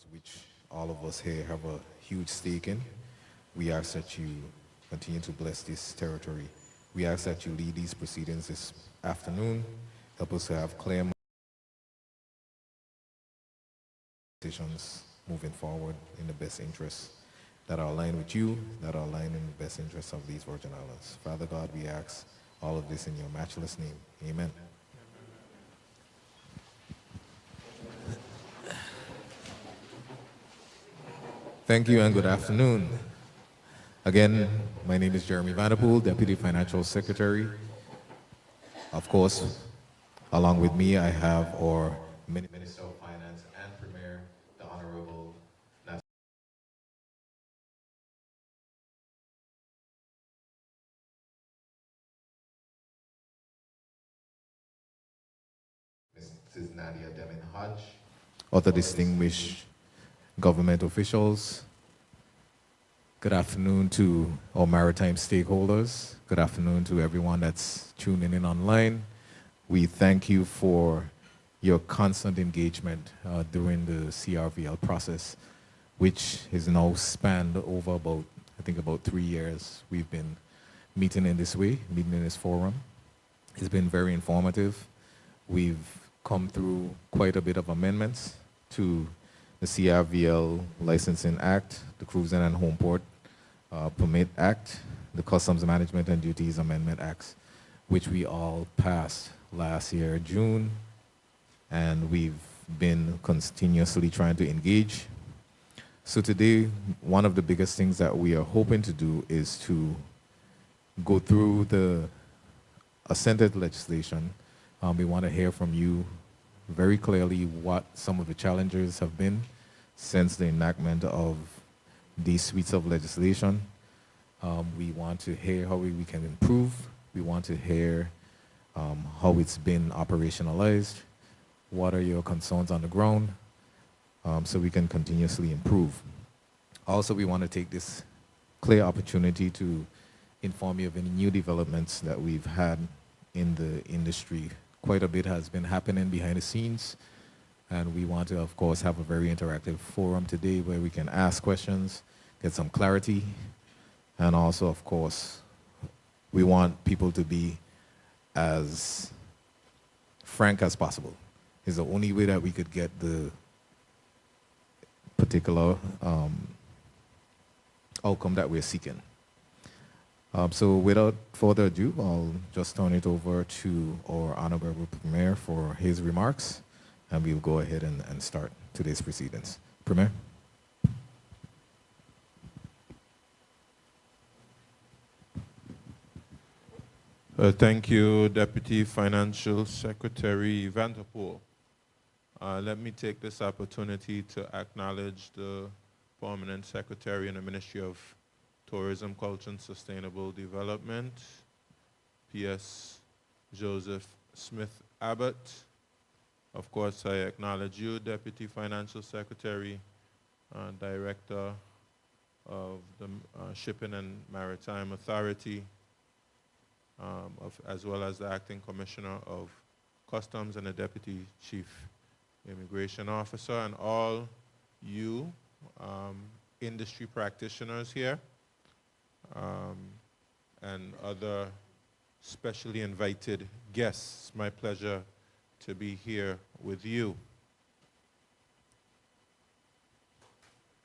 waters, which all of us here have a huge stake in. We ask that you continue to bless this territory. We ask that you lead these proceedings this afternoon. Help us to have clear decisions moving forward in the best interests that are aligned with you, that are aligned in the best interests of these Virgin Islands. Father God, we ask all of this in your matchless name. Amen. Thank you and good afternoon. Again, my name is Jeremy Vanderpool, Deputy Financial Secretary. Of course, along with me, I have our Minister of Finance and Premier, the Honorable Mrs. Nadia Demin Hodge, other distinguished government officials. Good afternoon to our maritime stakeholders. Good afternoon to everyone that's tuning in online. We thank you for your constant engagement during the CRVL process, which is now spanned over about 3 years. We've been meeting in this way, meeting in this forum. It's been very informative. We've come through quite a bit of amendments to the CRVL Licensing Act, the Cruising and Homeport Permit Act, the Customs Management and Duties Amendment Acts, which we all passed last year, June, and we've been continuously trying to engage. So today, one of the biggest things that we are hoping to do is to go through the assented legislation. We want to hear from you very clearly what some of the challenges have been since the enactment of these suites of legislation. We want to hear how we can improve. We want to hear how it's been operationalized. What are your concerns on the ground, so we can continuously improve. Also, we want to take this clear opportunity to inform you of any new developments that we've had in the industry. Quite a bit has been happening behind the scenes, and we want to, of course, have a very interactive forum today where we can ask questions, get some clarity, and also, of course, we want people to be as frank as possible. It's the only way that we could get the particular outcome that we're seeking. So without further ado, I'll just turn it over to our Honorable Premier for his remarks, and we'll go ahead and start today's proceedings. Premier? Thank you, Deputy Financial Secretary Vanderpool. Let me take this opportunity to acknowledge the Permanent Secretary in the Ministry of Tourism, Culture, and Sustainable Development, P.S. Joseph Smith Abbott. Of course, I acknowledge you, Deputy Financial Secretary, Director of the Shipping and Maritime Authority, as well as the Acting Commissioner of Customs and the Deputy Chief Immigration Officer, and all you industry practitioners here, and other specially invited guests. It's my pleasure to be here with you.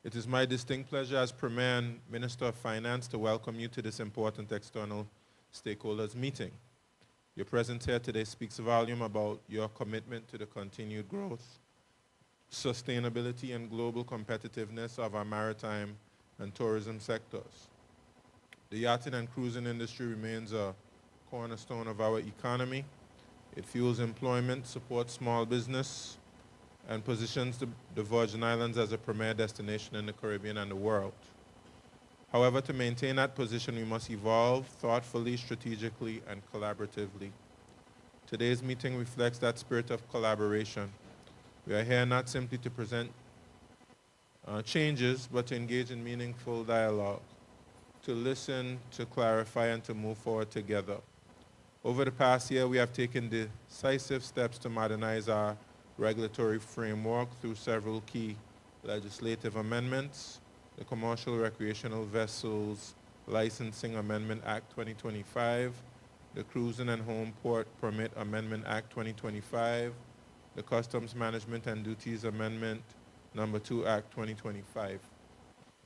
It is my distinct pleasure as Premier and Minister of Finance to welcome you to this important external stakeholders meeting. Your presence here today speaks a volume about your commitment to the continued growth, sustainability, and global competitiveness of our maritime and tourism sectors. The yachting and cruising industry remains a cornerstone of our economy. It fuels employment, supports small business, and positions the Virgin Islands as a premier destination in the Caribbean and the world. However, to maintain that position, we must evolve thoughtfully, strategically, and collaboratively. Today's meeting reflects that spirit of collaboration. We are here not simply to present changes, but to engage in meaningful dialogue, to listen, to clarify, and to move forward together. Over the past year, we have taken decisive steps to modernize our regulatory framework through several key legislative amendments, the Commercial Recreational Vessels Licensing Amendment Act 2025, the Cruising and Home Port Permit Amendment Act 2025, the Customs Management and Duties Amendment Number 2 Act 2025.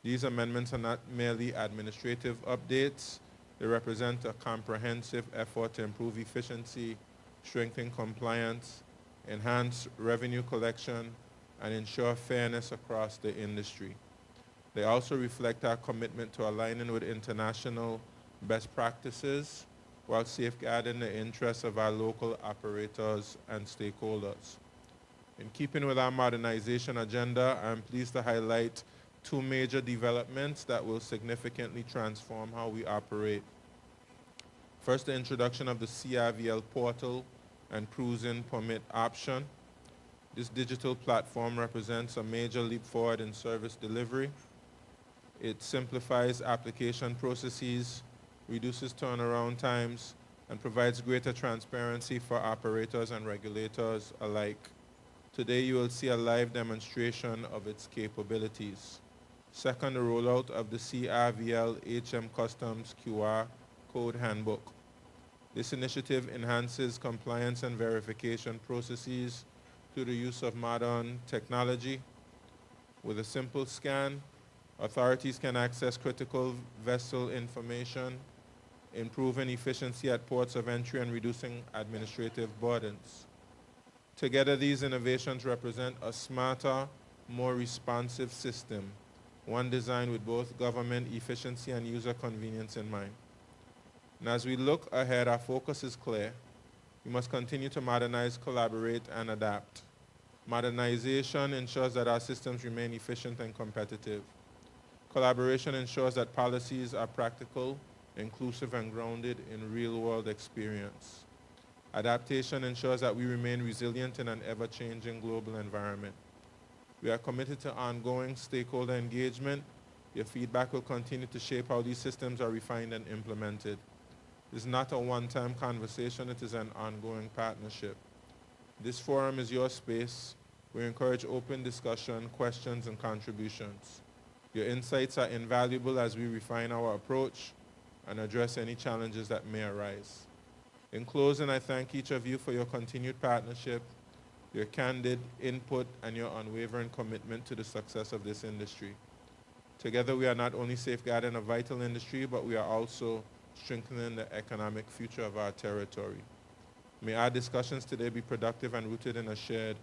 These amendments are not merely administrative updates. They represent a comprehensive effort to improve efficiency, strengthen compliance, enhance revenue collection, and ensure fairness across the industry. They also reflect our commitment to aligning with international best practices while safeguarding the interests of our local operators and stakeholders. In keeping with our modernization agenda, I'm pleased to highlight two major developments that will significantly transform how we operate. First, the introduction of the CRVL portal and cruising permit option. This digital platform represents a major leap forward in service delivery. It simplifies application processes, reduces turnaround times, and provides greater transparency for operators and regulators alike. Today, you will see a live demonstration of its capabilities. Second, the rollout of the CRVL HM Customs QR Code Handbook. This initiative enhances compliance and verification processes through the use of modern technology. With a simple scan, authorities can access critical vessel information, improving efficiency at ports of entry and reducing administrative burdens. Together, these innovations represent a smarter, more responsive system, one designed with both government efficiency and user convenience in mind. And as we look ahead, our focus is clear. We must continue to modernize, collaborate, and adapt. Modernization ensures that our systems remain efficient and competitive. Collaboration ensures that policies are practical, inclusive, and grounded in real-world experience. Adaptation ensures that we remain resilient in an ever-changing global environment. We are committed to ongoing stakeholder engagement. Your feedback will continue to shape how these systems are refined and implemented. This is not a one-time conversation, it is an ongoing partnership. This forum is your space. We encourage open discussion, questions, and contributions. Your insights are invaluable as we refine our approach and address any challenges that may arise. In closing, I thank each of you for your continued partnership, your candid input, and your unwavering commitment to the success of this industry. Together, we are not only safeguarding a vital industry, but we are also strengthening the economic future of our territory. May our discussions today be productive and rooted in a shared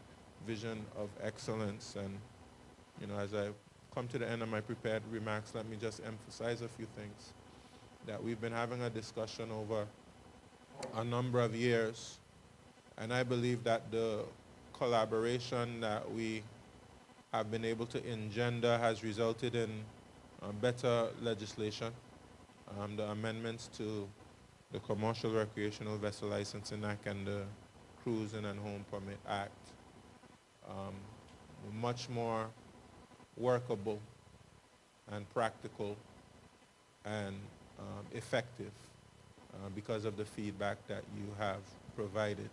vision of excellence. And, as I come to the end of my prepared remarks, let me just emphasize a few things. That we've been having a discussion over a number of years, and I believe that the collaboration that we have been able to engender has resulted in better legislation. The amendments to the Commercial Recreational Vessel Licensing Act and the Cruising and Home Permit Act much more workable and practical and effective because of the feedback that you have provided.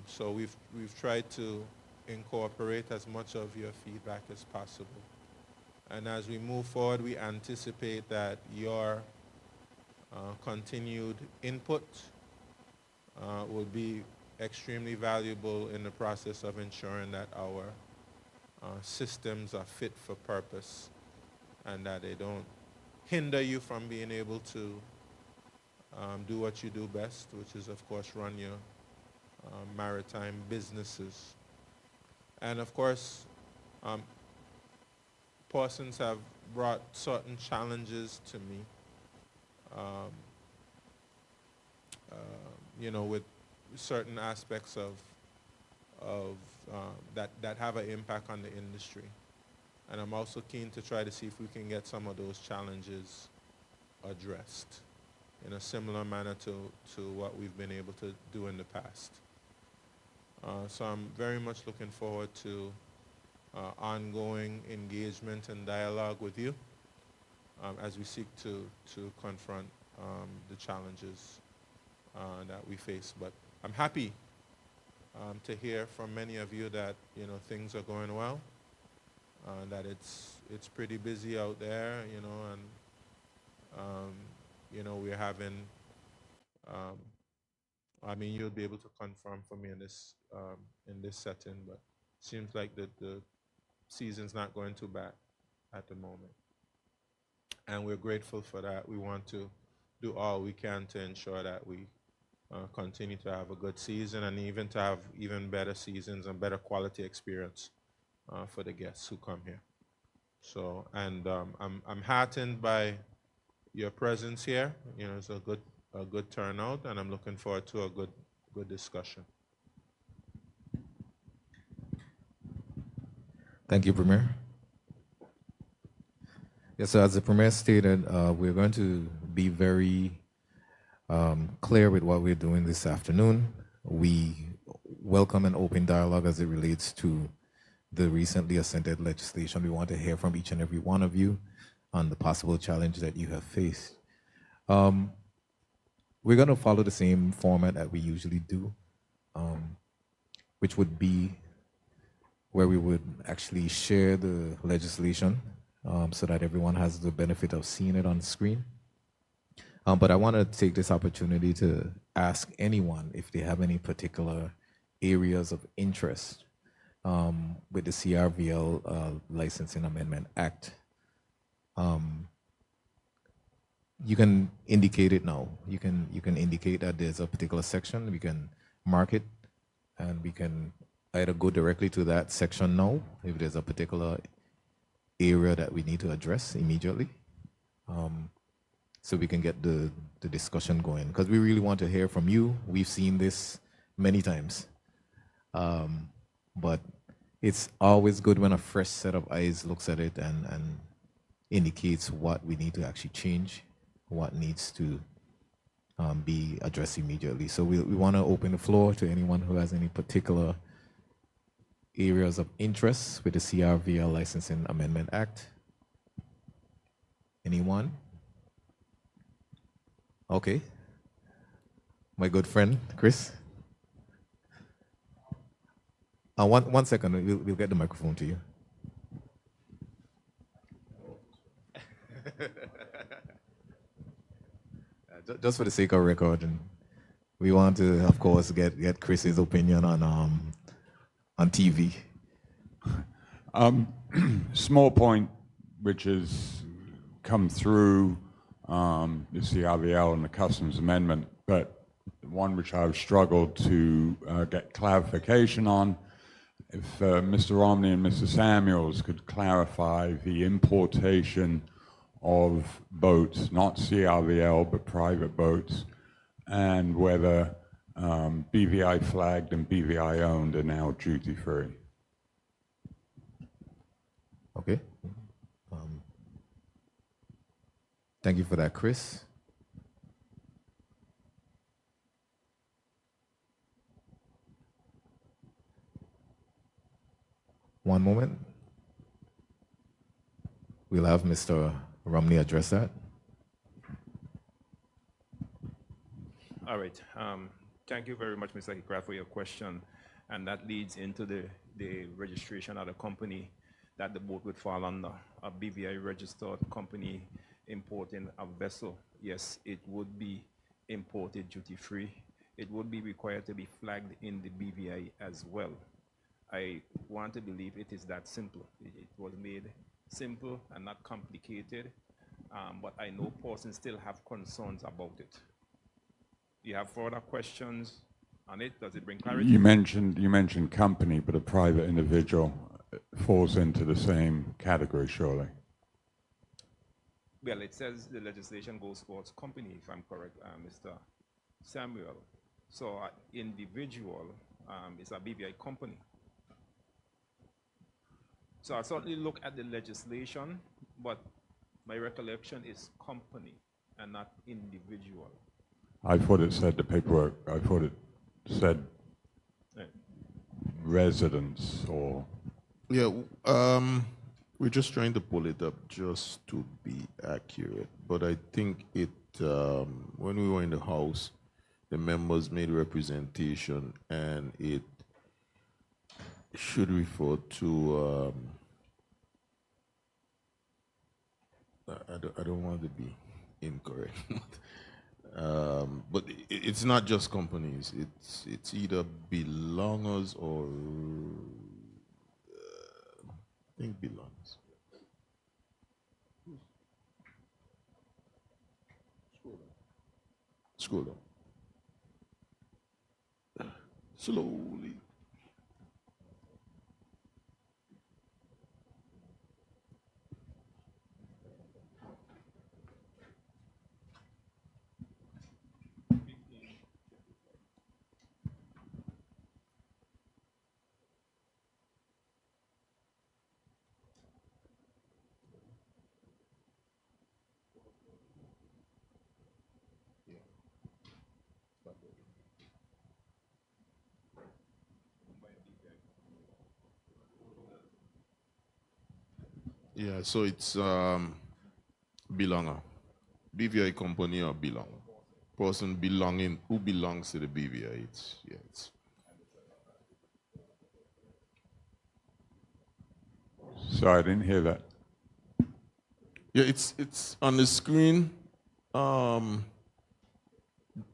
So we've tried to incorporate as much of your feedback as possible. And as we move forward, we anticipate that your continued input will be extremely valuable in the process of ensuring that our systems are fit for purpose and that they don't hinder you from being able to do what you do best, which is, of course, run your maritime businesses. And, of course, persons have brought certain challenges to me, with certain aspects of that have an impact on the industry. And I'm also keen to try to see if we can get some of those challenges addressed in a similar manner to what we've been able to do in the past. So I'm very much looking forward to ongoing engagement and dialogue with you as we seek to confront the challenges that we face. But I'm happy to hear from many of you that things are going well, that it's pretty busy out there, you know, and you know, we're having, um, I mean, you'll be able to confirm for me in this setting, but seems like the season's not going too bad at the moment, and we're grateful for that. We want to do all we can to ensure that we continue to have a good season and even to have even better seasons and better quality experience for the guests who come here. So, and I'm heartened by your presence here. You know, it's a good turnout, and I'm looking forward to a good discussion. Thank you, Premier. Yes, so as the Premier stated, we're going to be very clear with what we're doing this afternoon. We welcome an open dialogue as it relates to the recently assented legislation. We want to hear from each and every one of you on the possible challenge that you have faced. We're going to follow the same format that we usually do, which would be where we would actually share the legislation so that everyone has the benefit of seeing it on the screen. But I want to take this opportunity to ask anyone if they have any particular areas of interest with the CRVL Licensing Amendment Act. You can indicate it now. You can indicate that there's a particular section. We can mark it, and we can either go directly to that section now if there's a particular area that we need to address immediately, so we can get the discussion going, because we really want to hear from you. We've seen this many times, but it's always good when a fresh set of eyes looks at it and indicates what we need to actually change, what needs to be addressed immediately. So we want to open the floor to anyone who has any particular areas of interest with the CRVL Licensing Amendment Act. Anyone? Okay. My good friend, Chris. One second, we'll get the microphone to you. Just for the sake of record, and we want to, of course, get Chris's opinion on TV. Small point which has come through the CRVL and the Customs Amendment, but one which I've struggled to get clarification on. If Mr. Romney and Mr. Samuels could clarify the importation of boats, not CRVL, but private boats, and whether BVI flagged and BVI owned are now duty free. Okay. Thank you for that, Chris. One moment. We'll have Mr. Romney address that. All right. Thank you very much, Mr. Hickraft, for your question. And that leads into the registration of the company that the boat would fall under. A BVI registered company importing a vessel, yes, it would be imported duty-free. It would be required to be flagged in the BVI as well. I want to believe it is that simple. It was made simple and not complicated, but I know persons still have concerns about it. You have further questions on it? Does it bring clarity? You mentioned company, but a private individual falls into the same category, surely. Well, it says the legislation goes towards company, if I'm correct, Mr. Samuel. So individual is a BVI company. So I certainly look at the legislation, but my recollection is company and not individual. I thought it said the paperwork, I thought it said residence or... Yeah, we're just trying to pull it up just to be accurate. But I think it, when we were in the House, the members made representation, and it should refer to I don't want to be incorrect. But it's not just companies. It's either belongers or I think belongs. Scroll down. Slowly. Yeah, so it's belonger. BVI company or belonger. Person belonging who belongs to the BVI. It's Sorry, I didn't hear that. yeah, it's on the screen. Um,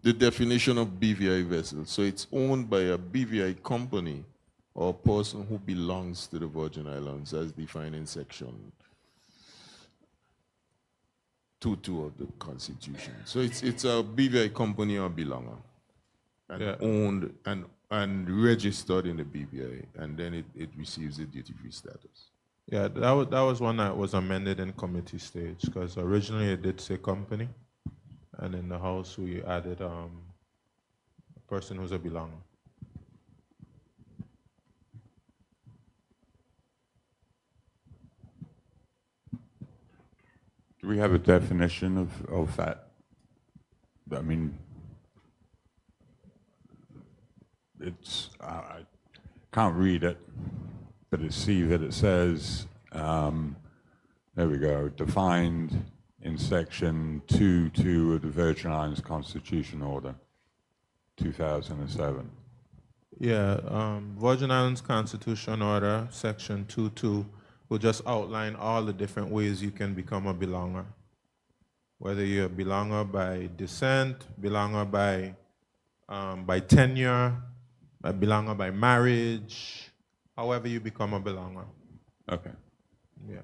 the definition of BVI vessel. So it's owned by a BVI company or person who belongs to the Virgin Islands as defined in section 2.2 of the Constitution. So it's a BVI company or belonger and Yeah. owned and registered in the BVI, and then it receives a duty-free status. Yeah, that was one that was amended in committee stage because originally it did say company, and in the House we added a person who's a belonger. Do we have a definition of that? I mean, I can't read it, but I see that it says, there we go, defined in section 2.2 of the Virgin Islands Constitution Order, 2007. Yeah, Virgin Islands Constitution Order, Section 2.2, will just outline all the different ways you can become a belonger. Whether you're a belonger by descent, belonger by tenure, a belonger by marriage, however you become a belonger. Okay, Yeah.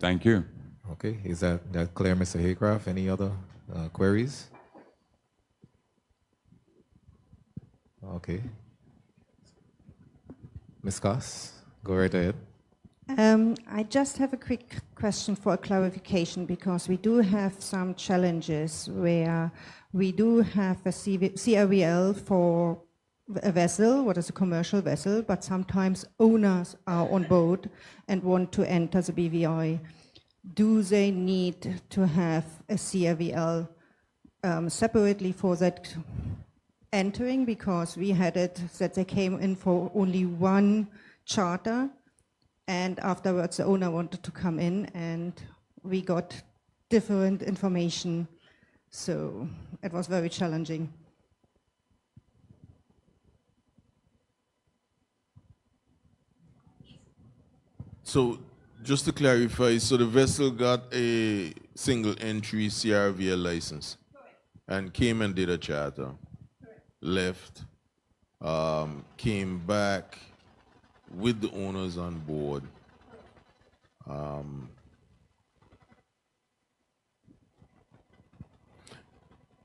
thank you. Okay, is that clear, Mr. Haycraft? Any other queries? Okay. Ms. Goss, go right ahead. I just have a quick question for a clarification because we do have some challenges where we do have a CRVL for a vessel, what is a commercial vessel, but sometimes owners are on board and want to enter the BVI. Do they need to have a CRVL separately for that entering? Because we had it that they came in for only one charter, and afterwards the owner wanted to come in and we got different information. So it was very challenging. So just to clarify, so the vessel got a single entry CRVL license and came and did a charter, left, came back with the owners on board.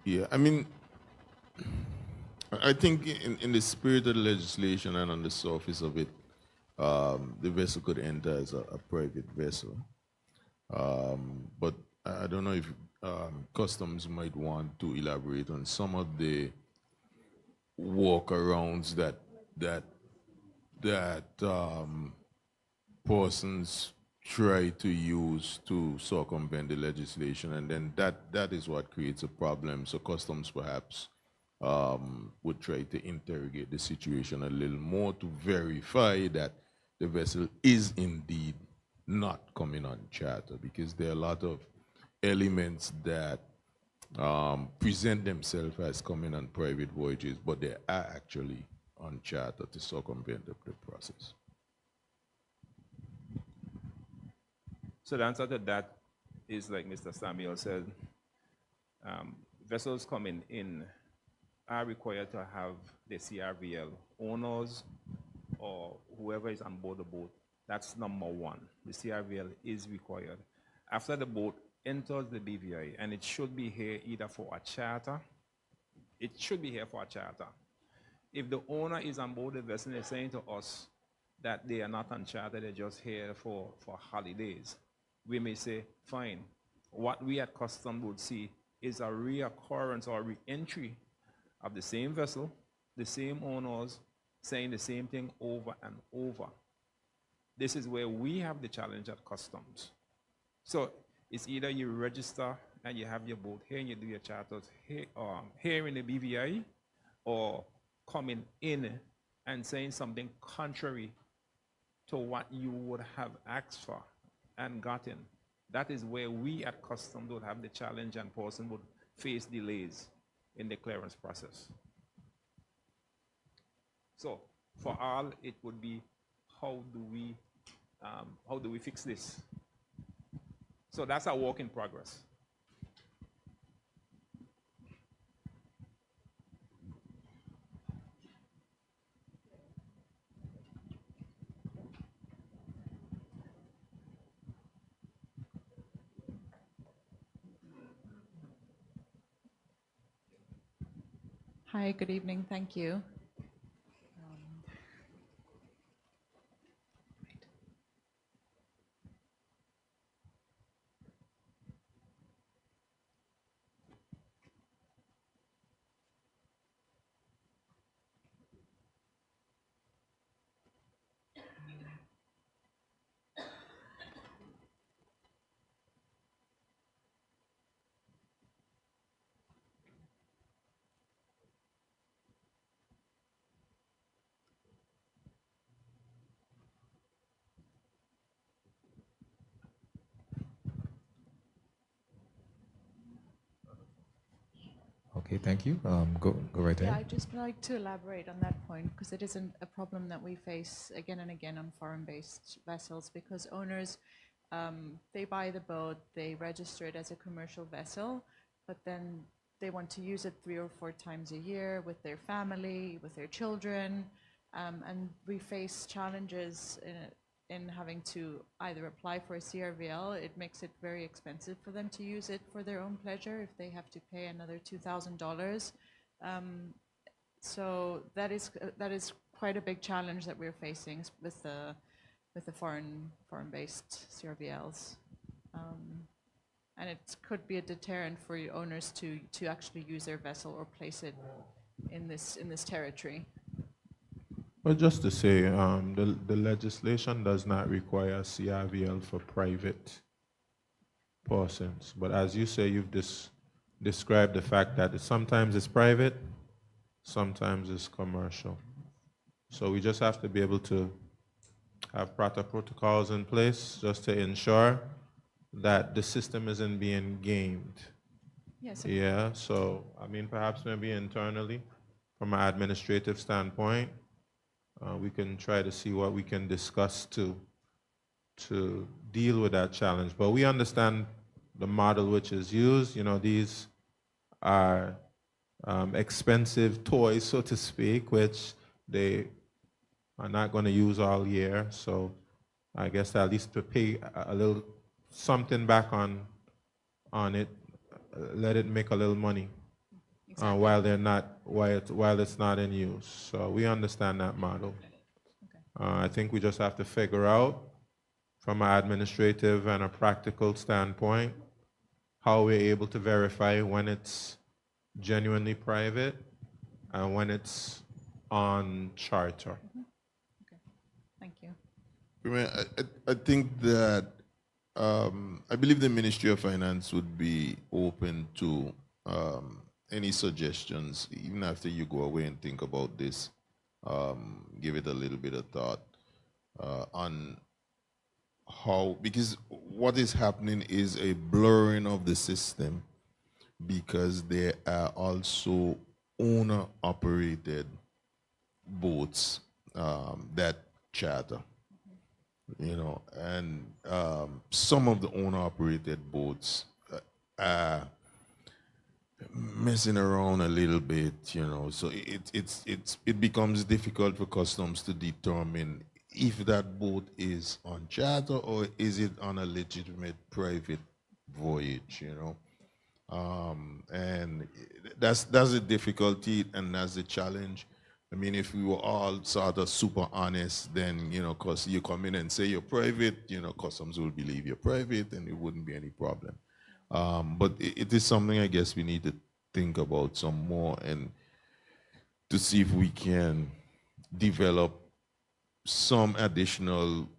Yeah, I mean, I think in the spirit of the legislation and on the surface of it, the vessel could enter as a private vessel. But I don't know if customs might want to elaborate on some of the workarounds that persons try to use to circumvent the legislation, and then that is what creates a problem. So customs perhaps would try to interrogate the situation a little more to verify that the vessel is indeed not coming on charter, because there are a lot of elements that present themselves as coming on private voyages, but they are actually on charter to circumvent the process. So the answer to that is like Mr. Samuel said, vessels coming in are required to have the CRVL owners or whoever is on board the boat. That's number one. The CRVL is required. After the boat enters the BVI, and it should be here either for a charter, it should be here for a charter. If the owner is on board the vessel and is saying to us that they are not on charter, they're just here for holidays, we may say, fine. What we at Customs would see is a reoccurrence or re-entry of the same vessel, the same owners, saying the same thing over and over. This is where we have the challenge at Customs. So it's either you register and you have your boat here and you do your charters here in the BVI, or coming in and saying something contrary to what you would have asked for and gotten. That is where we at Customs would have the challenge, and person would face delays in the clearance process. So for all, it would be how do we fix this? So that's a work in progress. Hi, good evening. Thank you. Okay, thank you. Go right Yeah, ahead. I'd just like to elaborate on that point because it isn't a problem that we face again and again on foreign-based vessels, because owners, they buy the boat, they register it as a commercial vessel, but then they want to use it 3 or 4 times a year with their family, with their children, and we face challenges in having to either apply for a CRVL. It makes it very expensive for them to use it for their own pleasure if they have to pay another $2,000. So that is quite a big challenge that we're facing with the foreign-based CRVLs, and it could be a deterrent for your owners to actually use their vessel or place it in this territory. Well, just to say, the legislation does not require CRVL for private persons. But as you say, you've described the fact that sometimes it's private, sometimes it's commercial. So we just have to be able to have proper protocols in place just to ensure that the system isn't being gamed. Yes. Yeah, so I mean, perhaps maybe internally, from an administrative standpoint, we can try to see what we can discuss to deal with that challenge. But we understand the model which is used. You know, these are expensive toys, so to speak, which they are not going to use all year. So I guess at least to pay a little something back on it, let it make a little money. Exactly. While it's not in use. So we understand that model. I think we just have to figure out, from an administrative and a practical standpoint, how we're able to verify when it's genuinely private and when it's on charter. Okay. Thank you. I think that I believe the Ministry of Finance would be open to any suggestions, even after you go away and think about this. Give it a little bit of thought on how, because what is happening is a blurring of the system, because there are also owner-operated boats that charter. you know, and some of the owner-operated boats are messing around a little bit, you know, so it becomes difficult for customs to determine if that boat is on charter or is it on a legitimate private voyage, you know. And that's the difficulty and that's the challenge. I mean, if we were all sort of super honest, then, you know, because you come in and say you're private, you know, customs will believe you're private and it wouldn't be any problem. But it is something I guess we need to think about some more and to see if we can develop some additional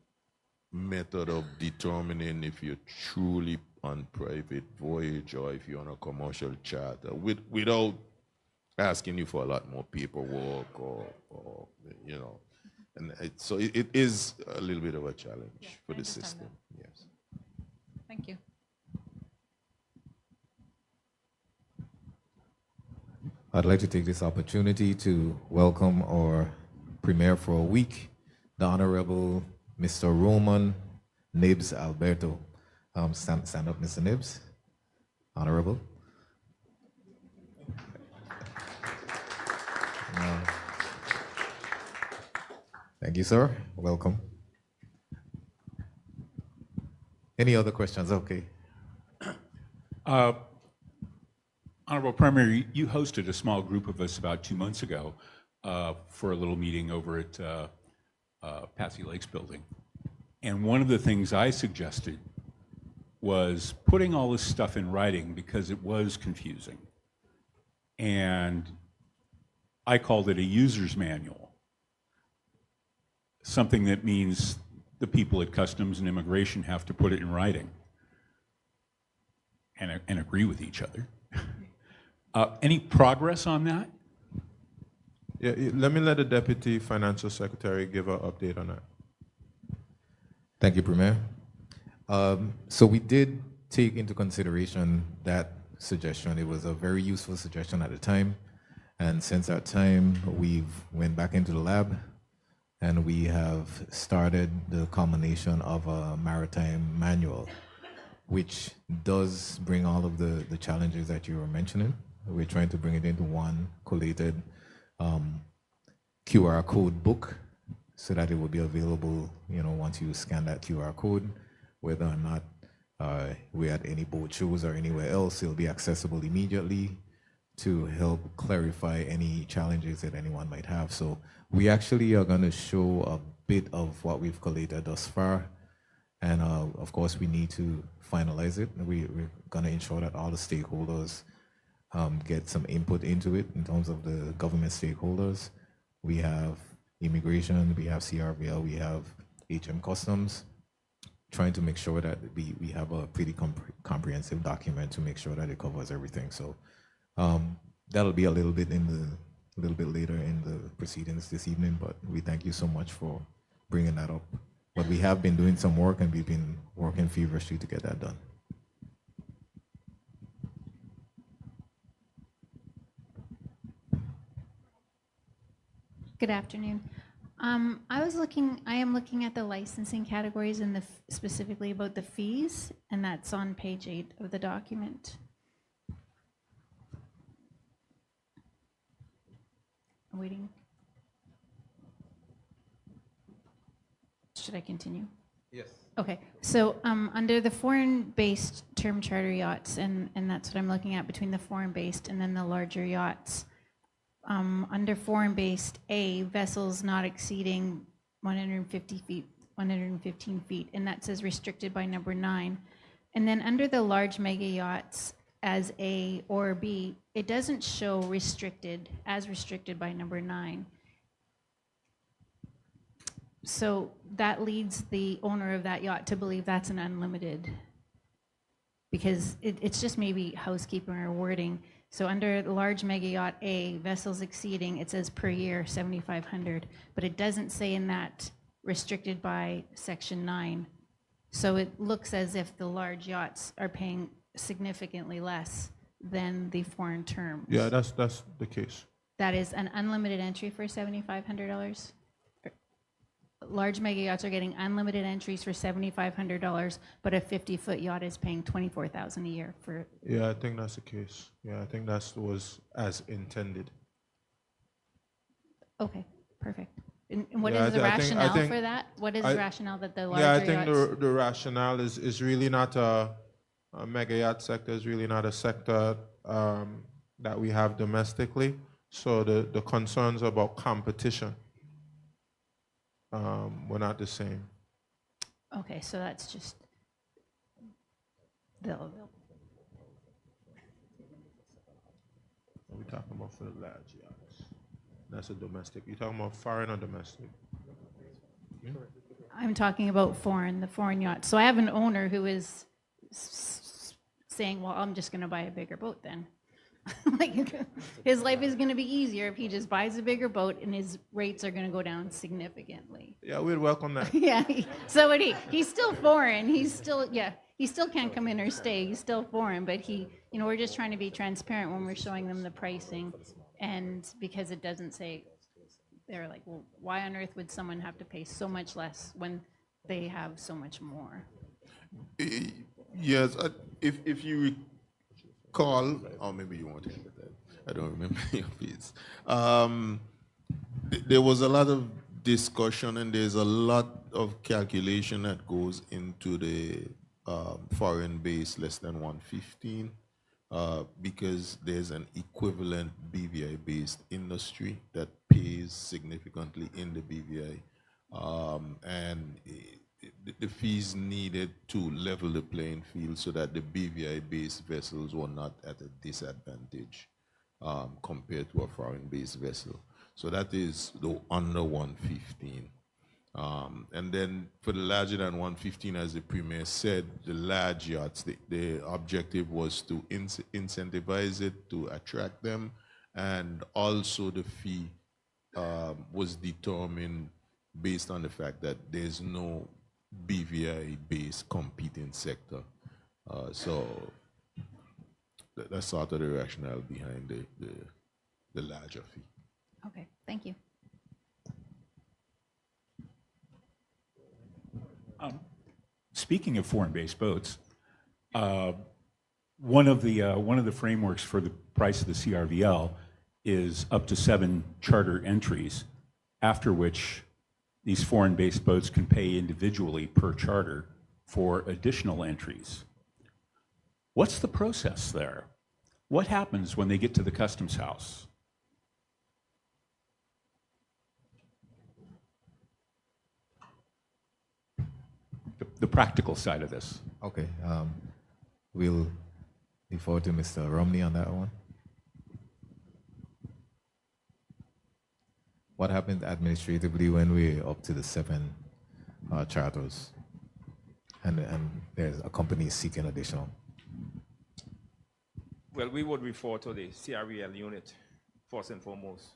method of determining if you're truly on private voyage or if you're on a commercial charter without asking you for a lot more paperwork or you know, and so it is a little bit of a challenge for I the understand system. that. Yes. Thank you. I'd like to take this opportunity to welcome our premier for a week, the Honorable Mr. Roman Nibs Alberto. Stand up, Mr. Nibs. Honorable. Thank you, sir. Welcome. Any other questions? Okay. Honorable Premier, you hosted a small group of us about 2 months ago for a little meeting over at Patsy Lakes building. And one of the things I suggested was putting all this stuff in writing because it was confusing. And I called it a user's manual, something that means the people at Customs and Immigration have to put it in writing and agree with each other. Any progress on that? Yeah, let me let the Deputy Financial Secretary give an update on that. Thank you, Premier. So we did take into consideration that suggestion. It was a very useful suggestion at the time. And since that time, we've went back into the lab and we have started the culmination of a maritime manual, which does bring all of the challenges that you were mentioning. We're trying to bring it into one collated QR code book so that it will be available, you know, once you scan that QR code, whether or not we're at any boat shows or anywhere else, it'll be accessible immediately to help clarify any challenges that anyone might have. So we actually are going to show a bit of what we've collated thus far. And of course, we need to finalize it. We're going to ensure that all the stakeholders get some input into it in terms of the government stakeholders. We have immigration, we have CRVL, we have HM Customs, trying to make sure that we have a pretty comprehensive document to make sure that it covers everything. So that'll be a little bit later in the proceedings this evening, but we thank you so much for bringing that up. But we have been doing some work and we've been working feverishly to get that done. Good afternoon. I am looking at the licensing categories and specifically about the fees, and that's on page 8 of the document. I'm waiting. Should I continue? Yes. Okay, so under the foreign-based term charter yachts, and that's what I'm looking at between the foreign-based and then the larger yachts. Under foreign-based A, vessels not exceeding 115 feet, and that says restricted by number 9. And then under the large mega yachts as A or B, it doesn't show restricted by number 9. So that leads the owner of that yacht to believe that's an unlimited, because it's just maybe housekeeping or wording. So under the large mega yacht A, vessels exceeding, it says per year 7,500, but it doesn't say in that restricted by section 9. So it looks as if the large yachts are paying significantly less than the foreign terms. Yeah, that's the case. That is an unlimited entry for $7,500. large mega yachts are getting unlimited entries for $7,500, but a 50-foot yacht is paying $24,000 a year for. Yeah, I think that's the case. Yeah, I think that was as intended. Okay, perfect. And what Yeah, is the I rationale think- for that? What is I- the rationale that the larger Yeah, I think yachts? the rationale is really not a mega yacht sector is really not a sector that we have domestically. So the concerns about competition were not the same. Okay, so that's just, they'll We're talking about for the large yachts. That's a domestic. You're talking about foreign or domestic? I'm talking about the foreign yachts. So I have an owner who is saying, well, I'm just going to buy a bigger boat then. Like, his life is going to be easier if he just buys a bigger boat and his rates are going to go down significantly. Yeah, we'd welcome that. Yeah, so what he's still foreign. He still can't come in or stay. He's still foreign, but we're just trying to be transparent when we're showing them the pricing. And because it doesn't say, they're like, well, why on earth would someone have to pay so much less when they have so much more? Yes, if you recall, or maybe you want to handle that. I don't remember your piece. There was a lot of discussion, and there's a lot of calculation that goes into the foreign base less than 115, because there's an equivalent BVI-based industry that pays significantly in the BVI, and the fees needed to level the playing field so that the BVI-based vessels were not at a disadvantage compared to a foreign-based vessel. So that is the under 115. And then for the larger than 115, as the Premier said, the large yachts, the objective was to incentivize it, to attract them, and also the fee was determined based on the fact that there's no BVI-based competing sector. So that's sort of the rationale behind the larger fee. Okay, thank you. Speaking of foreign-based boats, one of the frameworks for the price of the CRVL is up to 7 charter entries, after which these foreign-based boats can pay individually per charter for additional entries. What's the process there? What happens when they get to the customs house? The practical side of this. Okay, we'll defer to Mr. Romney on that one. What happens administratively when we're up to the 7 charters and there's a company seeking additional? Well, we would refer to the CRVL unit first and foremost,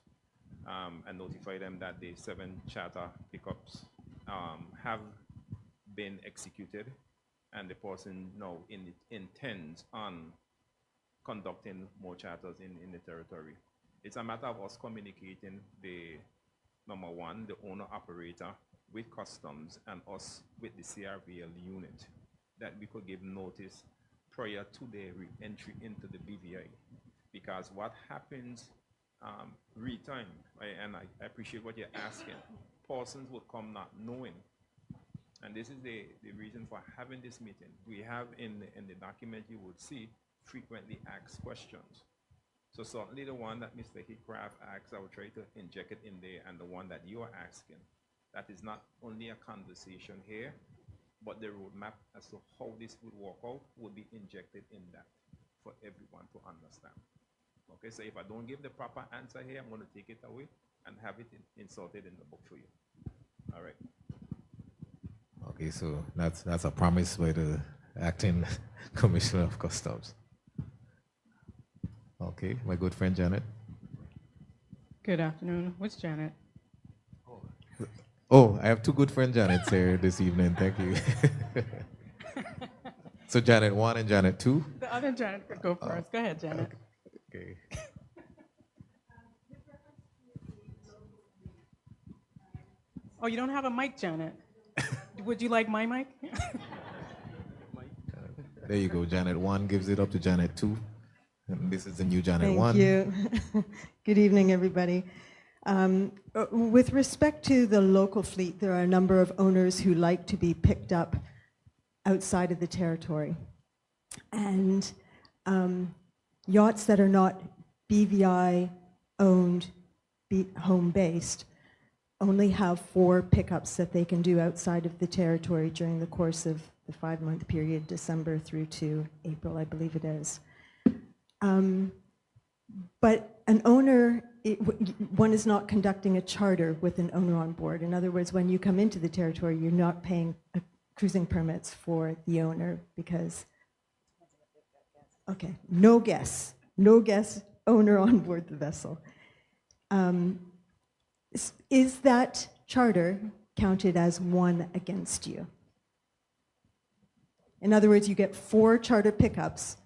and notify them that the 7 charter pickups have been executed, and the person now intends on conducting more charters in the territory. It's a matter of us communicating the, number one, the owner-operator with customs and us with the CRVL unit, that we could give notice prior to their re-entry into the BVI. Because what happens real time, and I appreciate what you're asking, persons will come not knowing. And this is the reason for having this meeting. We have in the document, you would see, frequently asked questions. So certainly the one that Mr. Hickcraft asked, I will try to inject it in there, and the one that you are asking, that is not only a conversation here, but the roadmap as to how this would work out would be injected in that for everyone to understand. Okay, so if I don't give the proper answer here, I'm going to take it away and have it inserted in the book for you. All right. Okay, so that's a promise by the acting Commissioner of Customs. Okay, my good friend Janet. Good afternoon. What's Janet? Oh, I have 2 good friends Janets here this evening. Thank you. So Janet 1 and Janet 2. The other Janet could go first. Go ahead, Janet. Okay. Oh, you don't have a mic, Janet. Would you like my mic? There you go, Janet 1 gives it up to Janet 2. And this is the new Janet Thank 1. you. Good evening, everybody. With respect to the local fleet, there are a number of owners who like to be picked up outside of the territory. And yachts that are not BVI-owned, home-based, only have 4 pickups that they can do outside of the territory during the course of the 5-month period, December through to April, I believe it is. But an owner, one is not conducting a charter with an owner on board. In other words, when you come into the territory, you're not paying cruising permits for the owner because, okay, no guests, owner on board the vessel. Is that charter counted as one against you? In other words, you get 4 charter pickups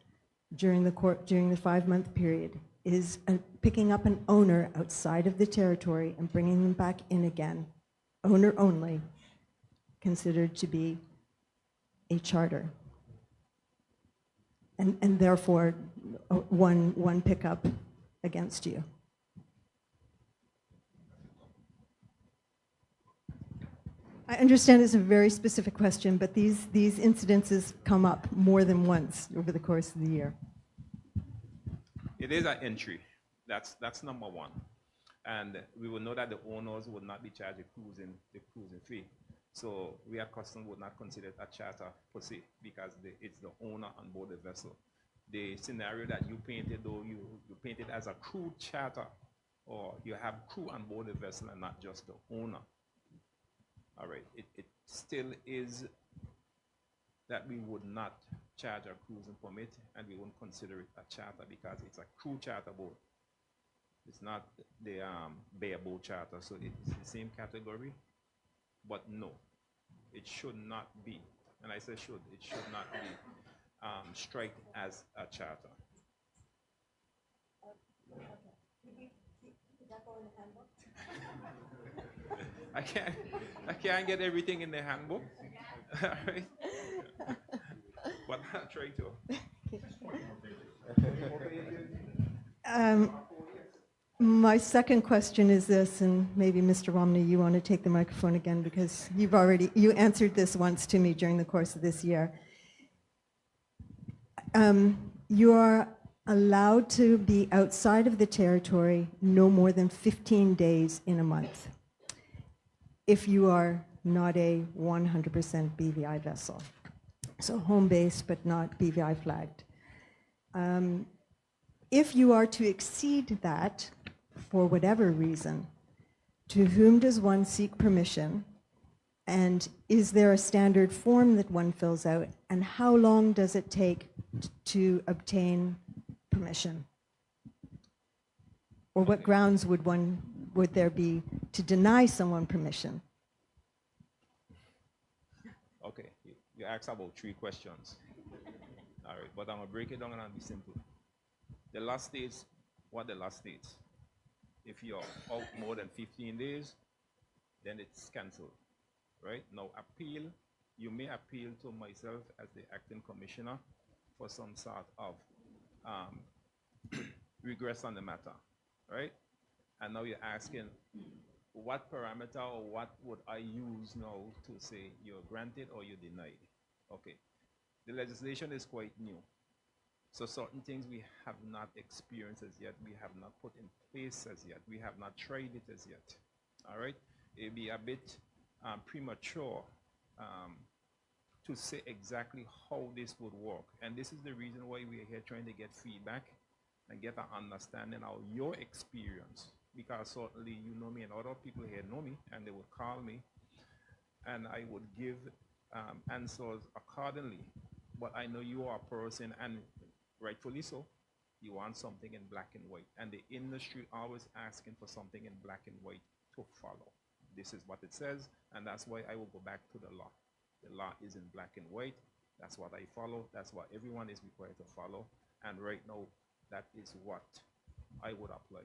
during the 5-month period. Is picking up an owner outside of the territory and bringing them back in again, owner only, considered to be a charter? And therefore, one pickup against you. I understand it's a very specific question, but these incidences come up more than once over the course of the year. It is an entry. That's number one. And we will know that the owners would not be charged the cruising fee. So we at Customs would not consider it a charter per se because it's the owner on board the vessel. The scenario that you painted, though, you paint it as a crew charter, or you have crew on board the vessel and not just the owner. All right, it still is that we would not charge a cruising permit and we won't consider it a charter because it's a crew charter boat. It's not the bareboat charter, so it's the same category, but no, it should not be, and I say should, it should not be striked as a charter. I can't get everything in the handbook. All right. But I'll try to. My second question is this, and maybe Mr. Romney, you want to take the microphone again because you answered this once to me during the course of this year. You are allowed to be outside of the territory no more than 15 days in a month if you are not a 100% BVI vessel. So home-based but not BVI flagged. If you are to exceed that, for whatever reason, to whom does one seek permission? And is there a standard form that one fills out? And how long does it take to obtain permission? Or what grounds would there be to deny someone permission? Okay, you asked about 3 questions. All right, but I'm gonna break it down and I'll be simple. The last states, what the last states? If you're out more than 15 days, then it's canceled, right? Now appeal, you may appeal to myself as the acting commissioner for some sort of regress on the matter, right? And now you're asking, what parameter or what would I use now to say you're granted or you're denied? Okay, the legislation is quite new. So certain things we have not experienced as yet, we have not put in place as yet, we have not tried it as yet, all right? It'd be a bit premature to say exactly how this would work. And this is the reason why we're here trying to get feedback and get an understanding of your experience. Because certainly you know me and other people here know me and they would call me and I would give answers accordingly. But I know you are a person, and rightfully so, you want something in black and white. And the industry always asking for something in black and white to follow. This is what it says, and that's why I will go back to the law. The law is in black and white. That's what I follow. That's what everyone is required to follow. And right now, that is what I would apply,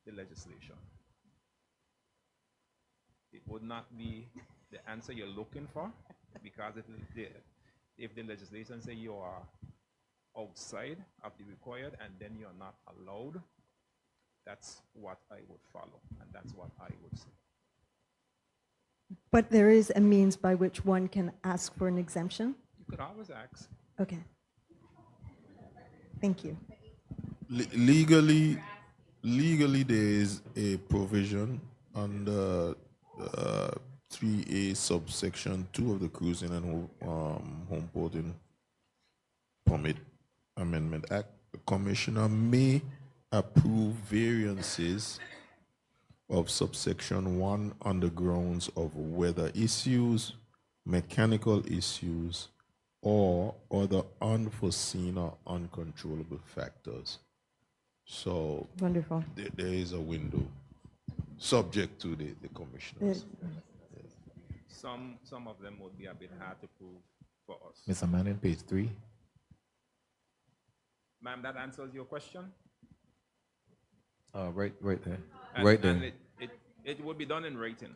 the legislation. it would not be the answer you're looking for, because if the legislation say you are outside of the required and then you're not allowed, that's what I would follow, and that's what I would say. But there is a means by which one can ask for an exemption? You could always ask. Okay. Thank you. Legally, there is a provision under 3A subsection 2 of the Cruising and Home Porting Permit Amendment Act. The commissioner may approve variances of subsection 1 on the grounds of weather issues, mechanical issues, or other unforeseen or uncontrollable factors. So Wonderful. there is a window subject to the commissioners. Some of them would be a bit hard to prove for us. Mr. Manning, page 3. Ma'am, that answers your question? Right there. And, Right there. and it would be done in writing.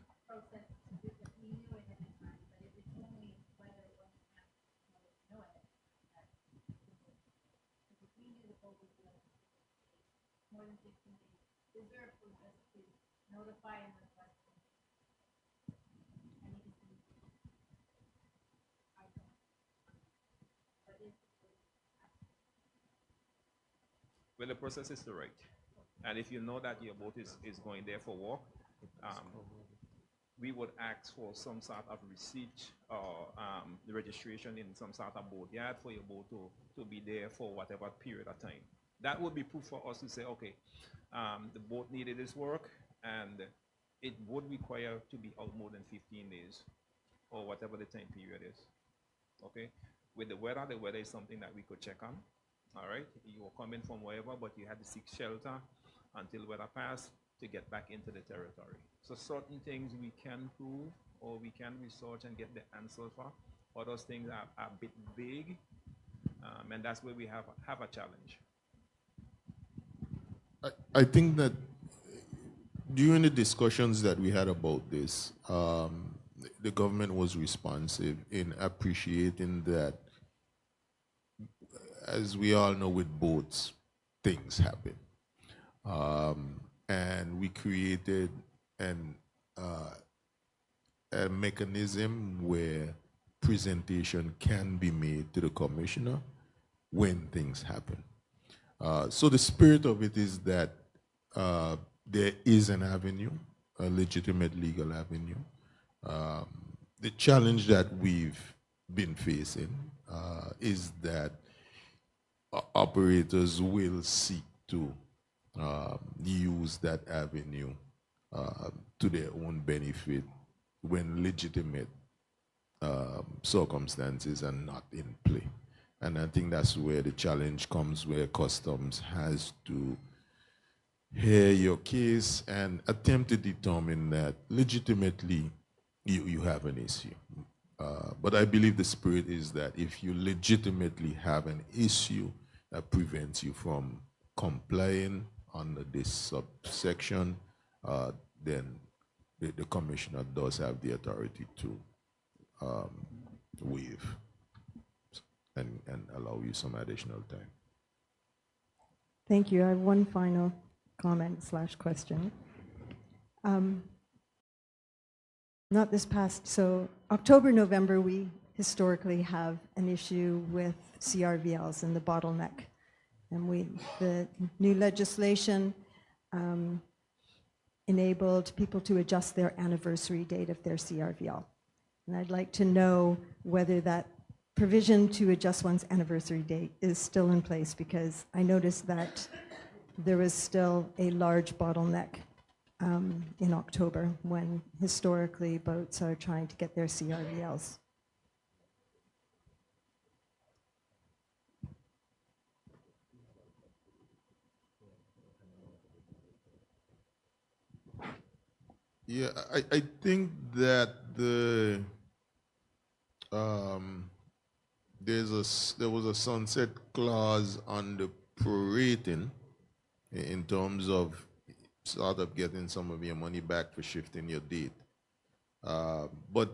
Well, the process is to write. And if you know that your boat is going there for work, we would ask for some sort of receipt or the registration in some sort of boat yard for your boat to be there for whatever period of time. That would be proof for us to say, okay, the boat needed this work, and it would require to be out more than 15 days or whatever the time period is. Okay? With the weather is something that we could check on. All right? You were coming from wherever, but you had to seek shelter until weather passed to get back into the territory. So certain things we can prove or we can research and get the answer for. Other things are a bit vague, and that's where we have a challenge. I think that during the discussions that we had about this, the government was responsive in appreciating that, as we all know, with boats, things happen. And we created a mechanism where presentation can be made to the commissioner when things happen. So the spirit of it is that there is an avenue, a legitimate legal avenue. The challenge that we've been facing is that operators will seek to use that avenue to their own benefit when legitimate circumstances are not in play. And I think that's where the challenge comes, where customs has to hear your case and attempt to determine that legitimately you have an issue. But I believe the spirit is that if you legitimately have an issue that prevents you from complying under this subsection, then the commissioner does have the authority to waive and allow you some additional time. Thank you. I have one final comment / question. Not this past, so October, November, we historically have an issue with CRVLs and the bottleneck. And the new legislation enabled people to adjust their anniversary date of their CRVL. And I'd like to know whether that provision to adjust one's anniversary date is still in place, because I noticed that there was still a large bottleneck in October when historically boats are trying to get their CRVLs. Yeah, I think that there was a sunset clause on the prorating in terms of sort of getting some of your money back for shifting your date. But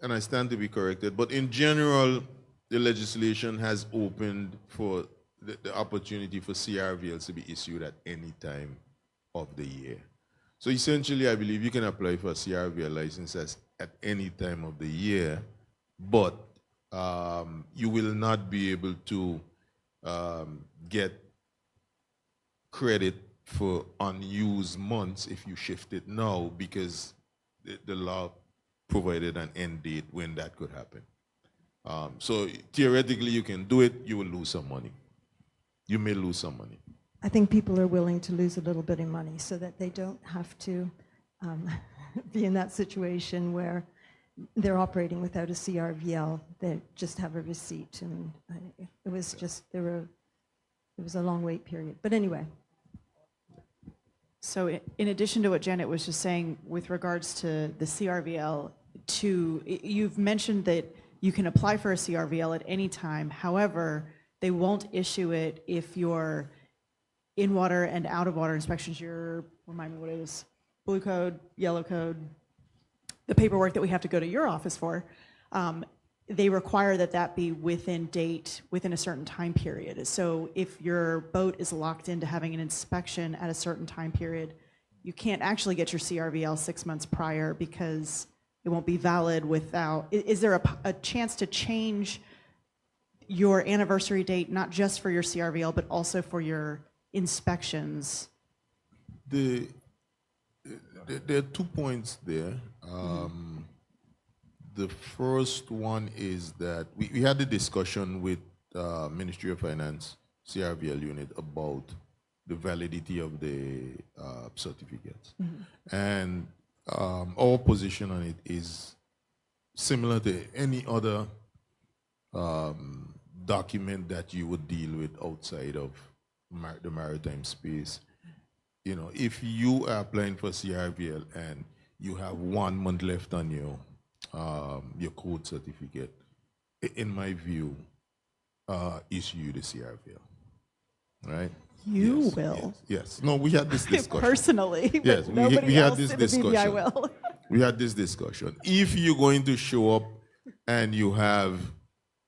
and I stand to be corrected, but in general, the legislation has opened for the opportunity for CRVLs to be issued at any time of the year. So essentially, I believe you can apply for a CRVL license at any time of the year, but you will not be able to get credit for unused months if you shift it now, because the law provided an end date when that could happen. So theoretically, you can do it, you will lose some money. You may lose some money. I think people are willing to lose a little bit of money so that they don't have to be in that situation where they're operating without a CRVL. They just have a receipt, and it was just there was a long wait period. But anyway. So in addition to what Janet was just saying with regards to the CRVL, you've mentioned that you can apply for a CRVL at any time. However, they won't issue it if your in-water and out-of-water inspections, remind me what it is, blue code, yellow code, the paperwork that we have to go to your office for, they require that be within a certain time period. So if your boat is locked into having an inspection at a certain time period, you can't actually get your CRVL 6 months prior because it won't be valid without. Is there a chance to change your anniversary date, not just for your CRVL, but also for your inspections? There are 2 points there. The first one is that we had a discussion with Ministry of Finance CRVL unit about the validity of the certificates. And our position on it is similar to any other document that you would deal with outside of the maritime space. You know, if you are applying for CRVL and you have 1 month left on your code certificate, in my view, issue the CRVL, right? You will. Yes. No, we had this discussion. Personally, but yes, nobody we had else this in the BVI discussion. will. We had this discussion. If you're going to show up and you have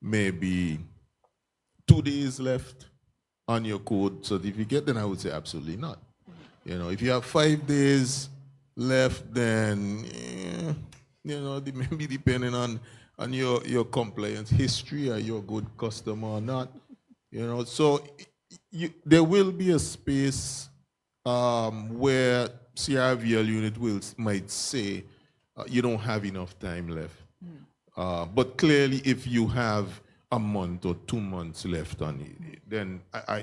maybe 2 days left on your code certificate, then I would say absolutely not. You know, if you have 5 days left, then you know, maybe depending on your compliance history, are you a good customer or not? You know, so there will be a space where CRVL unit might say you don't have enough time left. But clearly, if you have a month or 2 months left on it, then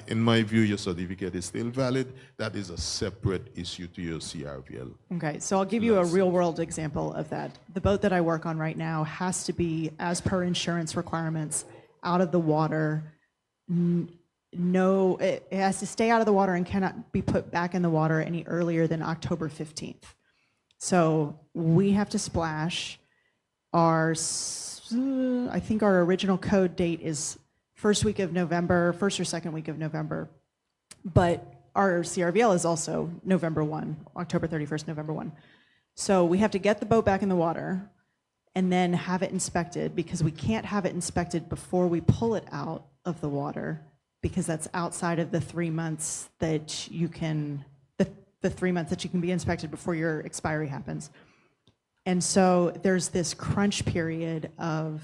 in my view, your certificate is still valid. That is a separate issue to your CRVL. Okay, so I'll give you a real-world example of that. The boat that I work on right now has to be, as per insurance requirements, out of the water. No, it has to stay out of the water and cannot be put back in the water any earlier than October 15th. So we have to splash. I think our original code date is first or second week of November. But our CRVL is also November 1, October 31st, November 1. So we have to get the boat back in the water and then have it inspected, because we can't have it inspected before we pull it out of the water, because that's outside of the 3 months that you can, the 3 months that you can be inspected before your expiry happens. And so there's this crunch period of,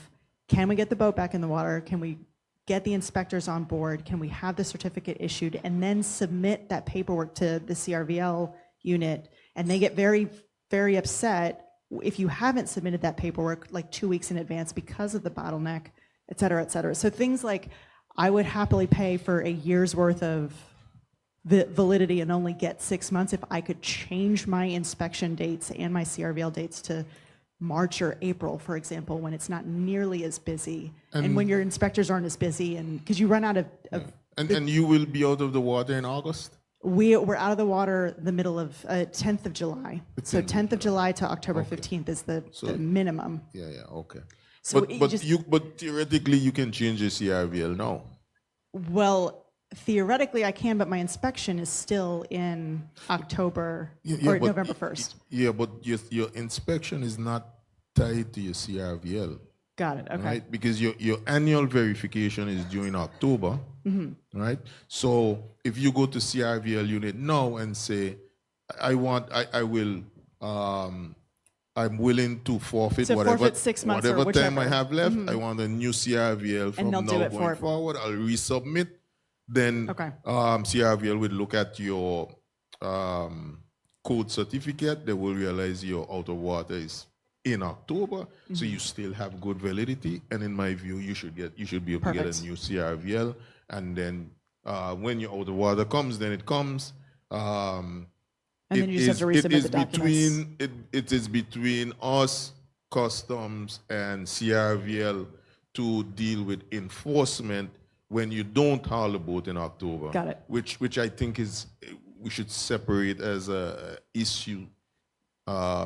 can we get the boat back in the water? Can we get the inspectors on board? Can we have the certificate issued? And then submit that paperwork to the CRVL unit. And they get very, very upset if you haven't submitted that paperwork like 2 weeks in advance because of the bottleneck, et cetera, et cetera. So things like, I would happily pay for a year's worth of validity and only get 6 months if I could change my inspection dates and my CRVL dates to March or April, for example, when it's not nearly as busy, and when your inspectors aren't as busy, and because you run out of and you will be out of the water in August? We're out of the water the middle of 10th of July. So 10th of July to October 15th is the minimum. Yeah, okay. So but theoretically you can change your CRVL now. Well, theoretically I can, but my inspection is still in October or but November 1st. Yeah, but your inspection is not tied to your CRVL. Got it. Okay. Right? Because your annual verification is due in October, right? So if you go to CRVL unit now and say, I'm willing to forfeit So whatever, forfeit 6 months or whatever time I whichever. have left, I want a new CRVL from they'll do now it going for- forward. I'll resubmit. Then Okay. CRVL will look at your code certificate. They will realize your out of water is in October, so you still have good validity. And in my view, you should be able to get Perfect. a new CRVL. And then when your out of water comes, then it comes. And then you just have to resubmit the documents. It is between us, customs, and CRVL to deal with enforcement when you don't haul the boat in October. Got it. Which I think is we should separate as a issue,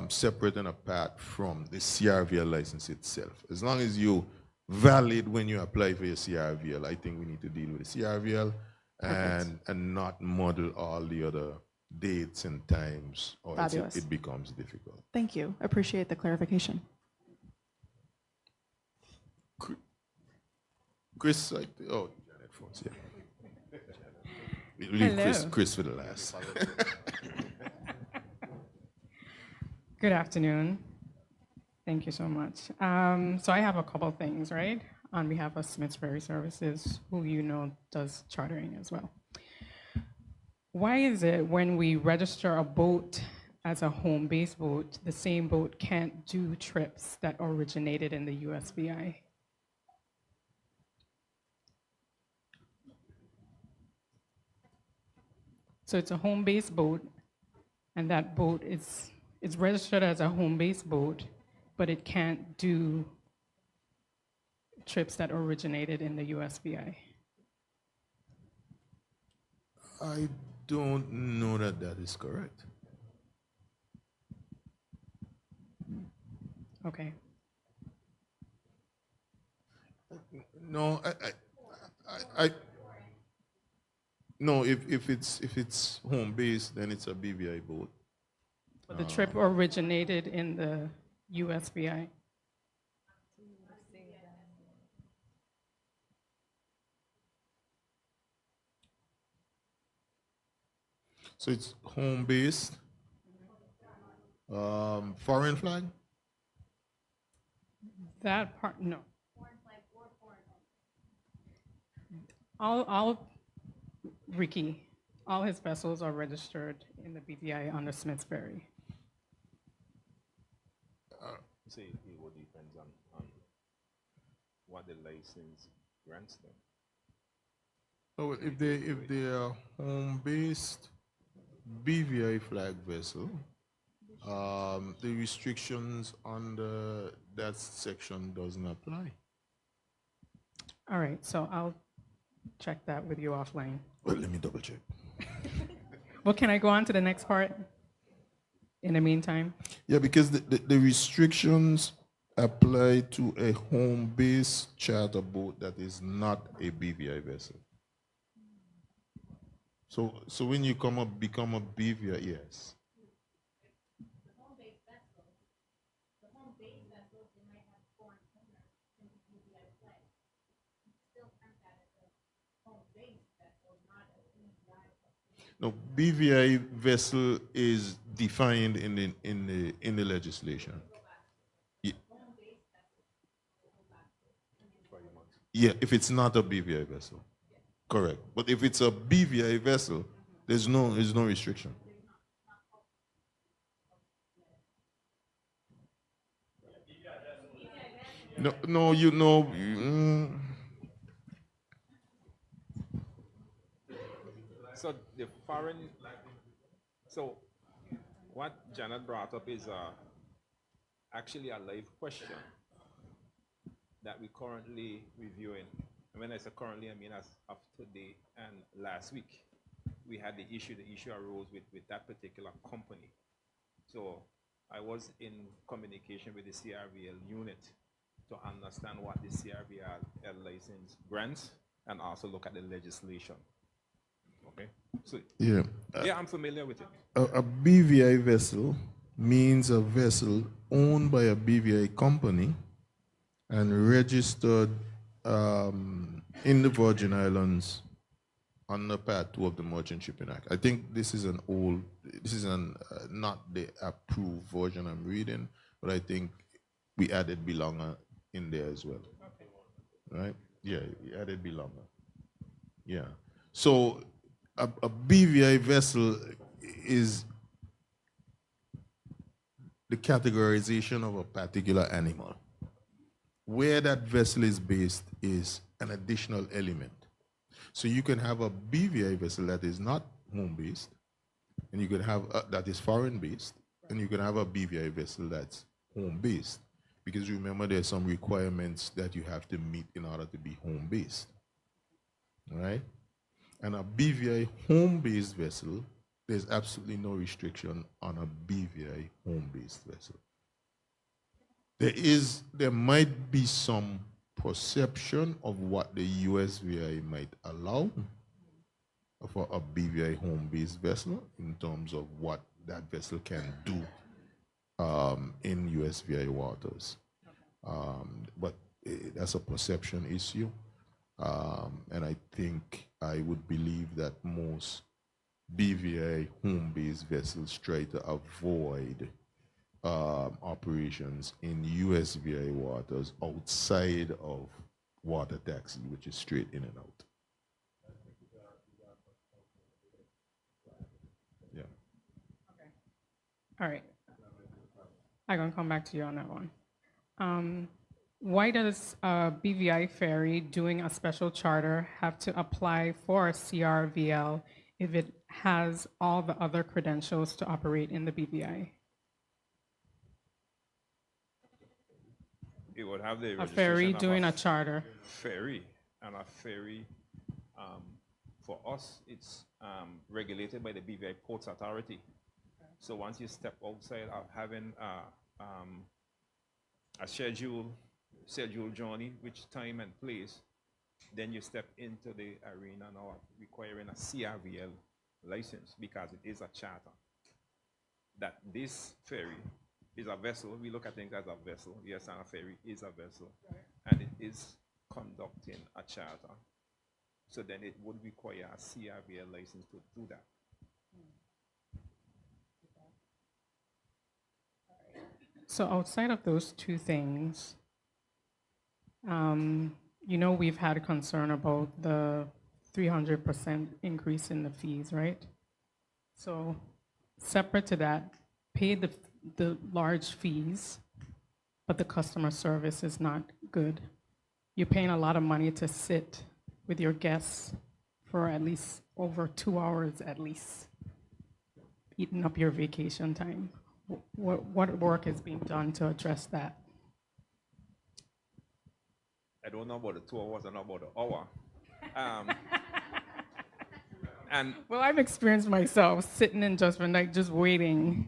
separate and apart from the CRVL license itself. As long as you valid when you apply for your CRVL, I think we need to deal with the CRVL and not muddle all the other dates and times, or else Fabulous. it becomes difficult. Thank you. Appreciate the clarification. Chris, Janet Phones, yeah. We'll leave Hello. Chris for the last. Good afternoon. Thank you so much. So I have a couple things, right? On behalf of Smith's Ferry Services, who you know does chartering as well. Why is it when we register a boat as a home-based boat, the same boat can't do trips that originated in the USVI? So it's a home-based boat, and that boat is registered as a home-based boat, but it can't do trips that originated in the USVI. I don't know that is correct. Okay. No, no. If it's home based, then it's a BVI boat. But the trip originated in the USVI. So it's home based. Foreign flag. That part, no. All Ricky, all his vessels are registered in the BVI under Smith's Ferry. See, it will depend on what the license grants them. So if they are home based BVI flag vessel, the restrictions under that section doesn't apply. All right, so I'll check that with you offline. Well, let me double check. Well, can I go on to the next part in the meantime? Yeah, because the restrictions apply to a home-based charter boat that is not a BVI vessel. So when you become a BVI, yes. No, BVI vessel is defined in the legislation. Yeah, if it's not a BVI vessel, correct. But if it's a BVI vessel, there's no restriction. No, you know. So the foreign, so what Janet brought up is actually a live question that we're currently reviewing. And when I say currently, I mean as of today and last week. We had the issue arose with that particular company. So I was in communication with the CRVL unit to understand what the CRVL license grants and also look at the legislation. Okay. So, Yeah. yeah, I'm familiar with it. A BVI vessel means a vessel owned by a BVI company and registered in the Virgin Islands under Part 2 of the Merchant Shipping Act. I think this is not the approved version I'm reading, but I think we added belonger in there as well. Right? Yeah, we added belonger. Yeah. So a BVI vessel is the categorization of a particular animal. Where that vessel is based is an additional element. So you can have a BVI vessel that is not home-based, and you can have that is foreign-based, and you can have a BVI vessel that's home-based. Because remember, there's some requirements that you have to meet in order to be home-based, right? And a BVI home-based vessel, there's absolutely no restriction on a BVI home-based vessel. There might be some perception of what the USVI might allow for a BVI home-based vessel in terms of what that vessel can do in USVI waters. But that's a perception issue. And I think I would believe that most BVI home-based vessels try to avoid operations in USVI waters outside of water taxi, which is straight in and out. Yeah. All right. I'm going to come back to you on that one. Why does a BVI ferry doing a special charter have to apply for a CRVL if it has all the other credentials to operate in the BVI? It would have the A ferry registration of doing a charter. ferry, and a ferry, for us, it's regulated by the BVI Ports Authority. So once you step outside of having a scheduled journey, which time and place, then you step into the arena now requiring a CRVL license because it is a charter. That this ferry is a vessel. We look at things as a vessel. Yes, and a ferry is a vessel. And it is conducting a charter. So then it would require a CRVL license to do that. So outside of those two things, we've had concern about the 300% increase in the fees, right? So separate to that, pay the large fees, but the customer service is not good. You're paying a lot of money to sit with your guests for at least over 2 hours at least, eating up your vacation time. What work is being done to address that? I don't know about the 2 hours, I know about the hour. Well, I've experienced myself sitting in Just for Night, just waiting.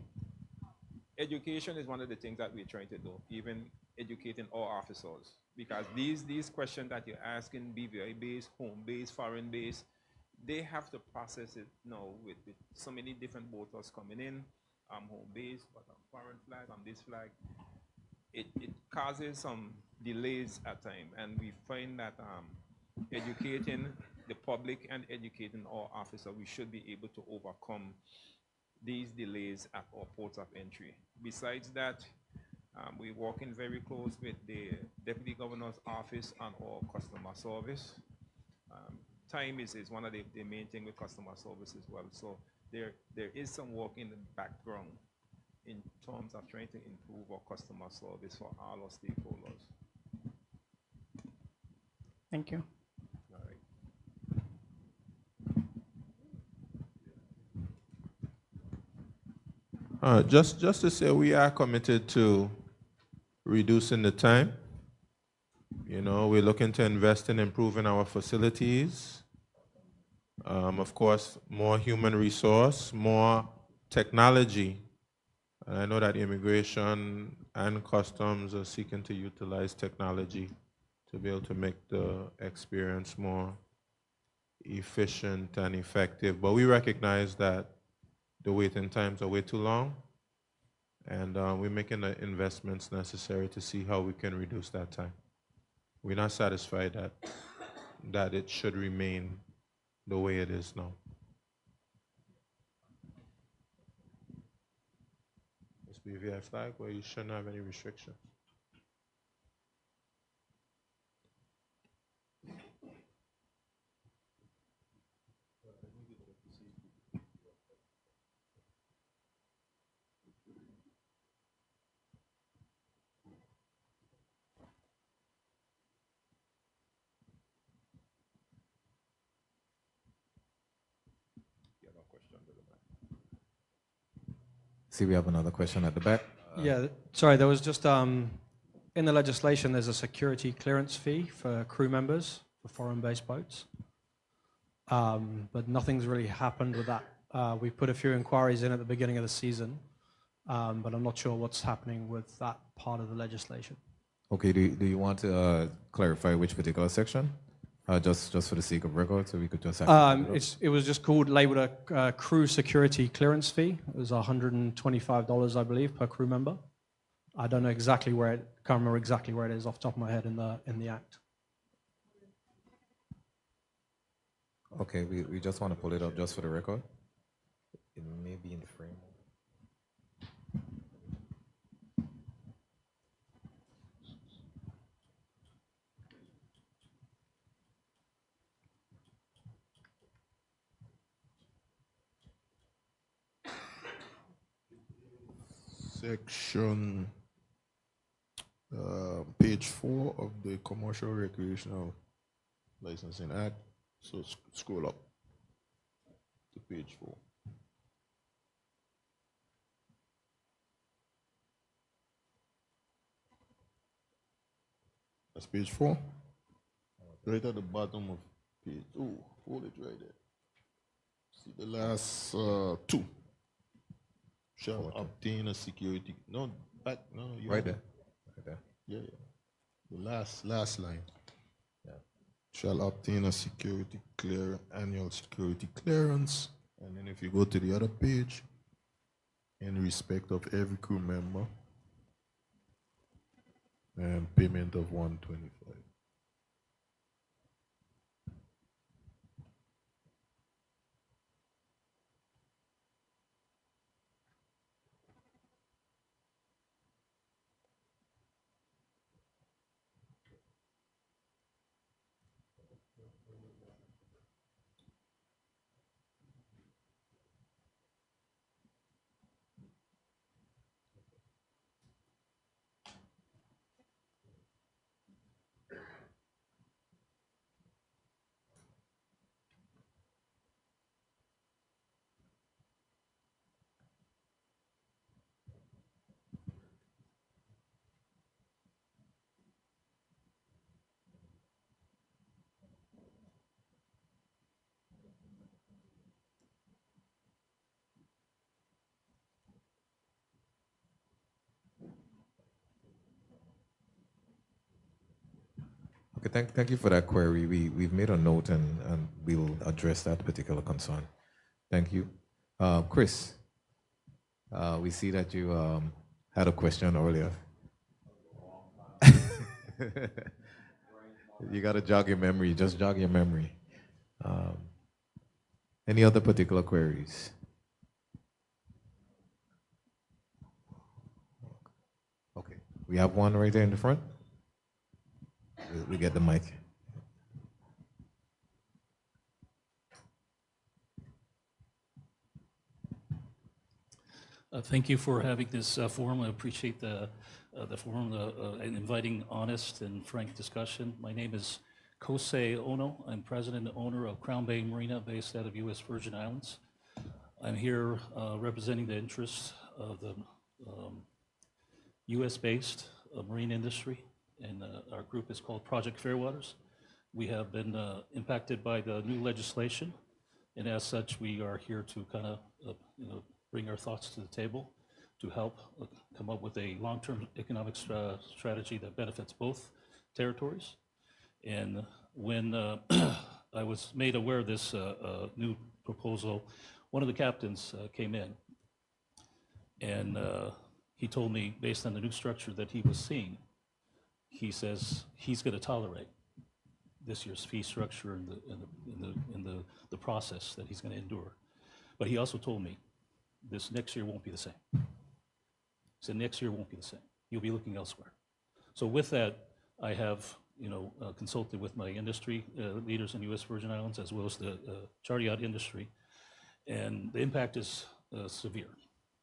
Education is one of the things that we're trying to do, even educating our officers. Because these questions that you're asking, BVI-based, home-based, foreign-based, they have to process it now with so many different boaters coming in. I'm home-based, but I'm foreign flag, I'm this flag. It causes some delays at times, and we find that educating the public and educating our officers, we should be able to overcome these delays at our ports of entry. Besides that, we're working very close with the Deputy Governor's Office on our customer service. Time is one of the main things with customer service as well. So there is some work in the background in terms of trying to improve our customer service for all our stakeholders. Thank you. All right. Just to say, we are committed to reducing the time. We're looking to invest in improving our facilities. Of course, more human resource, more technology. And I know that immigration and customs are seeking to utilize technology to be able to make the experience more efficient and effective. But we recognize that the waiting times are way too long, and we're making the investments necessary to see how we can reduce that time. We're not satisfied that it should remain the way it is now. This BVI flag, where you shouldn't have any restrictions. See, we have another question at the back. Yeah, sorry, there was just, in the legislation, there's a security clearance fee for crew members for foreign-based boats. But nothing's really happened with that. We put a few inquiries in at the beginning of the season, but I'm not sure what's happening with that part of the legislation. Okay, do you want to clarify which particular section? Just for the sake of record, so we could just have It was just called, labeled a crew security clearance fee. It was $125, I believe, per crew member. I don't know exactly where it, can't remember exactly where it is off the top of my head in the act. Okay, we just want to pull it up just for the record. It may be in the frame. Section page 4 of the Commercial Recreational Licensing Act. So scroll up to page 4. That's page 4. Right at the bottom of page. Oh, hold it right there. See the last 2. Shall obtain a security. No, back. No, you Right have there. it. Right there. Yeah, yeah. The last line. Yeah. Shall obtain a security annual security clearance. And then if you go to the other page, in respect of every crew member, and payment of $125. Okay, thank you for that query. We've made a note and we'll address that particular concern. Thank you. Chris, we see that you had a question earlier. You got to jog your memory. Just jog your memory. Any other particular queries? Okay, we have one right there in the front. We get the mic. Thank you for having this forum. I appreciate the forum and inviting honest and frank discussion. My name is Kosei Ono. I'm president and owner of Crown Bay Marina based out of U.S. Virgin Islands. I'm here representing the interests of the U.S.-based marine industry, and our group is called Project Fairwaters. We have been impacted by the new legislation, and as such, we are here to kind of bring our thoughts to the table to help come up with a long-term economic strategy that benefits both territories. And when I was made aware of this new proposal. One of the captains came in, and he told me, based on the new structure that he was seeing, he says he's going to tolerate this year's fee structure and the process that he's going to endure. But he also told me this next year won't be the same. He said next year won't be the same. You'll be looking elsewhere. So with that, I have consulted with my industry leaders in U.S. Virgin Islands as well as the charter yacht industry, and the impact is severe.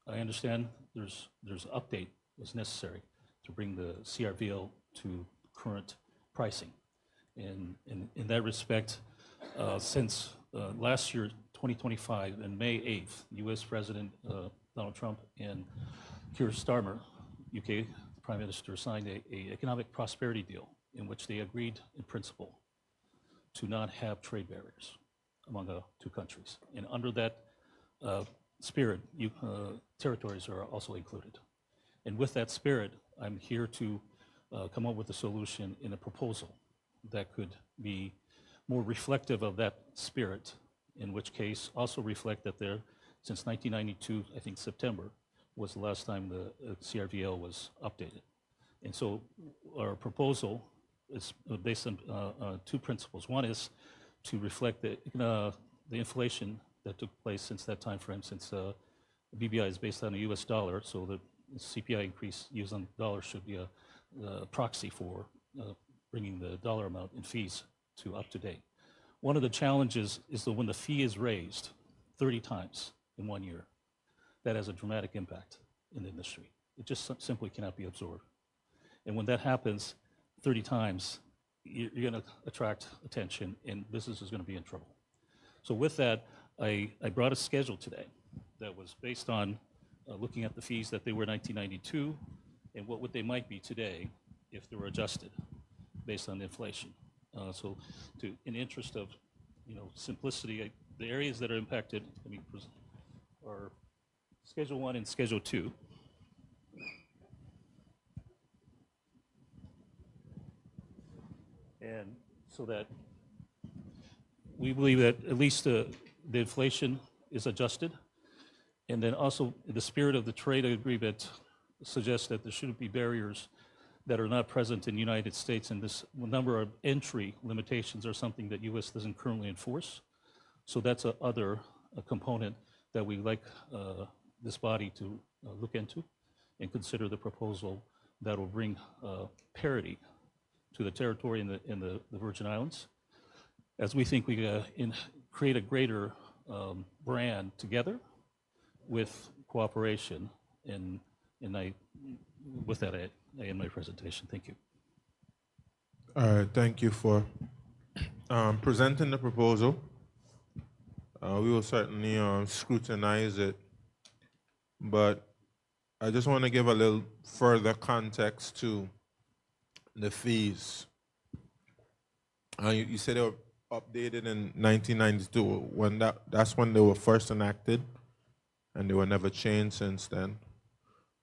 I understand there's update that's necessary to bring the CRVL to current pricing. And in that respect, since last year, 2025, and May 8th, U.S. President Donald Trump and Keir Starmer, UK Prime Minister, signed a economic prosperity deal in which they agreed in principle to not have trade barriers among the two countries. And under that spirit, territories are also included. And with that spirit, I'm here to come up with a solution in a proposal that could be more reflective of that spirit, in which case also reflect that there, since 1992, I think September, was the last time the CRVL was updated. And so our proposal is based on two principles. One is to reflect the inflation that took place since that time frame, since BBI is based on the US dollar, so the CPI increase used on the dollar should be a proxy for bringing the dollar amount in fees to up to date. One of the challenges is that when the fee is raised 30 times in 1 year, that has a dramatic impact in the industry. It just simply cannot be absorbed. And when that happens 30 times, you're going to attract attention, and business is going to be in trouble. So with that, I brought a schedule today that was based on looking at the fees that they were in 1992 and what they might be today if they were adjusted based on inflation. So in the interest of simplicity, the areas that are impacted are Schedule 1 and Schedule 2. And so that we believe that at least the inflation is adjusted. And then also the spirit of the trade agreement suggests that there shouldn't be barriers that are not present in the United States, and this number of entry limitations are something that U.S. doesn't currently enforce. So that's a component that we like this body to look into and consider the proposal that will bring parity to the territory in the Virgin Islands, as we think we create a greater brand together with cooperation. And with that, I end my presentation. Thank you. All right, thank you for presenting the proposal. We will certainly scrutinize it, but I just want to give a little further context to the fees. You said they were updated in 1992. When that's when they were first enacted, and they were never changed since then.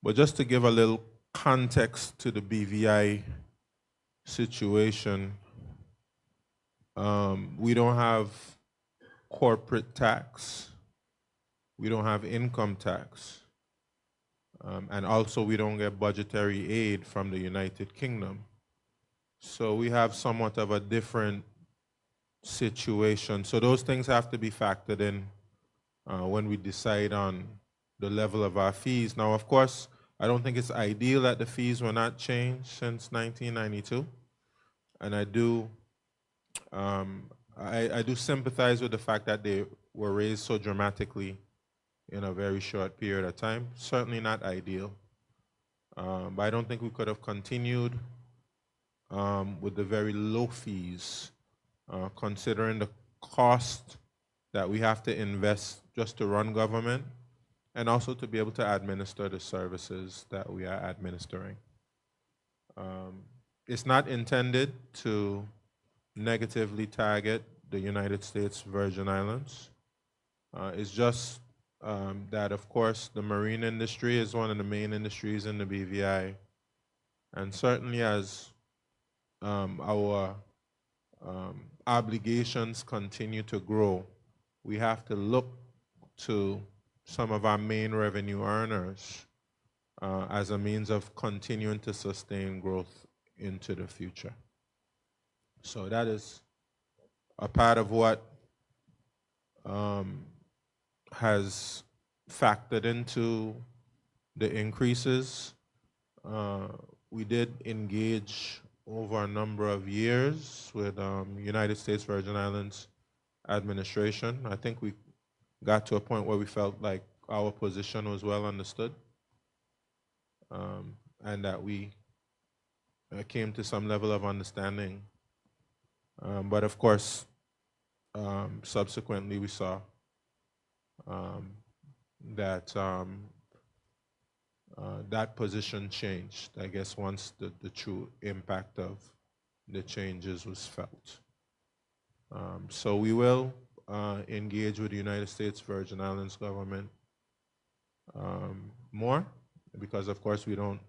But just to give a little context to the BVI situation, we don't have corporate tax, we don't have income tax, and also we don't get budgetary aid from the United Kingdom. So we have somewhat of a different situation. So those things have to be factored in when we decide on the level of our fees. Now, of course, I don't think it's ideal that the fees were not changed since 1992, and I do sympathize with the fact that they were raised so dramatically in a very short period of time. Certainly not ideal, but I don't think we could have continued with the very low fees, considering the cost that we have to invest just to run government, and also to be able to administer the services that we are administering. It's not intended to negatively target the United States Virgin Islands. It's just that, of course, the marine industry is one of the main industries in the BVI, and certainly as our obligations continue to grow, we have to look to some of our main revenue earners as a means of continuing to sustain growth into the future. So that is a part of what has factored into the increases. We did engage over a number of years with United States Virgin Islands administration. I think we got to a point where we felt like our position was well understood, and that we came to some level of understanding. But of course, subsequently we saw that that position changed, I guess, once the true impact of the changes was felt. So we will engage with the United States Virgin Islands government more, because of course we don't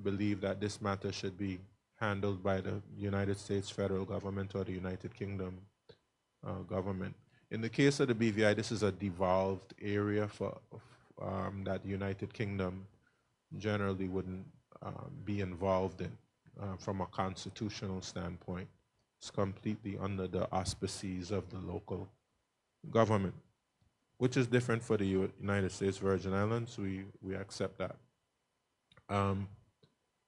believe that this matter should be handled by the United States federal government or the United Kingdom government. In the case of the BVI, this is a devolved area for that the United Kingdom generally wouldn't be involved in from a constitutional standpoint. It's completely under the auspices of the local government, which is different for the United States Virgin Islands. We accept that.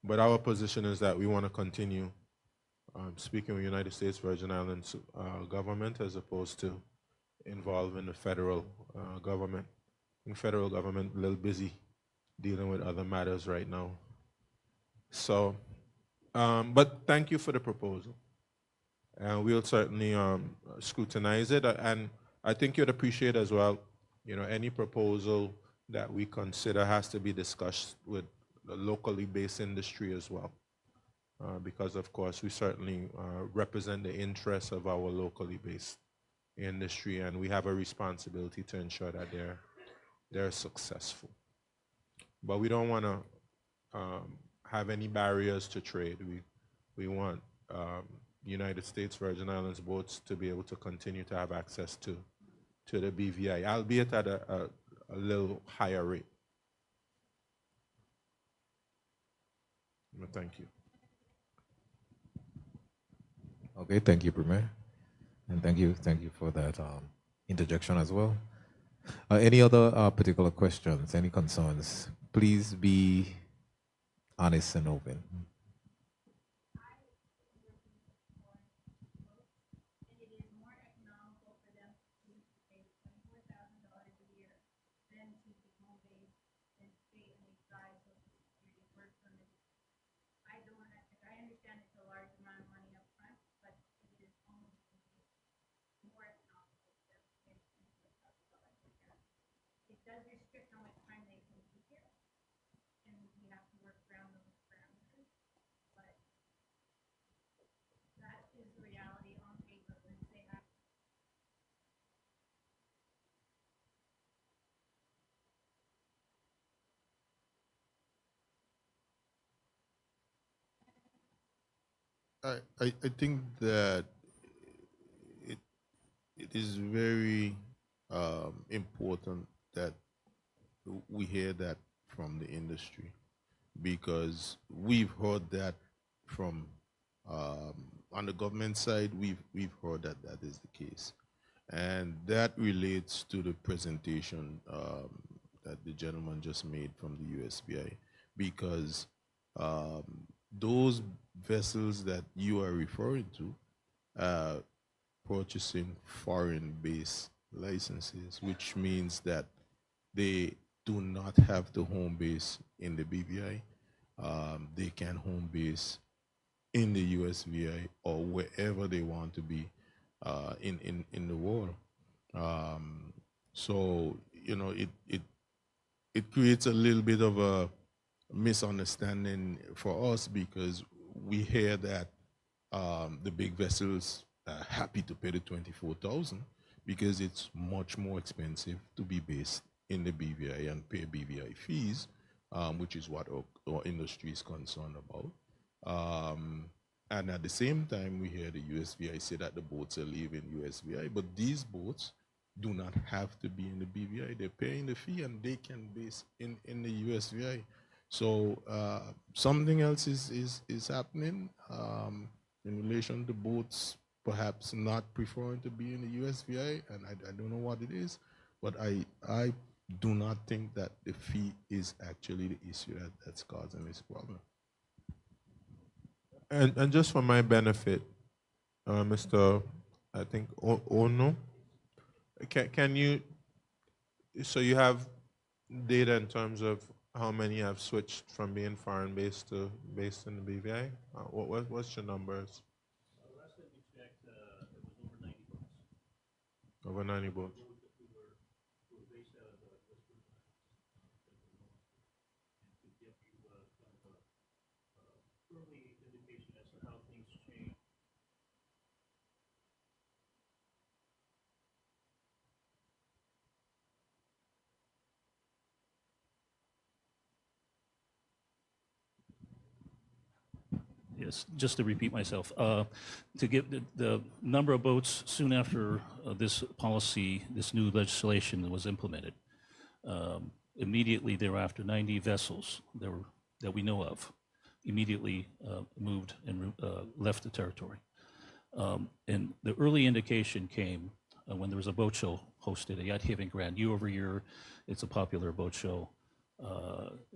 But our position is that we want to continue speaking with United States Virgin Islands government as opposed to involving the federal government. The federal government a little busy dealing with other matters right now. So, but thank you for the proposal. And we'll certainly scrutinize it. And I think you'd appreciate as well, you know, any proposal that we consider has to be discussed with the locally based industry as well. Because of course we certainly represent the interests of our locally based industry, and we have a responsibility to ensure that they're successful. But we don't want to have any barriers to trade. We want United States Virgin Islands boats to be able to continue to have access to the BVI, albeit at a little higher rate. But thank you. Okay, thank you, Premier. And thank you for that interjection as well. Any other particular questions, any concerns? Please be honest and open. I think that it is very important that we hear that from the industry, because we've heard that from on the government side. We've heard that that is the case, and that relates to the presentation that the gentleman just made from the USVI, because those vessels that you are referring to purchasing foreign-based licenses, which means that they do not have the home base in the BVI. They can home base in the USVI or wherever they want to be in the world. So, you know, it creates a little bit of a misunderstanding for us, because we hear that the big vessels are happy to pay the $24,000 because it's much more expensive to be based in the BVI and pay BVI fees, which is what our industry is concerned about. And at the same time, we hear the USVI say that the boats are leaving USVI, but these boats do not have to be in the BVI. They're paying the fee and they can base in the USVI. So something else is happening in relation to boats perhaps not preferring to be in the USVI, and I don't know what it is, but I do not think that the fee is actually the issue that's causing this problem. And just for my benefit, Mr. I think Ono, can you, so you have data in terms of how many have switched from being foreign based to based in the BVI? What's your numbers? Last time we checked, it was Over over 90 boats. 90 boats. Who were based out of West Virginia. And to give you kind of a early indication as to how things change. Yes, just to repeat myself, to give the number of boats soon after this policy, this new legislation was implemented, immediately thereafter, 90 vessels that we know of immediately moved and left the territory. And the early indication came when there was a boat show hosted at Yacht Haven Grand. Year over year, it's a popular boat show.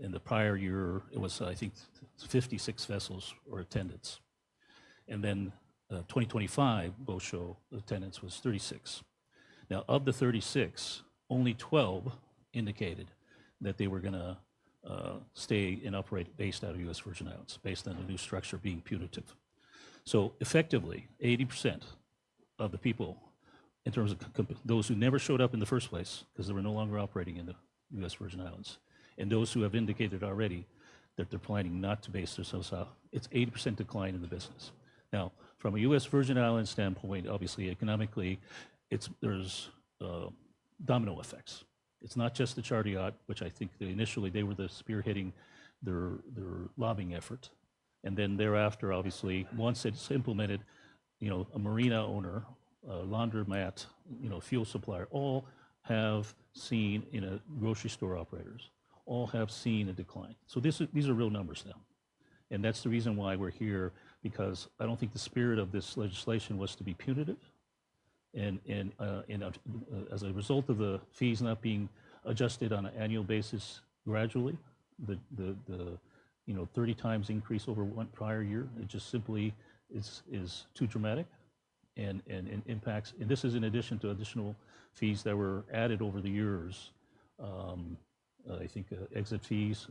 In the prior year, it was, I think, 56 vessels or attendance. And then 2025 boat show attendance was 36. Now, of the 36, only 12 indicated that they were going to stay and operate based out of U.S. Virgin Islands, based on the new structure being punitive. So effectively, 80% of the people, in terms of those who never showed up in the first place because they were no longer operating in the U.S. Virgin Islands, and those who have indicated already that they're planning not to base themselves out, it's 80% decline in the business. Now, from a U.S. Virgin Islands standpoint, obviously, economically, there's domino effects. It's not just the charter yacht, which I think initially they were the spearheading their lobbying effort. And then thereafter, obviously, once it's implemented, a marina owner, a laundromat, fuel supplier, all have seen, grocery store operators, all have seen a decline. So these are real numbers now. And that's the reason why we're here, because I don't think the spirit of this legislation was to be punitive. And as a result of the fees not being adjusted on an annual basis gradually, the 30 times increase over one prior year, it just simply is too dramatic and impacts. And this is in addition to additional fees that were added over the years. I think exit fees,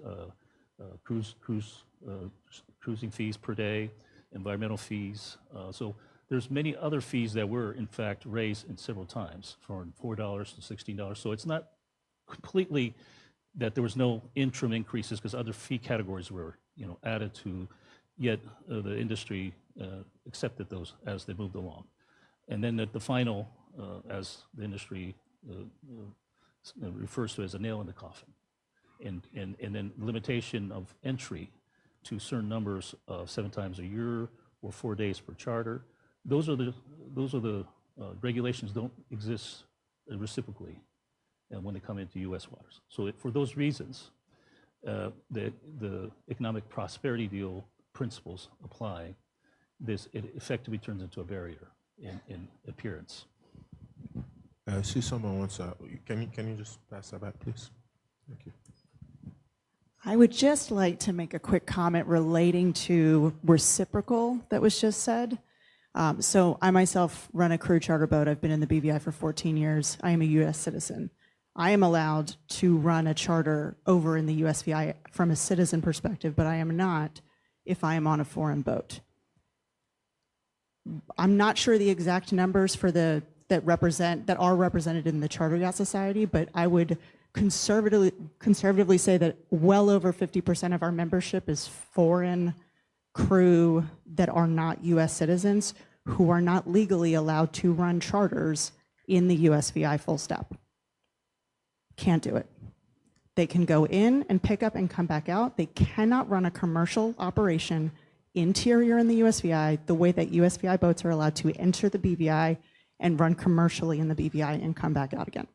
cruising fees per day, environmental fees. So there's many other fees that were in fact raised in several times, from $4 to $16. So it's not completely that there was no interim increases because other fee categories were added to, yet the industry accepted those as they moved along. And then at the final, as the industry refers to as a nail in the coffin. And then limitation of entry to certain numbers of 7 times a year or 4 days per charter. Those are the regulations don't exist reciprocally when they come into U.S. waters. So for those reasons, the economic prosperity deal principles apply. It effectively turns into a barrier in appearance. I see someone wants to. Can you just pass that back, please? Thank you. I would just like to make a quick comment relating to reciprocal that was just said. So I myself run a crew charter boat. I've been in the BVI for 14 years. I am a U.S. citizen. I am allowed to run a charter over in the USVI from a citizen perspective, but I am not if I am on a foreign boat. I'm not sure the exact numbers for that are represented in the Charter Yacht Society, but I would conservatively say that well over 50% of our membership is foreign crew that are not U.S. citizens who are not legally allowed to run charters in the USVI full stop. Can't do it. They can go in and pick up and come back out. They cannot run a commercial operation interior in the USVI the way that USVI boats are allowed to enter the BVI and run commercially in the BVI and come back out again.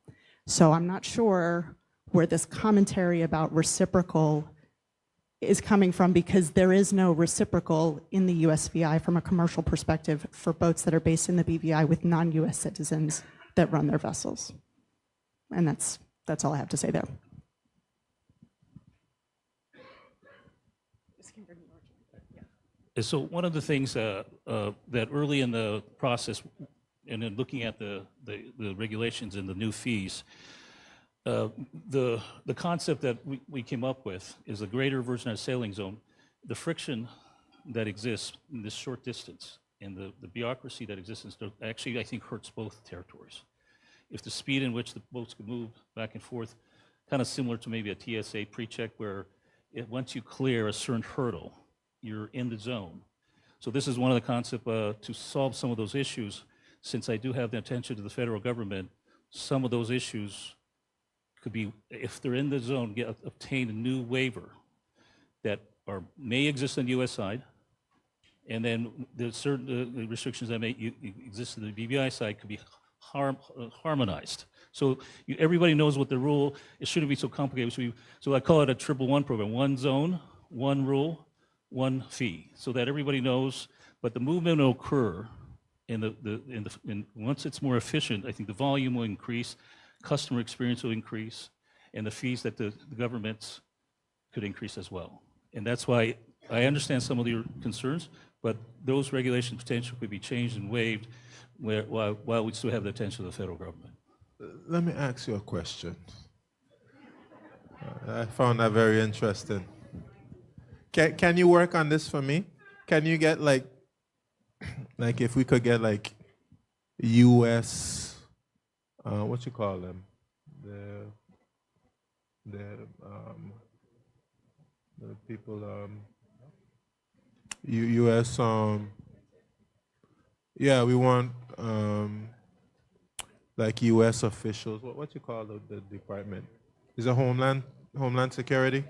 So I'm not sure where this commentary about reciprocal is coming from, because there is no reciprocal in the USVI from a commercial perspective for boats that are based in the BVI with non-US citizens that run their vessels. And that's all I have to say there. So one of the things that early in the process, and in looking at the regulations and the new fees, the concept that we came up with is a greater version sailing zone. The friction that exists in this short distance and the bureaucracy that exists actually, I think, hurts both territories. If the speed in which the boats can move back and forth, kind of similar to maybe a TSA pre-check, where once you clear a certain hurdle, you're in the zone. So this is one of the concepts to solve some of those issues. Since I do have the attention to the federal government, some of those issues could be, if they're in the zone, obtain a new waiver that may exist on the U.S. side, and then the certain restrictions that may exist on the BVI side could be harmonized. So everybody knows what the rule. It shouldn't be so complicated. So I call it a 1-1-1 program: one zone, one rule, one fee, so that everybody knows. But the movement will occur, and once it's more efficient, I think the volume will increase, customer experience will increase, and the fees that the governments could increase as well. And that's why I understand some of your concerns, but those regulations potentially could be changed and waived while we still have the attention of the federal government. Let me ask you a question. I found that very interesting. Can you work on this for me? Can you get like if we could get like U.S. What you call them? The people U.S. Yeah, we want like U.S. officials. What you call the department? Is it Homeland Security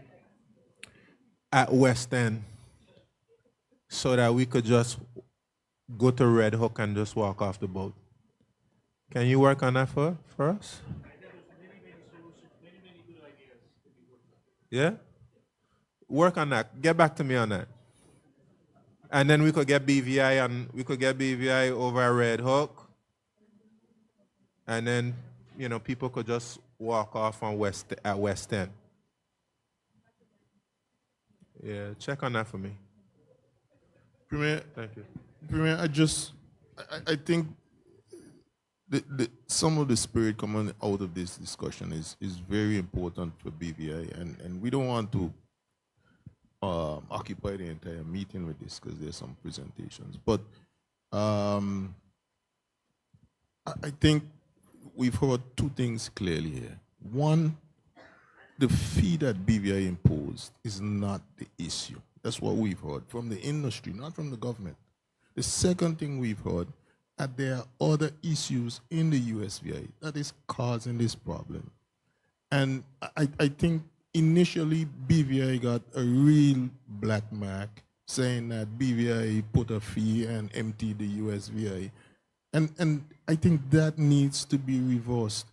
at West End, so that we could just go to Red Hook and just walk off the boat. Can you work on that for us? Yeah? Work on that. Get back to me on that. And then we could get BVI, and we could get BVI over at Red Hook. And then, people could just walk off on at West End. Yeah, check on that for me. Premier, thank you. Premier, I think some of the spirit coming out of this discussion is very important for BVI, and we don't want to occupy the entire meeting with this because there's some presentations. But I think we've heard two things clearly here. One, the fee that BVI imposed is not the issue. That's what we've heard from the industry, not from the government. The second thing we've heard, that there are other issues in the USVI that is causing this problem. And I think initially BVI got a real black mark saying that BVI put a fee and emptied the USVI. And I think that needs to be reversed,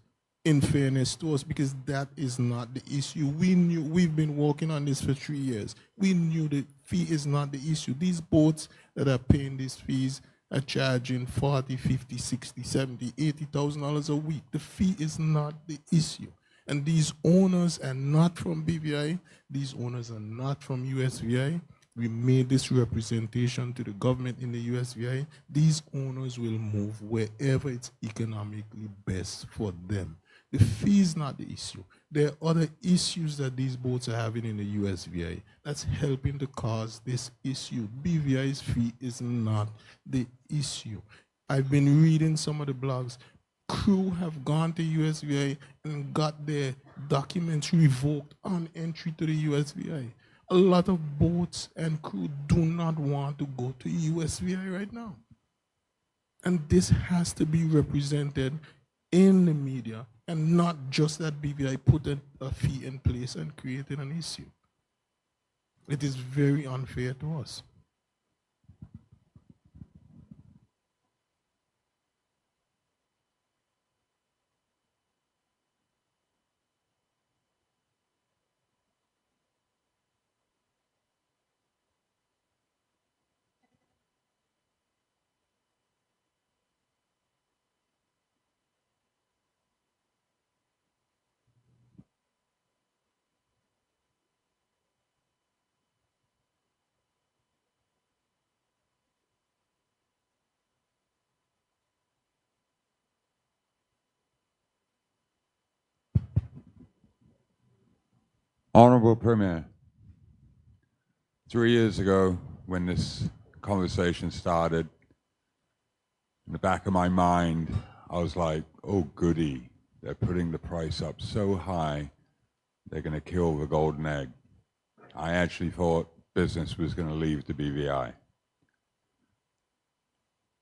in fairness to us, because that is not the issue. We've been working on this for 3 years. We knew the fee is not the issue. These boats that are paying these fees are charging $40, $50, $60, $70, $80,000 a week. The fee is not the issue. And these owners are not from BVI. These owners are not from USVI. We made this representation to the government in the USVI. These owners will move wherever it's economically best for them. The fee is not the issue. There are other issues that these boats are having in the USVI that's helping to cause this issue. BVI's fee is not the issue. I've been reading some of the blogs. Crew have gone to USVI and got their documents revoked on entry to the USVI. A lot of boats and crew do not want to go to USVI right now. And this has to be represented in the media, and not just that BVI put a fee in place and created an issue. It is very unfair to us. Honorable Premier, 3 years ago when this conversation started, in the back of my mind, I was like, oh goody, they're putting the price up so high, they're going to kill the golden egg. I actually thought business was going to leave the BVI.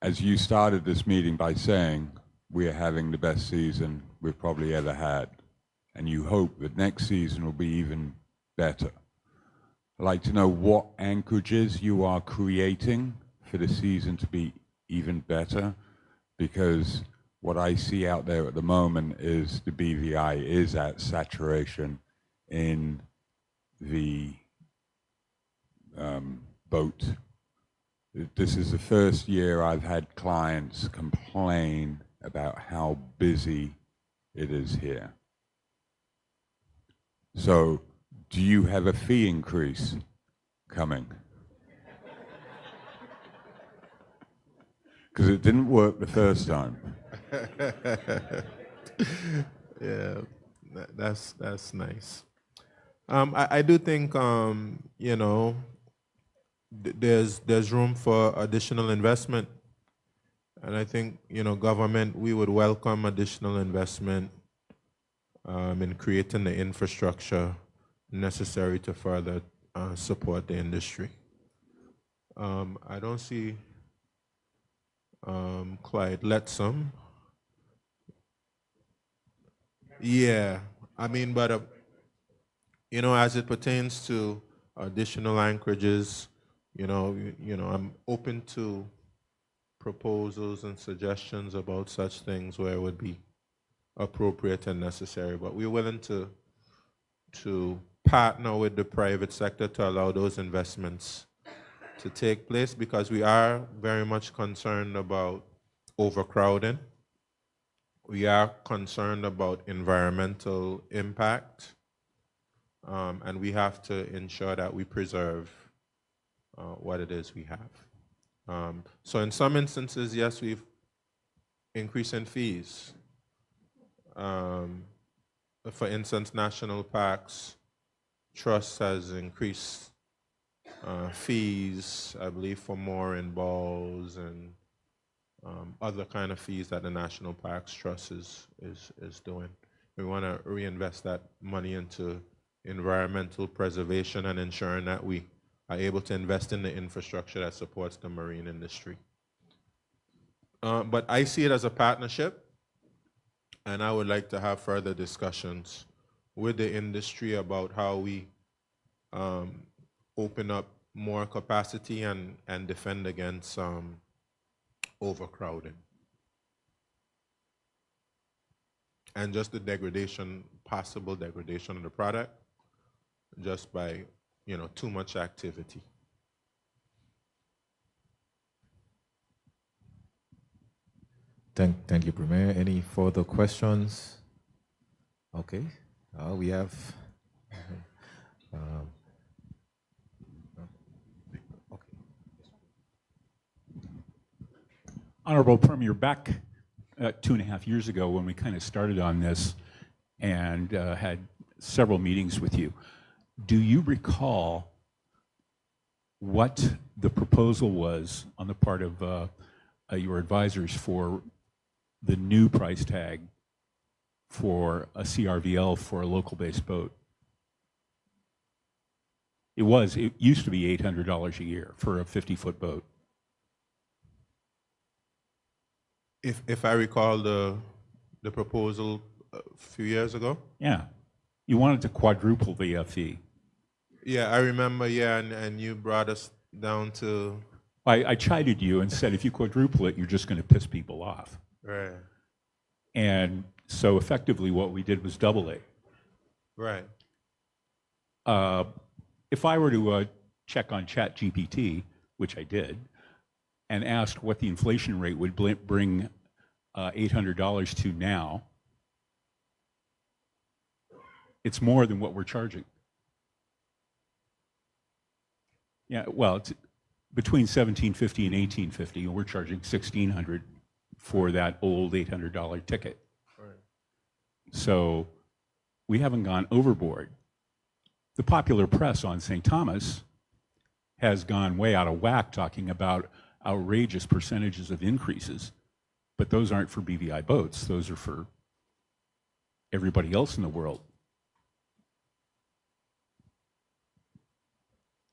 As you started this meeting by saying, we are having the best season we've probably ever had, and you hope that next season will be even better. I'd like to know what anchorages you are creating for the season to be even better, because what I see out there at the moment is the BVI is at saturation in the boat. This is the first year I've had clients complain about how busy it is here. So, do you have a fee increase coming? Because it didn't work the first time. Yeah, that's nice. I do think you know, there's room for additional investment, and I think, you know, government, we would welcome additional investment in creating the infrastructure necessary to further support the industry. I don't see Clyde Letsom. Yeah, I mean, but you know, as it pertains to additional anchorages, you know, I'm open to proposals and suggestions about such things where it would be appropriate and necessary. But we're willing to partner with the private sector to allow those investments to take place, because we are very much concerned about overcrowding. We are concerned about environmental impact, and we have to ensure that we preserve what it is we have. So in some instances, yes, we've increased in fees. For instance, national parks trust has increased fees, I believe, for mooring balls and other kind of fees that the National Parks Trust is doing. We want to reinvest that money into environmental preservation and ensuring that we are able to invest in the infrastructure that supports the marine industry. But I see it as a partnership, and I would like to have further discussions with the industry about how we open up more capacity and defend against overcrowding. And just the degradation, possible degradation of the product, just by, you know, too much activity. Thank you, Premier. Any further questions? Okay, we have. Honorable Premier, back 2.5 years ago when we kind of started on this and had several meetings with you, do you recall what the proposal was on the part of your advisors for the new price tag for a CRVL for a local-based boat? It used to be $800 a year for a 50-foot boat. If I recall the proposal a few years ago? Yeah. You wanted to quadruple the fee. Yeah, I remember, yeah, and you brought us down to... I chided you and said, if you quadruple it, you're just going to piss people off. Right. And so effectively what we did was double it. Right. If I were to check on ChatGPT, which I did, and asked what the inflation rate would bring $800 to now, it's more than what we're charging. Yeah, well, it's between $1,750 and $1,850, and we're charging $1,600 for that old $800 ticket. Right. So we haven't gone overboard. the popular press on St. Thomas has gone way out of whack talking about outrageous percentages of increases, but those aren't for BVI boats. Those are for everybody else in the world.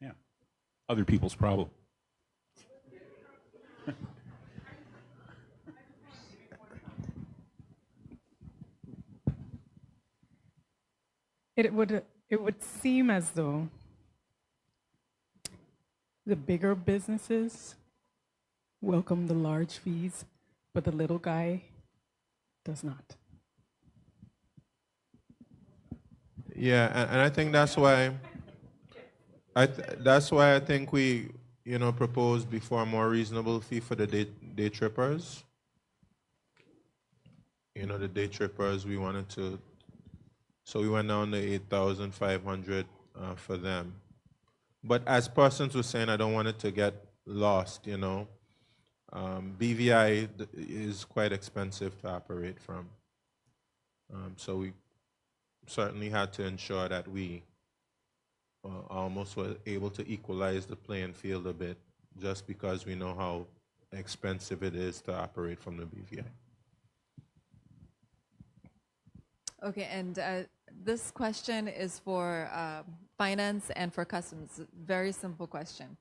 Yeah, other people's problem. It would seem as though the bigger businesses welcome the large fees, but the little guy does not. Yeah, and I think that's why I think we, proposed before a more reasonable fee for the day trippers. The day trippers, we wanted to, so we went down to 8,500 for them. But as persons were saying, I don't want it to get lost, BVI is quite expensive to operate from. So we certainly had to ensure that we almost were able to equalize the playing field a bit, just because we know how expensive it is to operate from the BVI. Okay, and this question is for finance and for customs. Very simple question.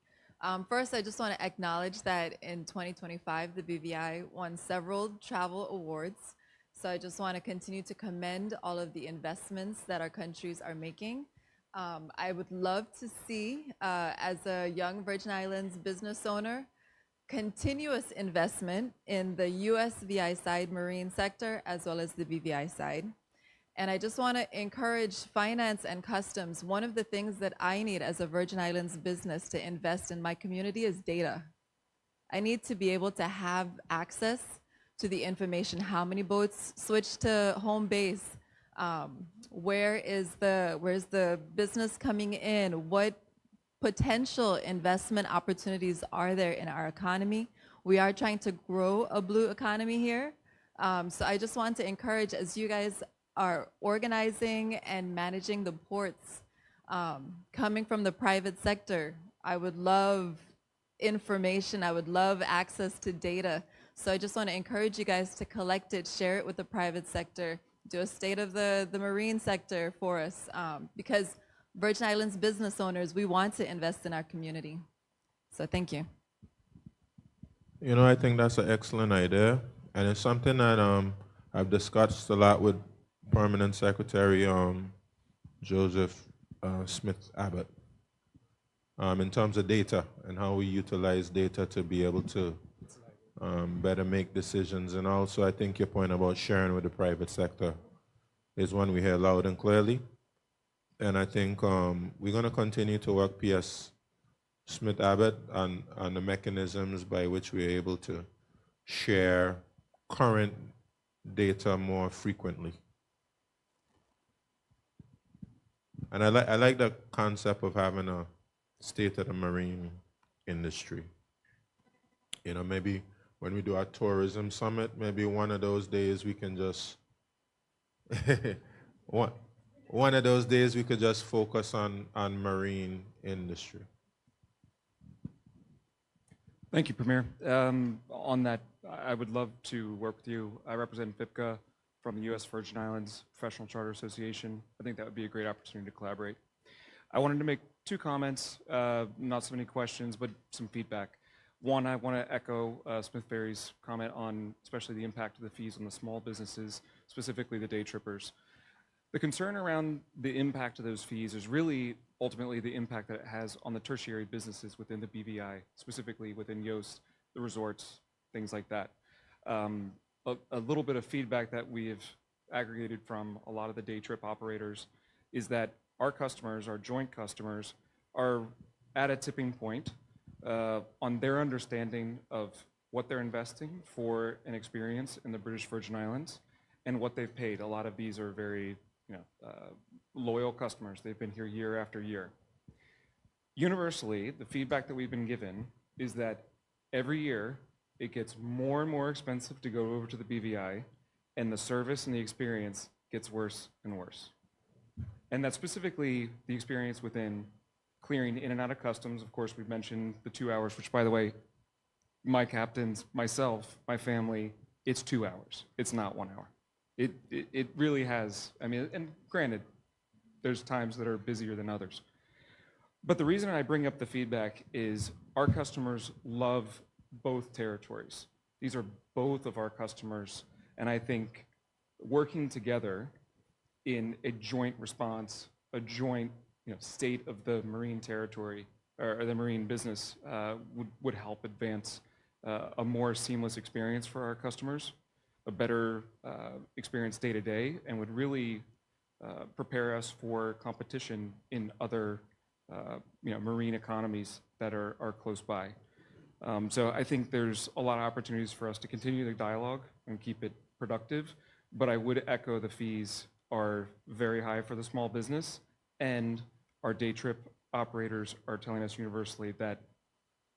First, I just want to acknowledge that in 2025, the BVI won several travel awards. So I just want to continue to commend all of the investments that our countries are making. I would love to see, as a young Virgin Islands business owner, continuous investment in the USVI side marine sector as well as the BVI side. And I just want to encourage finance and customs. One of the things that I need as a Virgin Islands business to invest in my community is data. I need to be able to have access to the information. How many boats switched to home base? Where's the business coming in? What potential investment opportunities are there in our economy? We are trying to grow a blue economy here. So I just want to encourage, as you guys are organizing and managing the ports, coming from the private sector, I would love information. I would love access to data. So I just want to encourage you guys to collect it, share it with the private sector, do a state of the marine sector for us, because Virgin Islands business owners, we want to invest in our community. So thank you. I think that's an excellent idea, and it's something that I've discussed a lot with Permanent Secretary Joseph Smith Abbott, in terms of data and how we utilize data to be able to better make decisions. And also, I think your point about sharing with the private sector is one we hear loud and clearly. And I think we're going to continue to work PS Smith Abbott on the mechanisms by which we're able to share current data more frequently. And I like the concept of having a state of the marine industry. Maybe when we do our tourism summit, maybe one of those days we can just one of those days we could just focus on marine industry. Thank you, Premier. On that, I would love to work with you. I represent FIPCA from the U.S. Virgin Islands Professional Charter Association. I think that would be a great opportunity to collaborate. I wanted to make two comments, not so many questions, but some feedback. One, I want to echo Smith Berry's comment on especially the impact of the fees on the small businesses, specifically the day trippers. The concern around the impact of those fees is really ultimately the impact that it has on the tertiary businesses within the BVI, specifically within Yoast, the resorts, things like that. A little bit of feedback that we have aggregated from a lot of the day trip operators is that our customers, our joint customers, are at a tipping point on their understanding of what they're investing for an experience in the British Virgin Islands and what they've paid. A lot of these are very loyal customers. They've been here year after year. Universally, the feedback that we've been given is that every year it gets more and more expensive to go over to the BVI, and the service and the experience gets worse and worse. And that's specifically the experience within clearing in and out of customs. Of course, we've mentioned the 2 hours, which, by the way, my captains, myself, my family, it's 2 hours. It's not 1 hour. It really has, I mean, and granted, there's times that are busier than others. But the reason I bring up the feedback is our customers love both territories. These are both of our customers, and I think working together in a joint response, a joint state of the marine territory or the marine business would help advance a more seamless experience for our customers, a better experience day to day, and would really prepare us for competition in other marine economies that are close by. So I think there's a lot of opportunities for us to continue the dialogue and keep it productive, but I would echo the fees are very high for the small business, and our day trip operators are telling us universally that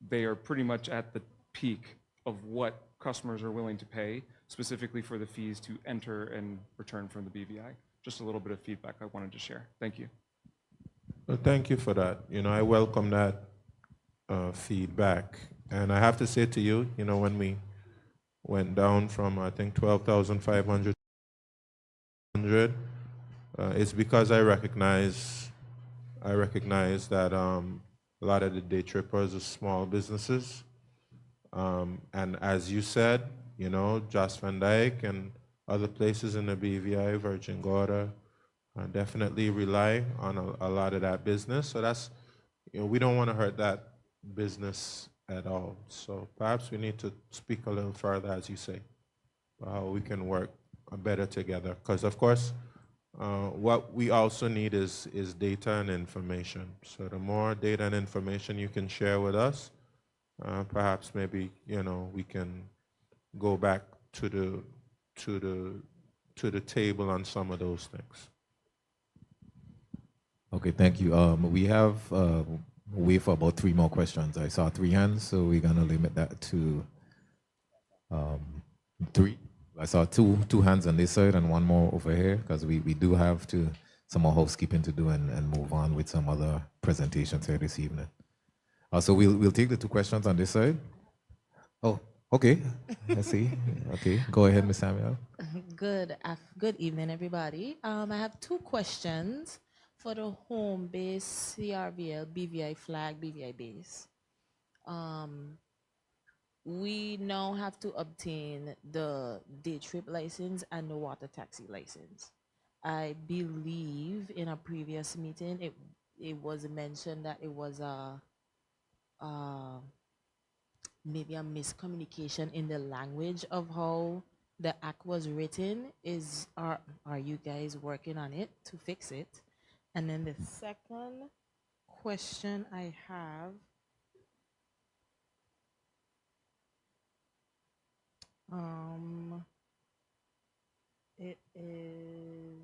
they are pretty much at the peak of what customers are willing to pay, specifically for the fees to enter and return from the BVI. Just a little bit of feedback I wanted to share. Thank you. Well, thank you for that. I welcome that feedback. And I have to say to you, when we went down from, I think, 12,500 it's because I recognize that a lot of the day trippers are small businesses. And as you said, Jost Van Dyke and other places in the BVI, Virgin Gorda, definitely rely on a lot of that business. So that's, we don't want to hurt that business at all. So perhaps we need to speak a little further, as you say, about how we can work better together. Because, of course, what we also need is data and information. So the more data and information you can share with us, perhaps maybe we can go back to the table on some of those things. Okay, thank you. We have wait for about 3 more questions. I saw 3 hands, so we're gonna limit that to 3. I saw two hands on this side and 1 more over here, because we do have some more housekeeping to do and move on with some other presentations here this evening. So we'll take the 2 questions on this side. Oh, okay. Let's see. Okay, go ahead, Ms. Samuel. Good evening, everybody. I have 2 questions for the home base CRVL, BVI flag, BVI base. We now have to obtain the day trip license and the water taxi license. I believe in a previous meeting it was mentioned that it was maybe a miscommunication in the language of how the act was written. Are you guys working on it to fix it? And then the second question I have, it is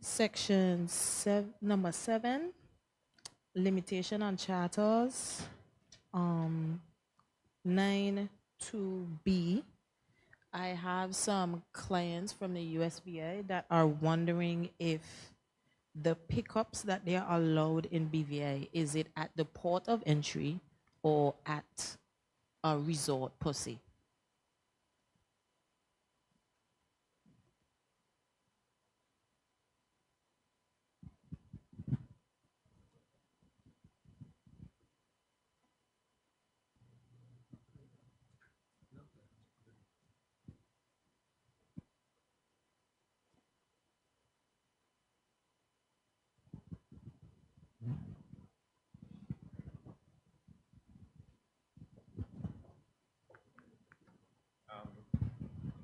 section number 7, limitation on charters, 9(2)B. I have some clients from the USVI that are wondering if the pickups that they are allowed in BVI, is it at the port of entry or at a resort per se?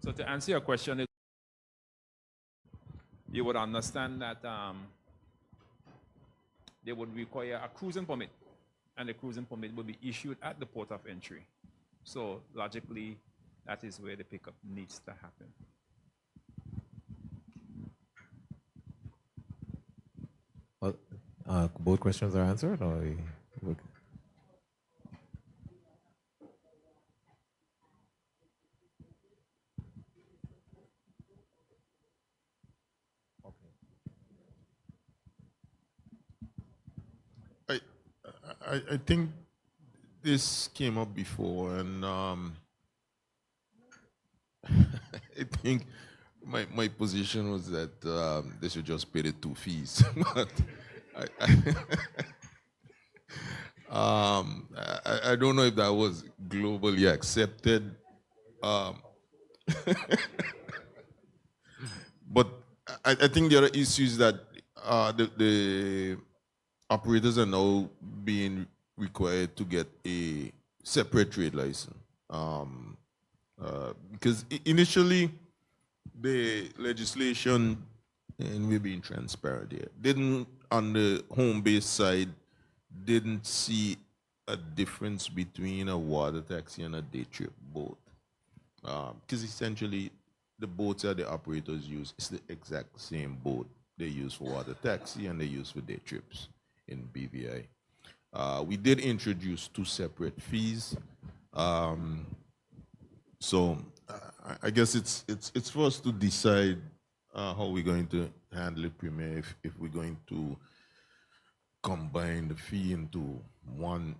So to answer your question, you would understand that they would require a cruising permit, and the cruising permit will be issued at the port of entry. So logically, that is where the pickup needs to happen. Well, both questions are answered, or? I think this came up before, and I think my position was that they should just pay the 2 fees. But I don't know if that was globally accepted. But I think the other issue is that the operators are now being required to get a separate trade license. Because initially, the legislation, and we're being transparent here, didn't, on the home-based side, didn't see a difference between a water taxi and a day trip boat. Because essentially, the boats that the operators use is the exact same boat they use for water taxi and they use for day trips in BVI. We did introduce 2 separate fees. So I guess it's for us to decide how we're going to handle it, Premier, if we're going to combine the fee into one,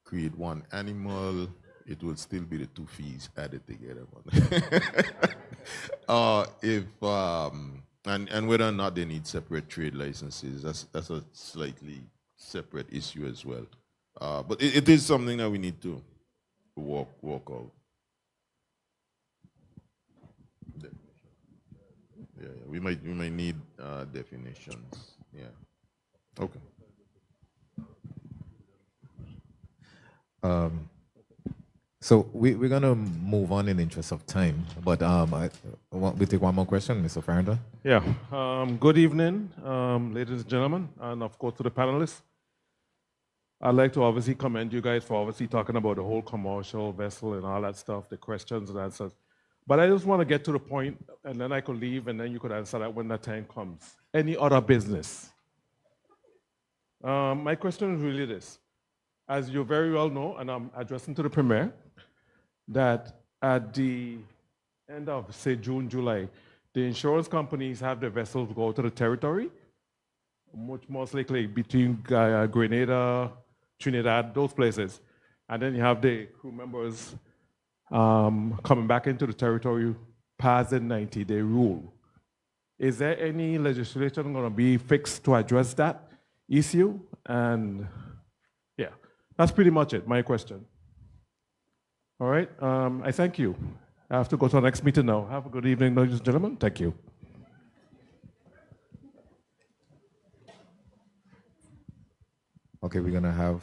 create one animal. It will still be the 2 fees added together. And whether or not they need separate trade licenses, that's a slightly separate issue as well. But it is something that we need to work out. Yeah, we might need definitions. Yeah. Okay. So we're going to move on in the interest of time, but we take one more question, Mr. Farrington. Yeah. Good evening, ladies and gentlemen, and of course to the panelists. I'd like to obviously commend you guys for obviously talking about the whole commercial vessel and all that stuff, the questions and answers. But I just want to get to the point, and then I could leave, and then you could answer that when the time comes. Any other business? My question is really this. As you very well know, and I'm addressing to the Premier, that at the end of, say, June, July, the insurance companies have the vessels go to the territory, most likely between Grenada, Trinidad, those places. And then you have the crew members coming back into the territory past the 90-day rule. Is there any legislation going to be fixed to address that issue? And yeah, that's pretty much it, my question. All right, I thank you. I have to go to the next meeting now. Have a good evening, ladies and gentlemen. Thank you. Okay, we're going to have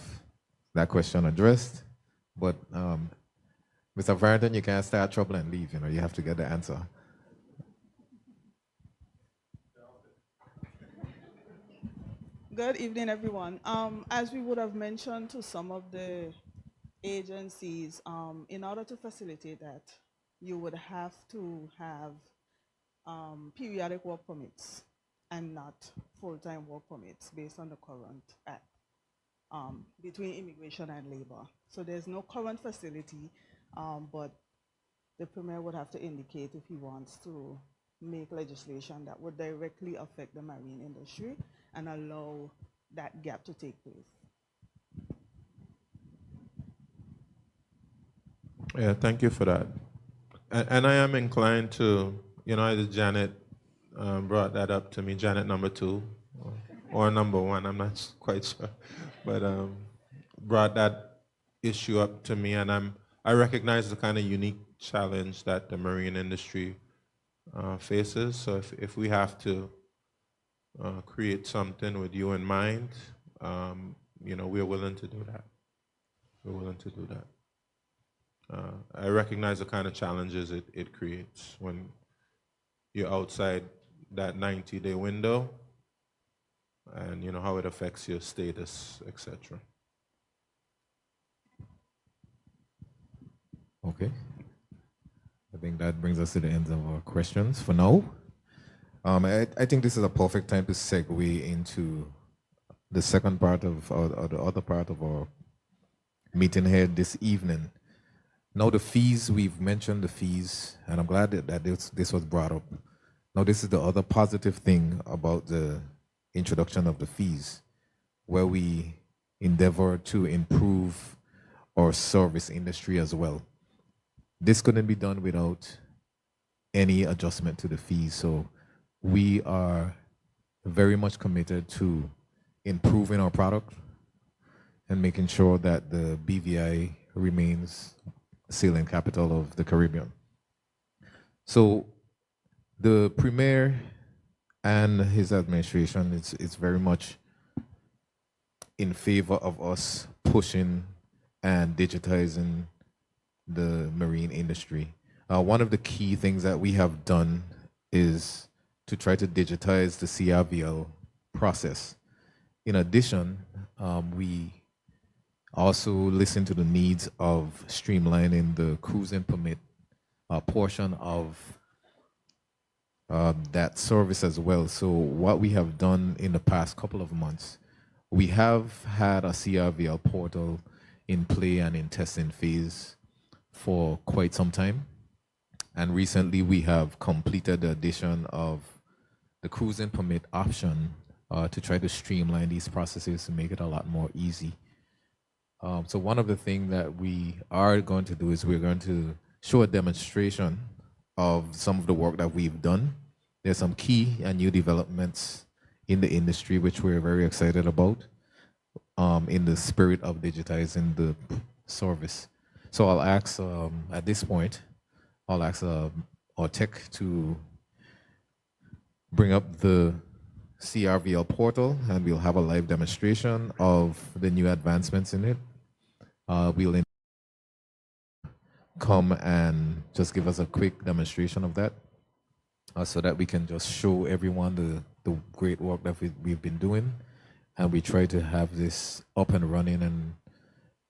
that question addressed, but Mr. Farrington, you can't start trouble and leave. You have to get the answer. Good evening, everyone. As we would have mentioned to some of the agencies, in order to facilitate that, you would have to have periodic work permits and not full-time work permits based on the current act between immigration and labor. So there's no current facility, but the Premier would have to indicate if he wants to make legislation that would directly affect the marine industry and allow that gap to take place. Yeah, thank you for that. And I am inclined to, either Janet brought that up to me, Janet number 2, or number 1, I'm not quite sure, but brought that issue up to me, and I recognize the kind of unique challenge that the marine industry faces. So if we have to create something with you in mind, we're willing to do that. We're willing to do that. I recognize the kind of challenges it creates when you're outside that 90-day window, and how it affects your status, etc. Okay. I think that brings us to the end of our questions for now. I think this is a perfect time to segue into the second part of, or the other part of our meeting here this evening. Now the fees, we've mentioned the fees, and I'm glad that this was brought up. Now this is the other positive thing about the introduction of the fees, where we endeavor to improve our service industry as well. This couldn't be done without any adjustment to the fees. So we are very much committed to improving our product and making sure that the BVI remains sailing capital of the Caribbean. So the Premier and his administration is very much in favor of us pushing and digitizing the marine industry. One of the key things that we have done is to try to digitize the CRVL process. In addition, we also listen to the needs of streamlining the cruising permit portion of that service as well. So what we have done in the past couple of months, we have had a CRVL portal in play and in testing phase for quite some time. And recently we have completed the addition of the cruising permit option to try to streamline these processes to make it a lot more easy. So one of the things that we are going to do is we're going to show a demonstration of some of the work that we've done. There's some key and new developments in the industry which we're very excited about in the spirit of digitizing the service. So I'll ask, at this point, I'll ask our tech to bring up the CRVL portal and we'll have a live demonstration of the new advancements in it. We'll come and just give us a quick demonstration of that so that we can just show everyone the great work that we've been doing, and we try to have this up and running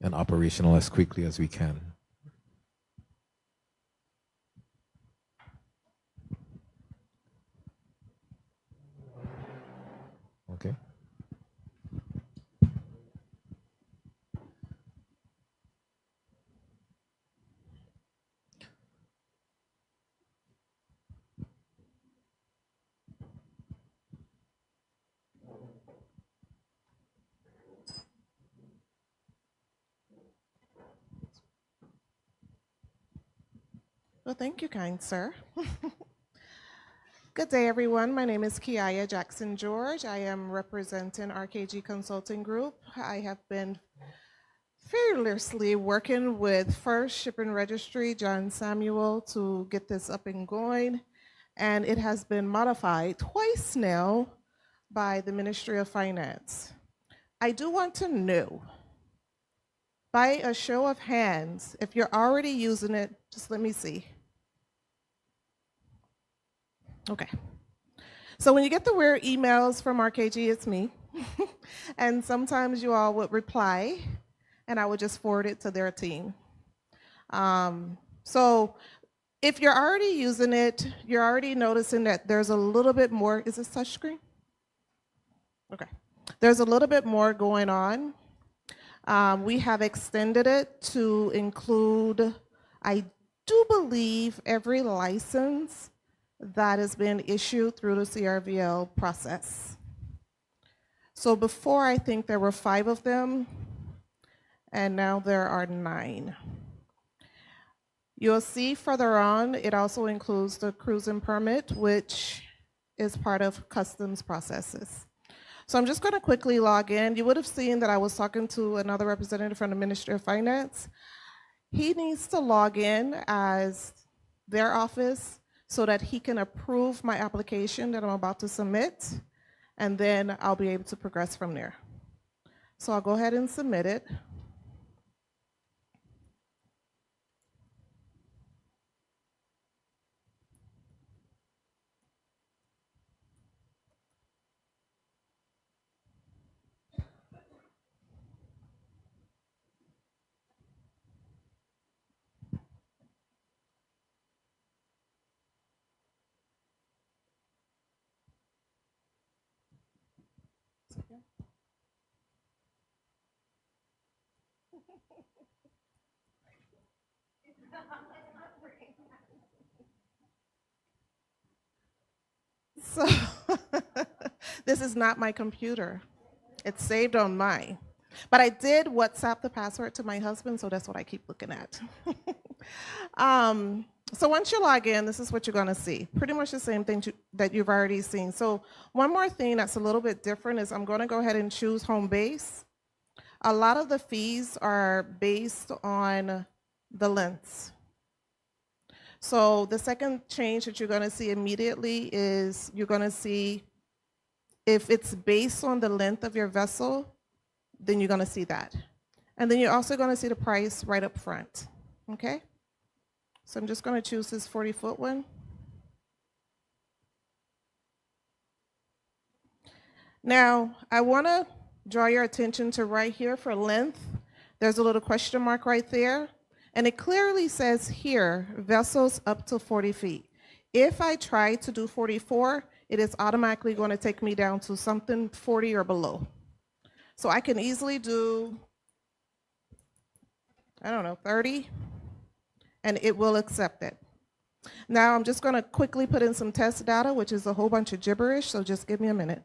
and operational as quickly as we can. Okay. Well, thank you, kind sir. Good day, everyone. My name is Kiaya Jackson George. I am representing RKG Consulting Group. I have been fearlessly working with First Shipping Registry, John Samuel, to get this up and going. And it has been modified twice now by the Ministry of Finance. I do want to know, by a show of hands, if you're already using it, just let me see. Okay. So when you get the weird emails from RKG, it's me. And sometimes you all would reply, and I would just forward it to their team. So if you're already using it, you're already noticing that there's a little bit more. Is this touchscreen? Okay. There's a little bit more going on. We have extended it to include, I do believe, every license that has been issued through the CRVL process. So before, I think there were 5 of them, and now there are 9. You'll see further on, it also includes the cruising permit, which is part of customs processes. So I'm just going to quickly log in. You would have seen that I was talking to another representative from the Ministry of Finance. He needs to log in as their office so that he can approve my application that I'm about to submit, and then I'll be able to progress from there. So I'll go ahead and submit it. So this is not my computer. It's saved on mine. But I did WhatsApp the password to my husband, so that's what I keep looking at. So once you log in, this is what you're going to see. Pretty much the same thing that you've already seen. So one more thing that's a little bit different is I'm going to go ahead and choose home base. A lot of the fees are based on the lengths. So the second change that you're going to see immediately is you're going to see if it's based on the length of your vessel, then you're going to see that. And then you're also going to see the price right up front. Okay? So I'm just going to choose this 40-foot one. Now, I want to draw your attention to right here for length. There's a little question mark right there. And it clearly says here, vessels up to 40 feet. If I try to do 44, it is automatically going to take me down to something 40 or below. So I can easily do, I don't know, 30, and it will accept it. Now I'm just going to quickly put in some test data, which is a whole bunch of gibberish, so just give me a minute.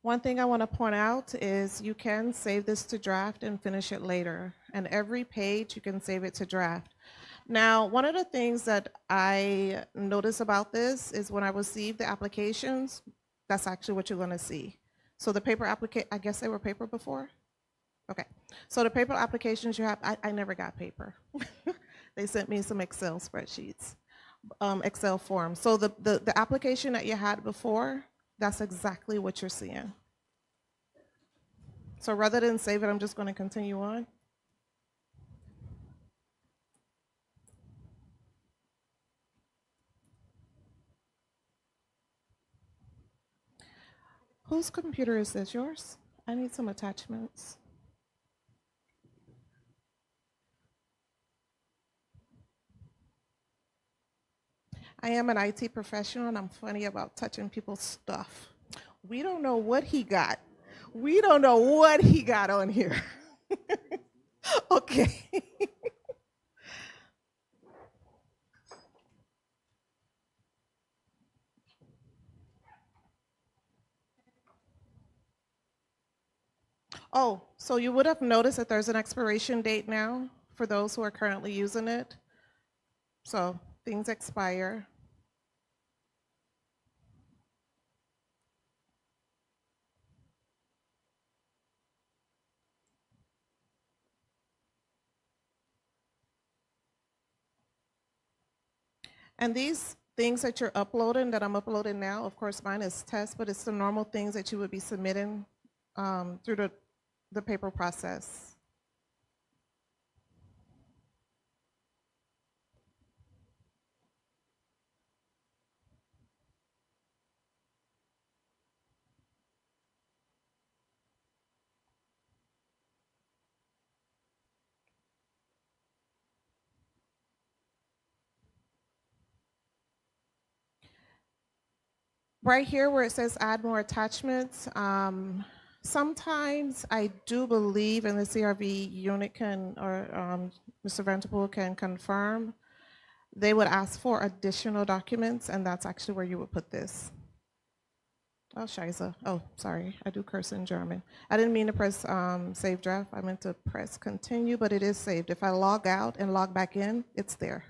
One thing I want to point out is you can save this to draft and finish it later. And every page you can save it to draft. Now, one of the things that I notice about this is when I receive the applications, that's actually what you're going to see. So the paper I guess they were paper before? Okay. So the paper applications you have, I never got paper. They sent me some Excel spreadsheets, Excel forms. So the application that you had before, that's exactly what you're seeing. So rather than save it, I'm just going to continue on. Whose computer is this? Yours? I need some attachments. I am an IT professional, and I'm funny about touching people's stuff. We don't know what he got. We don't know what he got on here. Okay. Oh, so you would have noticed that there's an expiration date now for those who are currently using it. So things expire. And these things that you're uploading, that I'm uploading now, of course, mine is test, but it's the normal things that you would be submitting through the paper process. Right here where it says add more attachments, sometimes I do believe, and the CRV unit can, or Mr. Vanderpool can confirm, they would ask for additional documents, and that's actually where you would put this. Oh, Scheiße. Oh, sorry. I do curse in German. I didn't mean to press save draft. I meant to press continue, but it is saved. If I log out and log back in, it's there.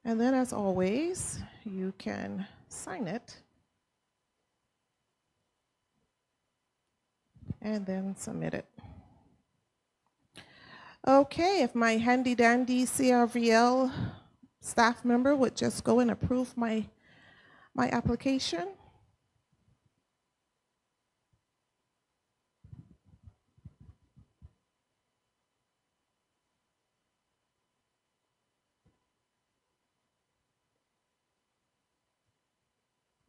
And then, as always, you can sign it and then submit it. Okay, if my handy dandy CRVL staff member would just go and approve my application.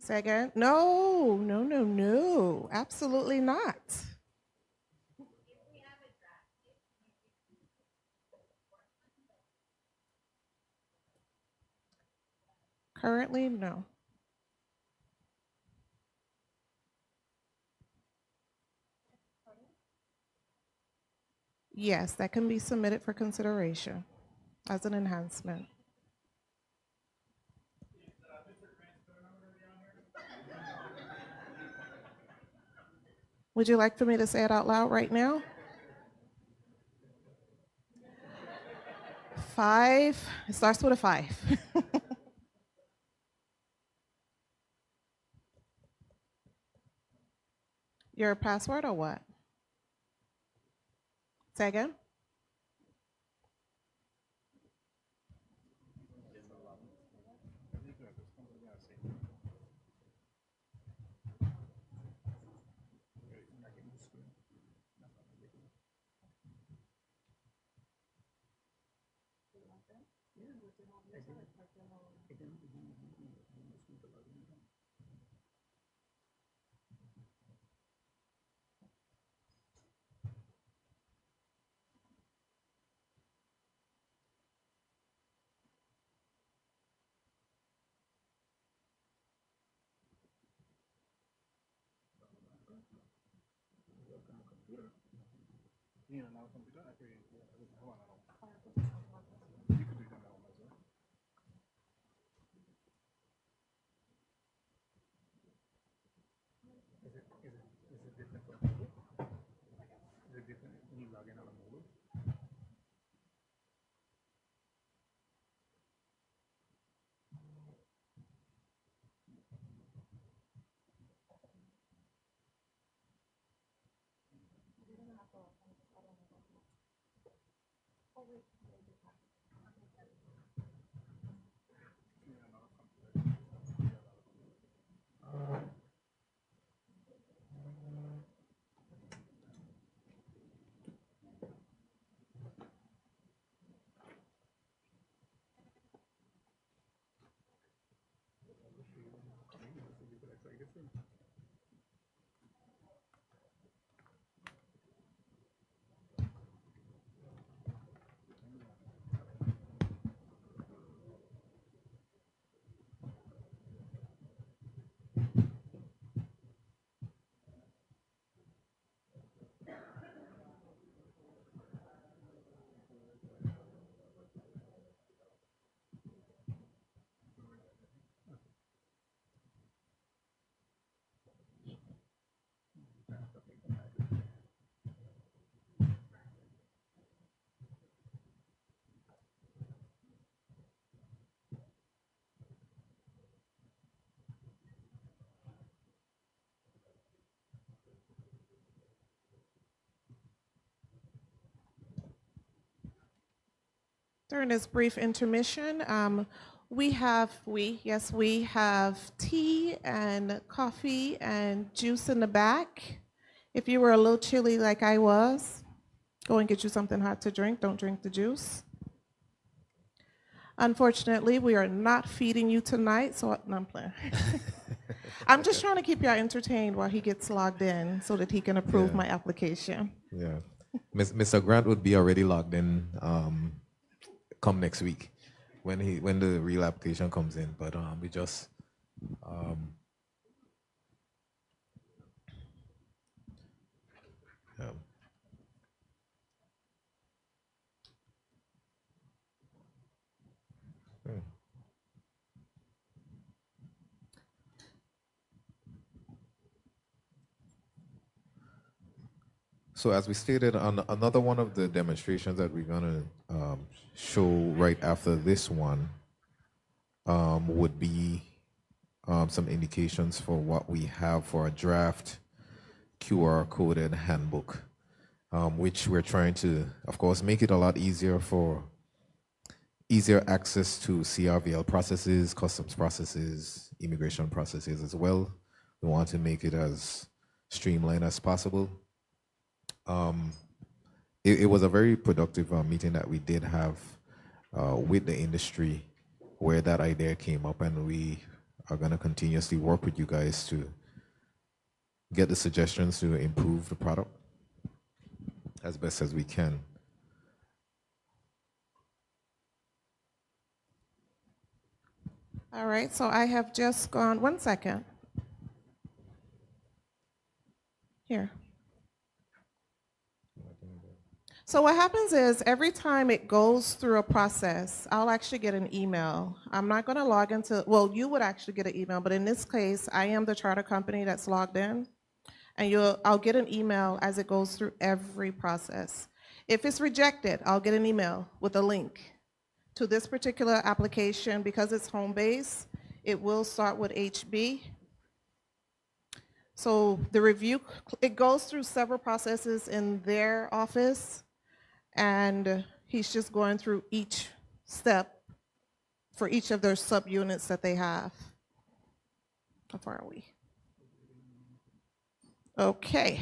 Second, no, no, no, no, absolutely not. Currently, no. Yes, that can be submitted for consideration as an enhancement. Would you like for me to say it out loud right now? 5, it starts with a 5. Your password or what? Say again? During this brief intermission, we have tea and coffee and juice in the back. If you were a little chilly like I was, go and get you something hot to drink. Don't drink the juice. Unfortunately, we are not feeding you tonight, so no, I'm playing. I'm just trying to keep y'all entertained while he gets logged in so that he can approve my application. Yeah. Mr. Grant would be already logged in come next week when the real application comes in. But we just yeah. So as we stated on another one of the demonstrations that we're gonna show right after this one would be some indications for what we have for a draft QR coded handbook, which we're trying to, of course, make it a lot easier for easier access to CRVL processes, customs processes, immigration processes as well. We want to make it as streamlined as possible. It was a very productive meeting that we did have with the industry where that idea came up, and we are going to continuously work with you guys to get the suggestions to improve the product as best as we can. All right, so I have just gone, 1 second. Here. So what happens is every time it goes through a process, I'll actually get an email. I'm not going to log into, well, you would actually get an email, but in this case, I am the charter company that's logged in, and I'll get an email as it goes through every process. If it's rejected, I'll get an email with a link to this particular application. Because it's home base, it will start with HB. So the review, it goes through several processes in their office, and he's just going through each step for each of their subunits that they have. How far are we? Okay.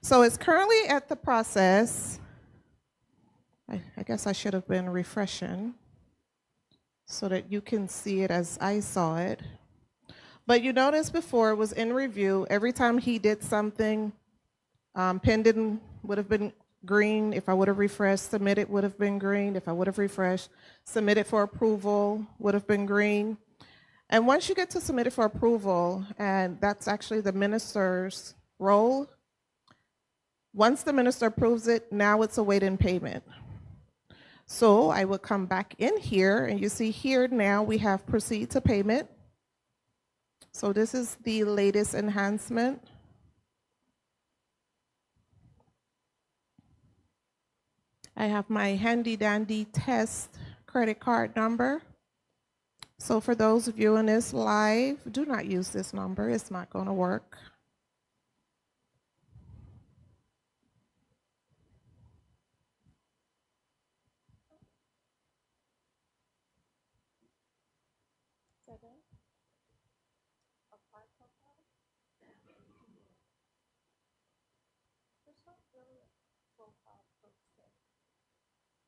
So it's currently at the process. I guess I should have been refreshing so that you can see it as I saw it. But you noticed before it was in review. Every time he did something, pending would have been green. If I would have refreshed, submitted would have been green. If I would have refreshed, submitted for approval would have been green. And once you get to submitted for approval, and that's actually the minister's role, once the minister approves it, now it's awaiting payment. So I would come back in here, and you see here now we have proceed to payment. So this is the latest enhancement. I have my handy dandy test credit card number. So for those viewing this live, do not use this number. It's not going to work.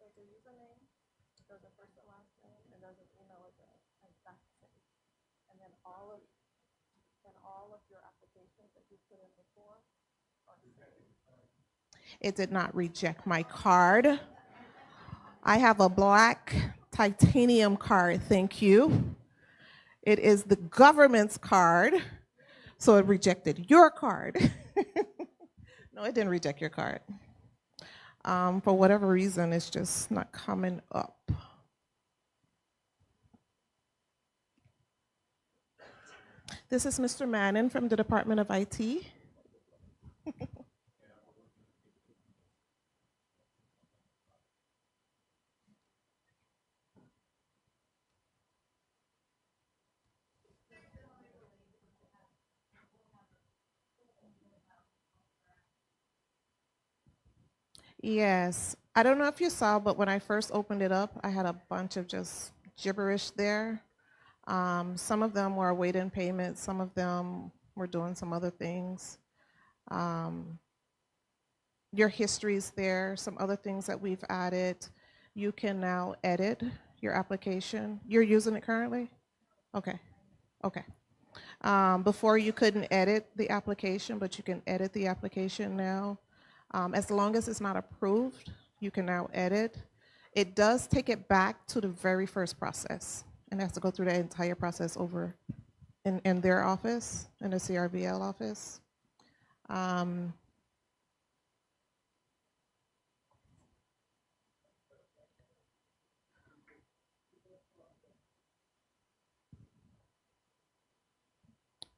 There's a username, there's a first and last name, and there's an email address, and that's it. And then all of your applications that you put in before are saved. It did not reject my card. I have a black titanium card, thank you. It is the government's card, so it rejected your card. No, it didn't reject your card. For whatever reason, it's just not coming up. This is Mr. Manning from the Department of IT. Yes, I don't know if you saw, but when I first opened it up, I had a bunch of just gibberish there. Some of them were awaiting payment, some of them were doing some other things. Your history is there, some other things that we've added. You can now edit your application. You're using it currently? Okay, okay. Before you couldn't edit the application, but you can edit the application now. As long as it's not approved, you can now edit. It does take it back to the very first process and has to go through the entire process over in their office, in the CRVL office.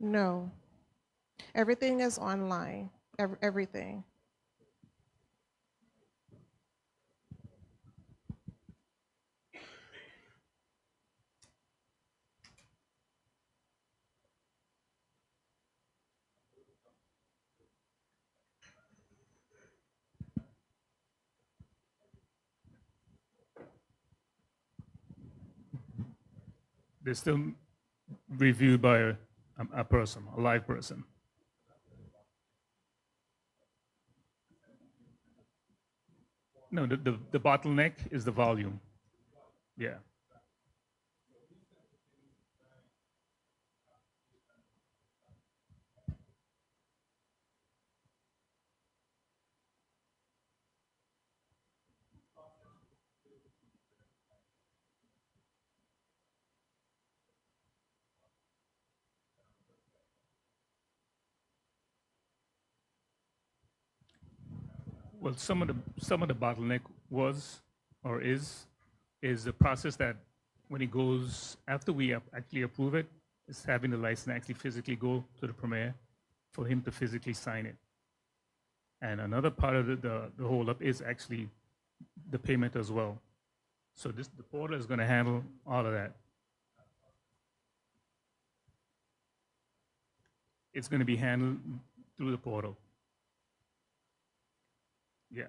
No, everything is online, everything. They're still reviewed by a person, a live person. No, the bottleneck is the volume. Yeah. Well, some of the bottleneck was or is the process that when it goes after we actually approve it, is having the license actually physically go to the premier for him to physically sign it. And another part of the hold up is actually the payment as well. So the portal is going to handle all of that. It's going to be handled through the portal. Yeah.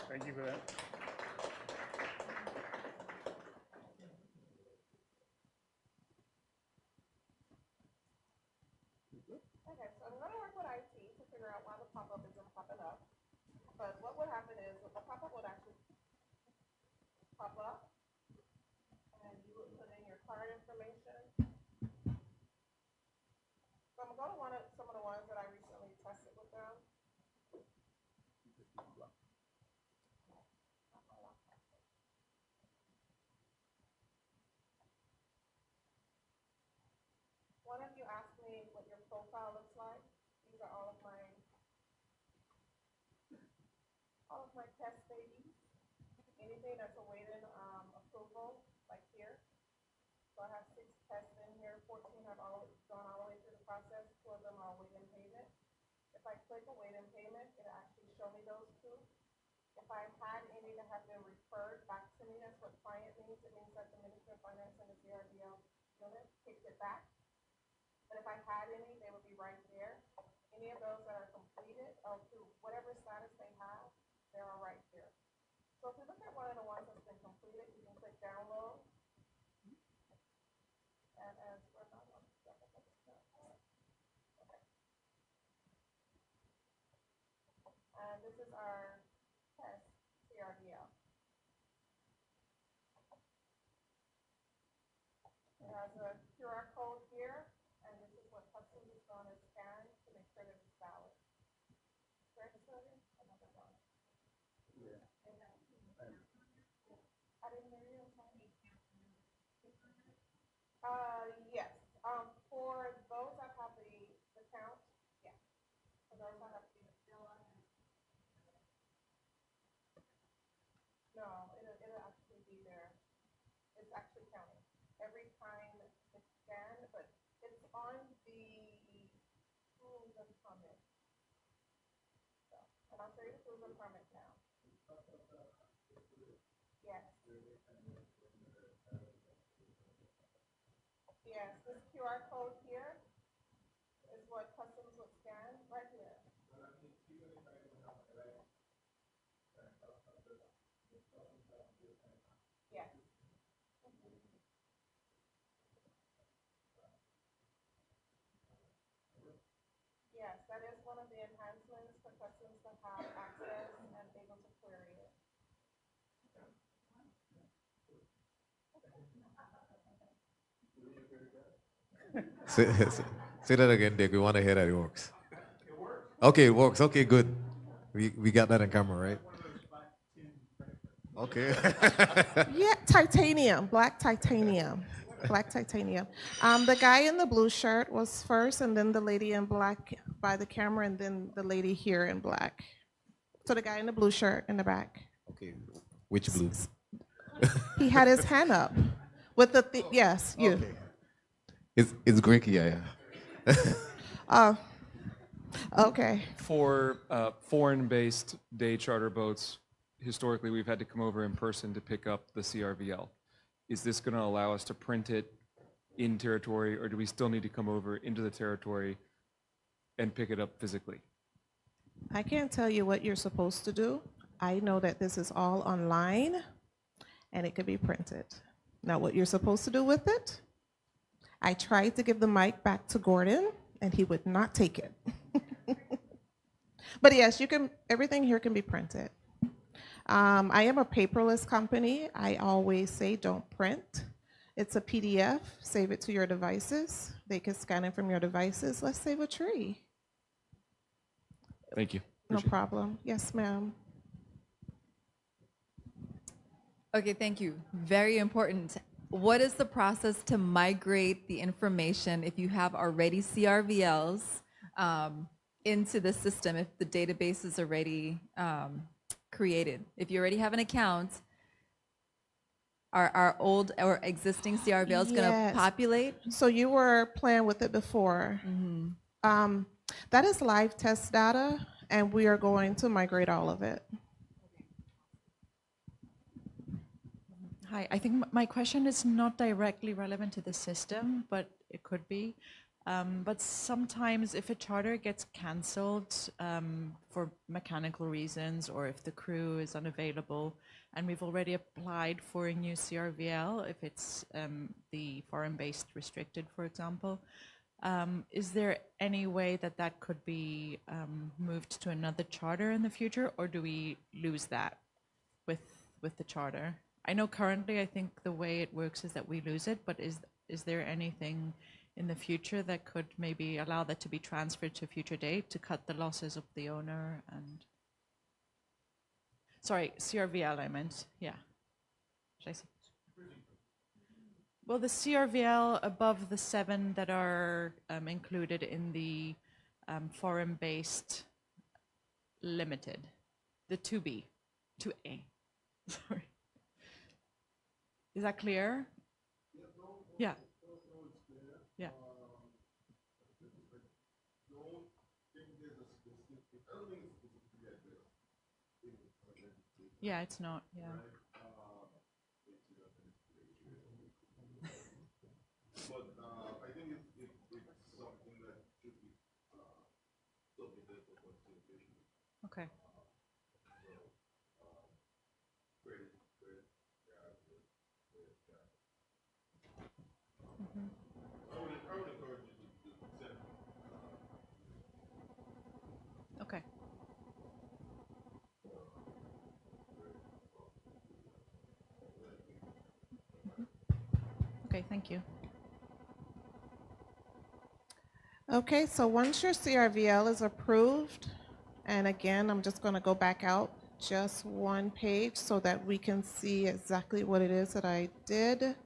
Thank you for that. Okay, so I'm going to work with IT to figure out why the pop-up isn't popping up. But what would happen is the pop-up would actually pop up, and you would put in your card information. So I'm going to some of the ones that I recently tested with them. One of you asked me what your profile looks like. These are all of my test babies. Anything that's awaiting approval, like here. So I have 6 tests in here. 14 have gone all the way through the process. 2 of them are awaiting payment. If I click awaiting payment, it actually show me those 2. If I had any that have been referred back to me, that's what client means. It means that the Ministry of Finance and the CRVL unit kicked it back. But if I had any, they would be right there. Any of those that are completed, or through whatever status they have, they are right here. So if we look at one of the ones that's been completed, you can click download. And as we're not on the second, okay. And this is our test CRVL. It has a QR code here, and this is what Customs is going to scan to make sure that it's valid. Correct, Sylvia? Another one. Yeah. I didn't hear you. Yes. For those that have the count, yeah. For those that have no, it'll actually be show you the cruising permit now. Yes. Yes, this QR code here is what customs would scan right here. Yes. Yes, that is one of the enhancements for customs to have access and able to query it. Say that again, Dick. We want to hear that it works. Okay, it works. Okay, good. We got that on camera, right? Okay. Yeah, titanium, black titanium, black titanium. The guy in the blue shirt was first, and then the lady in black by the camera, and then the lady here in black. So the guy in the blue shirt in the back. Okay. Which blue? He had his hand up with the yes, you. Okay. It's Greek, yeah. Oh, okay. For foreign-based day charter boats, historically, we've had to come over in person to pick up the CRVL. Is this going to allow us to print it in territory, or do we still need to come over into the territory and pick it up physically? I can't tell you what you're supposed to do. I know that this is all online, and it could be printed. Now, what you're supposed to do with it, I tried to give the mic back to Gordon, and he would not take it. But yes, you can. Everything here can be printed. I am a paperless company. I always say don't print. It's a PDF. Save it to your devices. They can scan it from your devices. Let's save a tree. Thank you. No problem. Yes, ma'am. Okay, thank you. Very important. What is the process to migrate the information if you have already CRVLs into the system, if the database is already created? If you already have an account, are our old or existing CRVLs going to populate? So you were playing with it before. That is live test data, and we are going to migrate all of it. Hi, I think my question is not directly relevant to the system, but it could be. But sometimes if a charter gets canceled for mechanical reasons, or if the crew is unavailable, and we've already applied for a new CRVL, if it's the foreign-based restricted, for example, is there any way that that could be moved to another charter in the future, or do we lose that with the charter? I know currently, I think the way it works is that we lose it, but is there anything in the future that could maybe allow that to be transferred to a future date to cut the losses of the owner? And sorry, CRVL I meant, yeah. Should I say? Well, the CRVL above the 7 that are included in the foreign-based limited, the 2B, 2A, sorry. Is that clear? Yeah. Yeah. Yeah, it's not, yeah. But I think it's something that should be submitted for consideration. Okay. Okay. Okay, thank you. Okay, so once your CRVL is approved, and again, I'm just going to go back out just one page so that we can see exactly what it is that I did.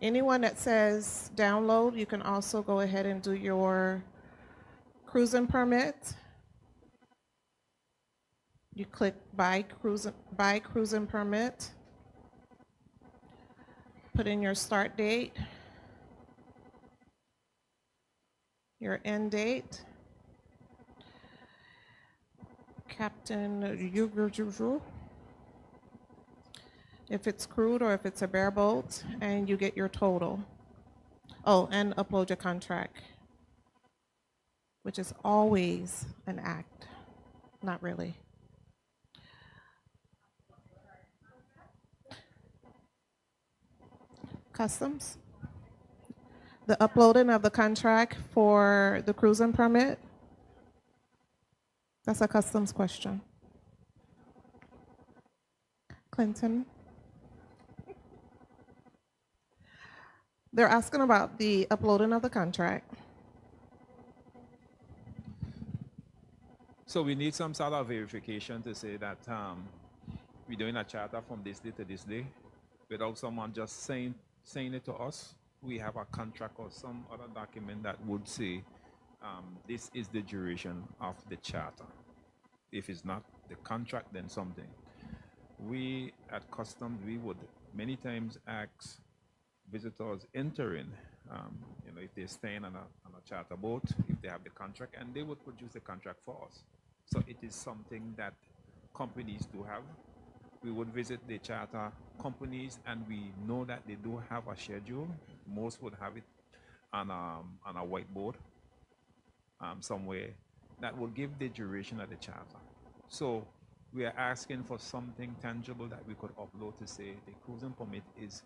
Anyone that says download, you can also go ahead and do your cruising permit. You click buy cruising permit. Put in your start date. your end date. Captain, if it's crude or if it's a bareboat, and you get your total. Oh, and upload your contract, which is always an act. Not really. Customs. The uploading of the contract for the cruising permit. That's a customs question. Clinton. They're asking about the uploading of the contract. So we need some sort of verification to say that we're doing a charter from this day to this day without someone just saying it to us. We have a contract or some other document that would say this is the duration of the charter. If it's not the contract, then something. We at Customs, we would many times ask visitors entering, if they're staying on a charter boat, if they have the contract, and they would produce the contract for us. So it is something that companies do have. We would visit the charter companies, and we know that they do have a schedule. Most would have it on a whiteboard somewhere that will give the duration of the charter. So we are asking for something tangible that we could upload to say the cruising permit is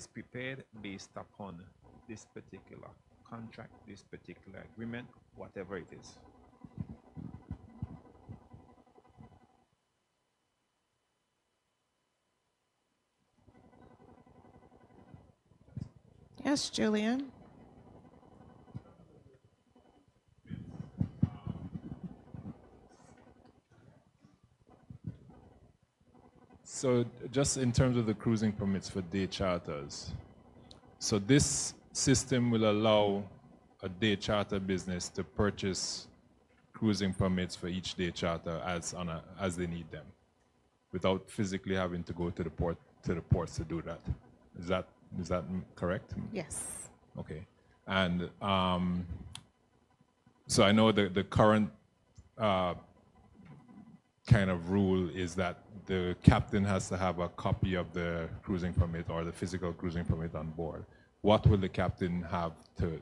prepared based upon this particular contract, this particular agreement, whatever it is. Yes, Julian. So just in terms of the cruising permits for day charters, so this system will allow a day charter business to purchase cruising permits for each day charter as they need them, without physically having to go to the ports to do that. Is that correct? Yes. Okay. And so I know the current kind of rule is that the captain has to have a copy of the cruising permit or the physical cruising permit on board. What will the captain have to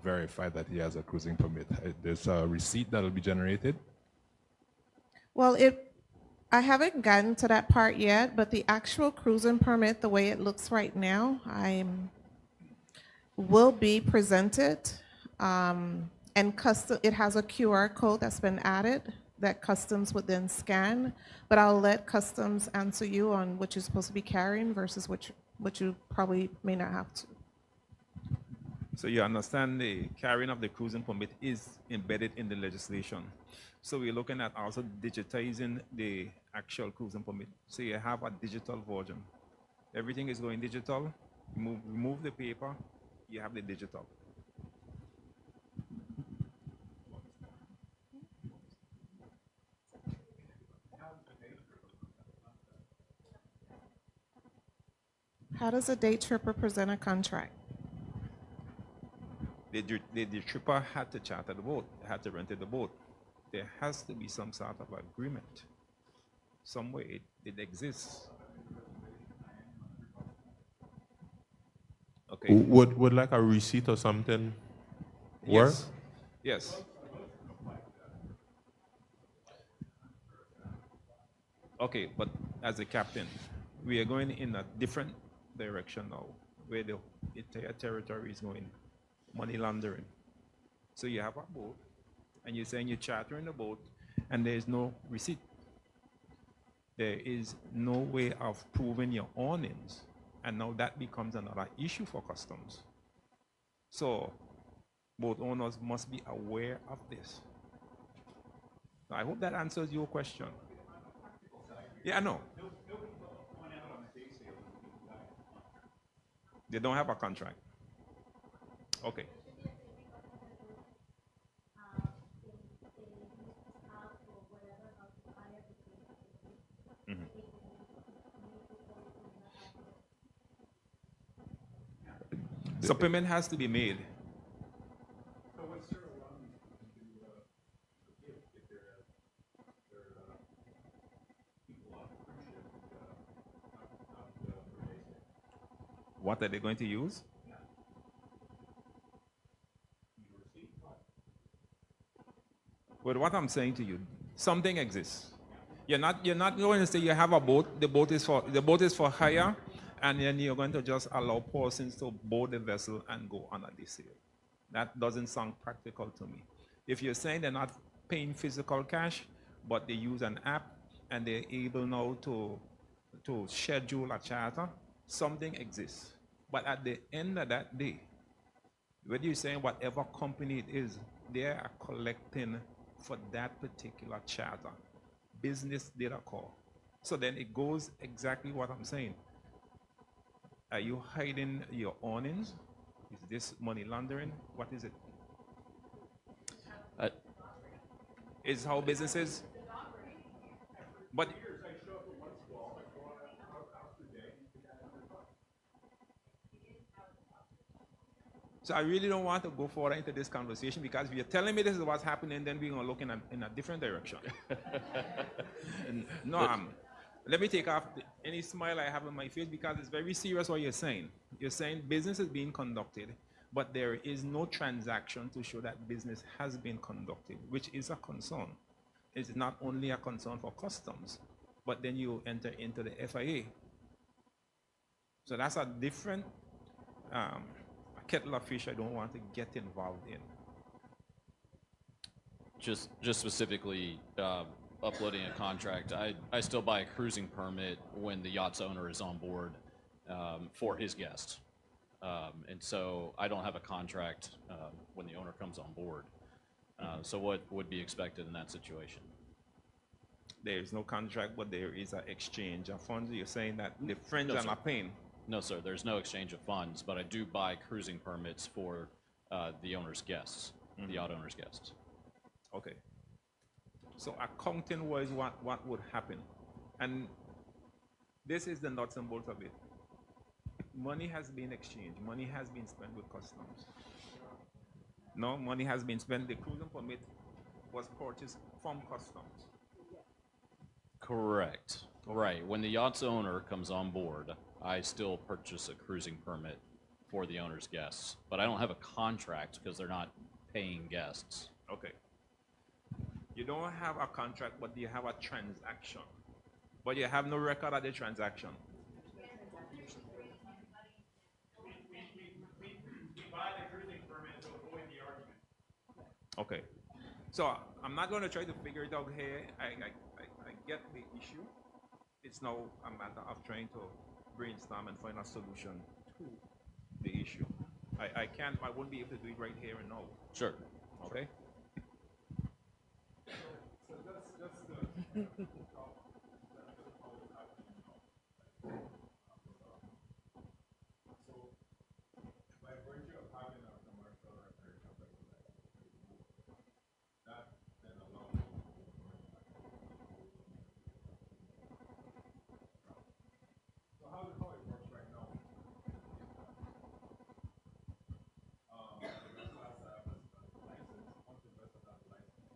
verify that he has a cruising permit? There's a receipt that will be generated? Well, I haven't gotten to that part yet, but the actual cruising permit, the way it looks right now, will be presented, and it has a QR code that's been added that Customs would then scan, but I'll let Customs answer you on what you're supposed to be carrying versus what you probably may not have to. So you understand the carrying of the cruising permit is embedded in the legislation. So we're looking at also digitizing the actual cruising permit. So you have a digital version. Everything is going digital. Remove the paper, you have the digital. How does a day tripper present a contract? The tripper had to charter the boat, had to rent the boat. There has to be some sort of agreement. Somewhere it exists. Okay. Would like a receipt or something work? Yes. Yes. Okay, but as a captain, we are going in a different direction now, where the entire territory is going money laundering. So you have a boat, and you're saying you're chartering the boat, and there is no receipt. There is no way of proving your earnings, and now that becomes another issue for Customs. So boat owners must be aware of this. I hope that answers your question. Yeah, I know. They don't have a contract. Okay. So payment has to be made. What are they going to use? But what I'm saying to you, something exists. You're not going to say you have a boat, the boat is for hire, and then you're going to just allow persons to board the vessel and go on a day sail. That doesn't sound practical to me. If you're saying they're not paying physical cash, but they use an app and they're able now to schedule a charter, something exists. But at the end of that day, whether you're saying whatever company it is, they are collecting for that particular charter. Business data call. So then it goes exactly what I'm saying. Are you hiding your earnings? Is this money laundering? What is it? Is how businesses. But so I really don't want to go further into this conversation, because if you're telling me this is what's happening, then we're going to look in a different direction. No, let me take off any smile I have on my face, because it's very serious what you're saying. You're saying business is being conducted, but there is no transaction to show that business has been conducted, which is a concern. It's not only a concern for customs, but then you enter into the FIA. So that's a different kettle of fish I don't want to get involved in. Just specifically uploading a contract, I still buy a cruising permit when the yacht's owner is on board for his guests. And so I don't have a contract when the owner comes on board. So what would be expected in that situation? There is no contract, but there is an exchange of funds. You're saying that the friends are not paying? No, sir. There's no exchange of funds, but I do buy cruising permits for the owner's guests, the yacht owner's guests. Okay. So accounting-wise, what would happen? And this is the nuts and bolts of it. Money has been exchanged. Money has been spent with customs. No, money has been spent. The cruising permit was purchased from customs. Correct. Right. When the yacht's owner comes on board, I still purchase a cruising permit for the owner's guests, but I don't have a contract because they're not paying guests. Okay. You don't have a contract, but you have a transaction. But you have no record of the transaction. Okay. So I'm not going to try to figure it out here. I get the issue. It's now a matter of trying to brainstorm and find a solution to the issue. I won't be able to do it right here and now. Sure. Okay? So just by virtue of having a commercial recreational that then allows so how it works right now? The vessel has to have a license. Once the vessel has a license,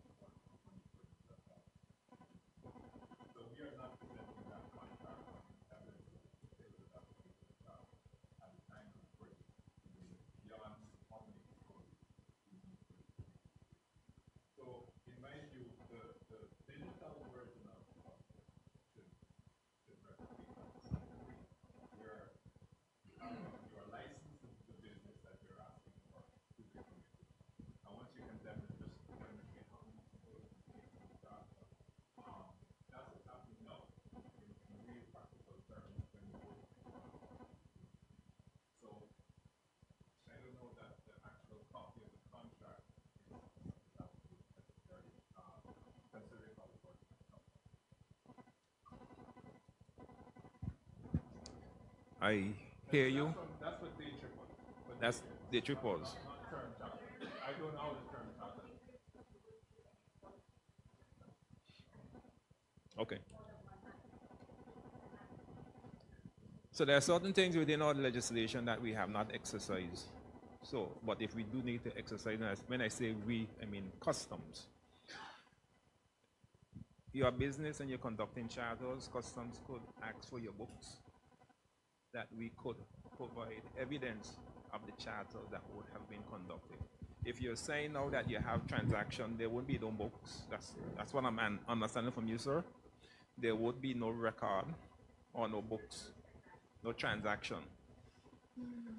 so we are not presenting that contract evidence at the time of purchase. Beyond how many people. So in my view, the digital version of should replicate where you are licensing the business that you're asking for to be permitted. And once you can demonstrate how many people that's what's happening now in real practical terms when you go. So I don't know that the actual copy of the contract is necessarily considering how it works. I hear you. That's what day trip was. That's the trip was. Not term charter. I don't know how the term charter. Okay. So there are certain things within our legislation that we have not exercised. So, but if we do need to exercise, and when I say we, I mean customs. Your business and you're conducting charters, customs could ask for your books that we could provide evidence of the charter that would have been conducted. If you're saying now that you have transaction, there would be no books. That's what I'm understanding from you, sir. There would be no record or no books, no transaction.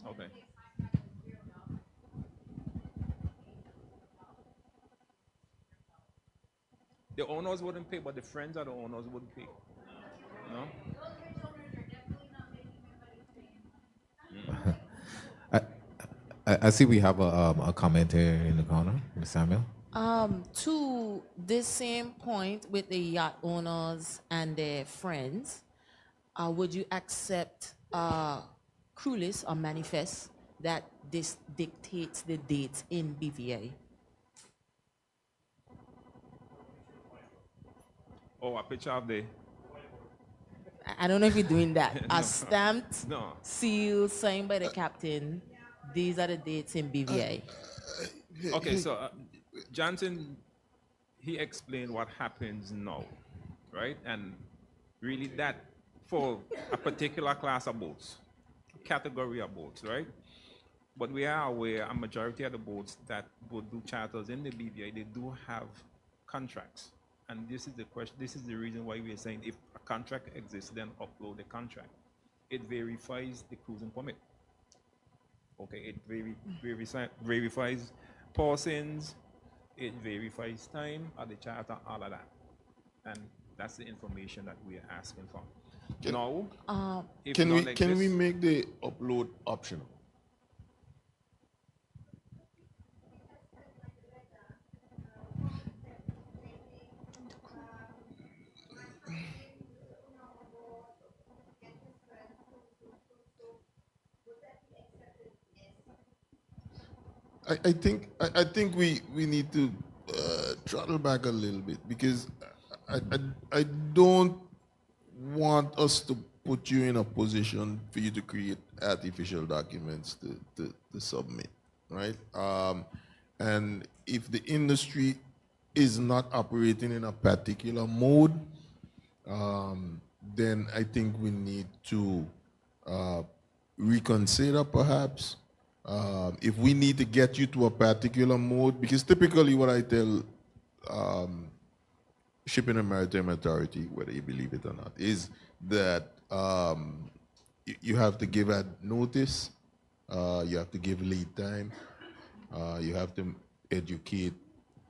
Okay. The owners wouldn't pay, but the friends of the owners would pay. No? I see we have a comment here in the corner, Ms. Samuel. To this same point with the yacht owners and their friends, would you accept crew list or manifest that this dictates the dates in BVA? Oh, a picture of the... I don't know if you're doing that. No. A stamped, No. seal, signed by the captain. These are the dates in BVA. Okay, so Johnson, he explained what happens now, right? And really that for a particular class of boats, category of boats, right? But we are aware a majority of the boats that would do charters in the BVI, they do have contracts. And this is the question, this is the reason why we are saying if a contract exists, then upload the contract. It verifies the cruising permit. Okay, it verifies parsons, it verifies time of the charter, all of that. And that's the information that we are asking for. Can we make the upload optional? I think we need to throttle back a little bit because I don't want us to put you in a position for you to create artificial documents to submit, right? And if the industry is not operating in a particular mode, then I think we need to reconsider perhaps. If we need to get you to a particular mode, because typically what I tell Shipping and Maritime Authority, whether you believe it or not, is that you have to give notice, you have to give lead time, you have to educate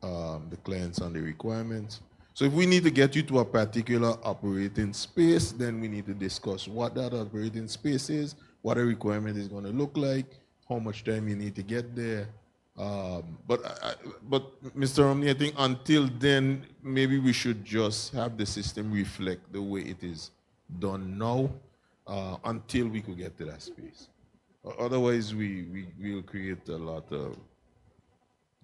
the clients on the requirements. So if we need to get you to a particular operating space, then we need to discuss what that operating space is, what a requirement is going to look like, how much time you need to get there. But Mr. Romney, I think until then, maybe we should just have the system reflect the way it is done now until we could get to that space. Otherwise, we will create a lot of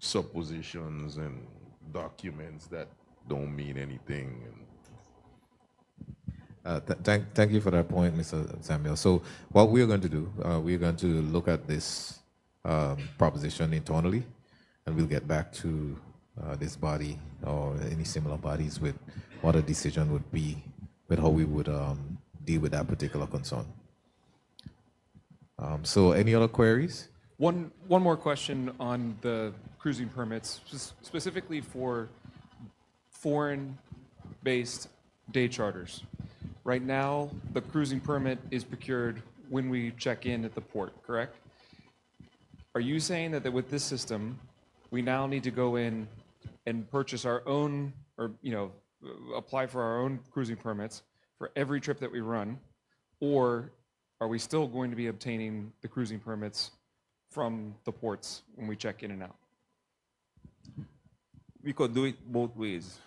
suppositions and documents that don't mean anything. Thank you for that point, Mr. Samuel. So what we're going to do, we're going to look at this proposition internally, and we'll get back to this body or any similar bodies with what a decision would be, with how we would deal with that particular concern. So any other queries? One more question on the cruising permits, specifically for foreign-based day charters. Right now, the cruising permit is procured when we check in at the port, correct? Are you saying that with this system, we now need to go in and purchase our own, or apply for our own cruising permits for every trip that we run, or are we still going to be obtaining the cruising permits from the ports when we check in and out? We could do it both ways.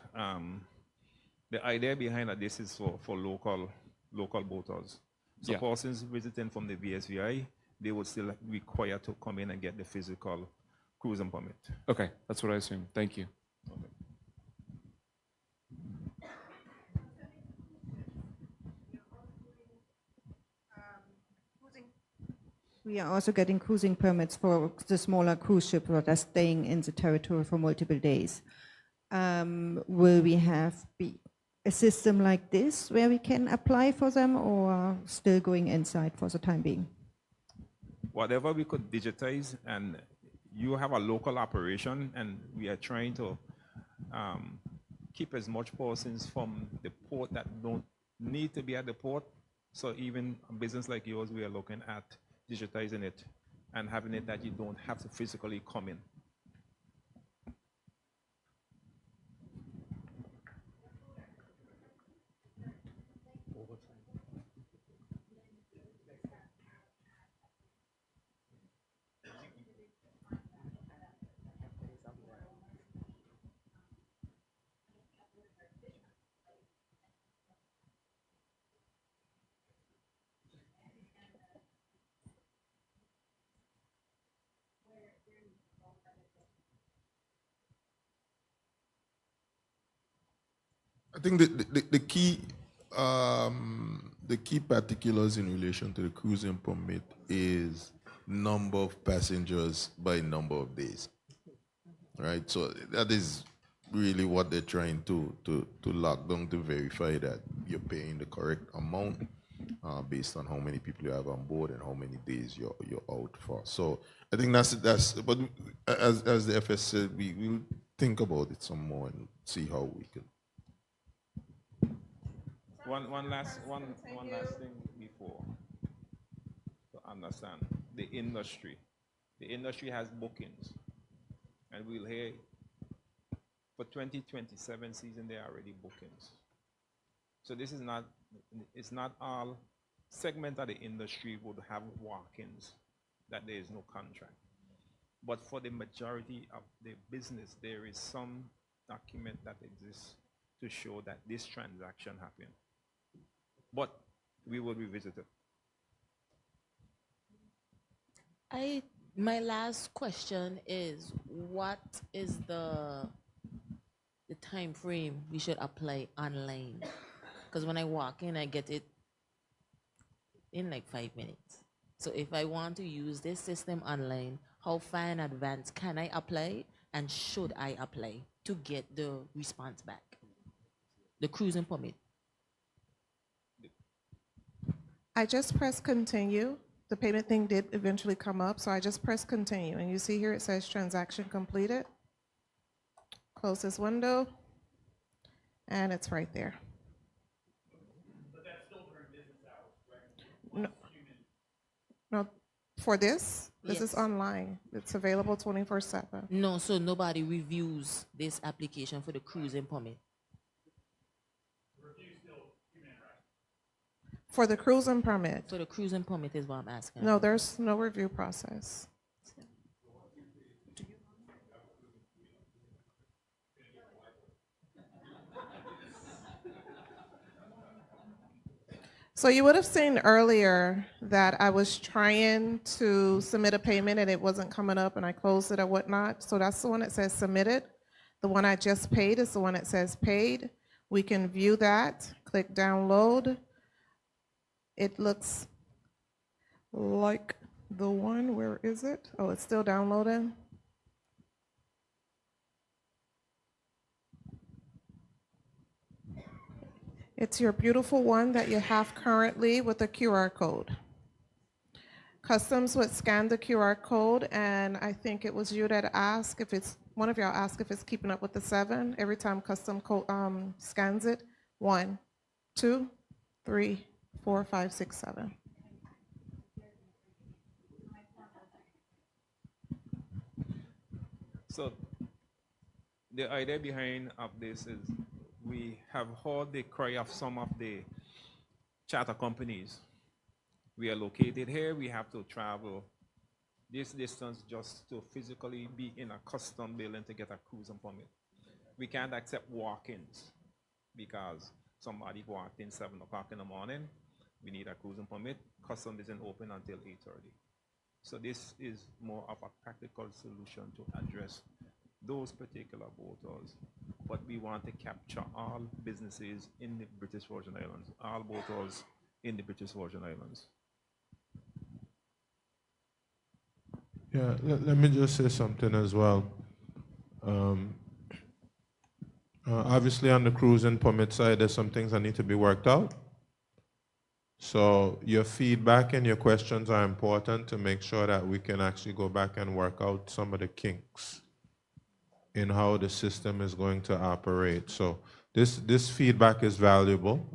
The idea behind this is for local boaters. So Yeah. persons visiting from the VSVI, they would still require to come in and get the physical cruising permit. Okay, that's what I assumed. Thank you. Okay. We are also getting cruising permits for the smaller cruise ships that are staying in the territory for multiple days. Will we have a system like this where we can apply for them, or still going inside for the time being? whatever we could digitize, and you have a local operation, and we are trying to keep as much persons from the port that don't need to be at the port. So even a business like yours, we are looking at digitizing it and having it that you don't have to physically come in. I think the key particulars in relation to the cruising permit is number of passengers by number of days, right? So that is really what they're trying to lock down, to verify that you're paying the correct amount based on how many people you have on board and how many days you're out for. So I think that's. But as the FS said, we will think about it some more and see how we can. One last thing before to understand the industry. The industry has bookings, and we'll hear for 2027 season there are already bookings. So this is not, it's not all segment of the industry would have walk-ins that there is no contract. But for the majority of the business, there is some document that exists to show that this transaction happened. But we will revisit it. My last question is, what is the time frame we should apply online? Because when I walk in, I get it in like 5 minutes. So if I want to use this system online, how far in advance can I apply, and should I apply to get the response back? The cruising permit. I just pressed continue. The payment thing did eventually come up, so I just pressed continue. And you see here it says transaction completed. Close this window, and it's right there. But that's still during business hours, right? No, for this Yes. is online. It's available 24/7. No, so nobody reviews this application for the cruising permit. For the cruising permit. So the cruising permit is what I'm asking. No, there's no review process. So you would have seen earlier that I was trying to submit a payment and it wasn't coming up, and I closed it or whatnot. So that's the one that says submitted. The one I just paid is the one that says paid. We can view that, click download. It looks like the one, where is it? Oh, it's still downloading. It's your beautiful one that you have currently with a QR code. Customs would scan the QR code, and I think it was you that asked if it's, one of y'all asked if it's keeping up with the 7. Every time custom scans it, 1, 2, 3, 4, 5, 6, 7. So the idea behind of this is we have heard the cry of some of the charter companies. We are located here, we have to travel this distance just to physically be in a custom building to get a cruising permit. We can't accept walk-ins because somebody walked in 7 o'clock in the morning. We need a cruising permit. Custom isn't open until 8:30. So this is more of a practical solution to address those particular boaters. But we want to capture all businesses in the British Virgin Islands, all boaters in the British Virgin Islands. Yeah, let me just say something as well. Obviously, on the cruising permit side, there's some things that need to be worked out. So your feedback and your questions are important to make sure that we can actually go back and work out some of the kinks in how the system is going to operate. So this feedback is valuable.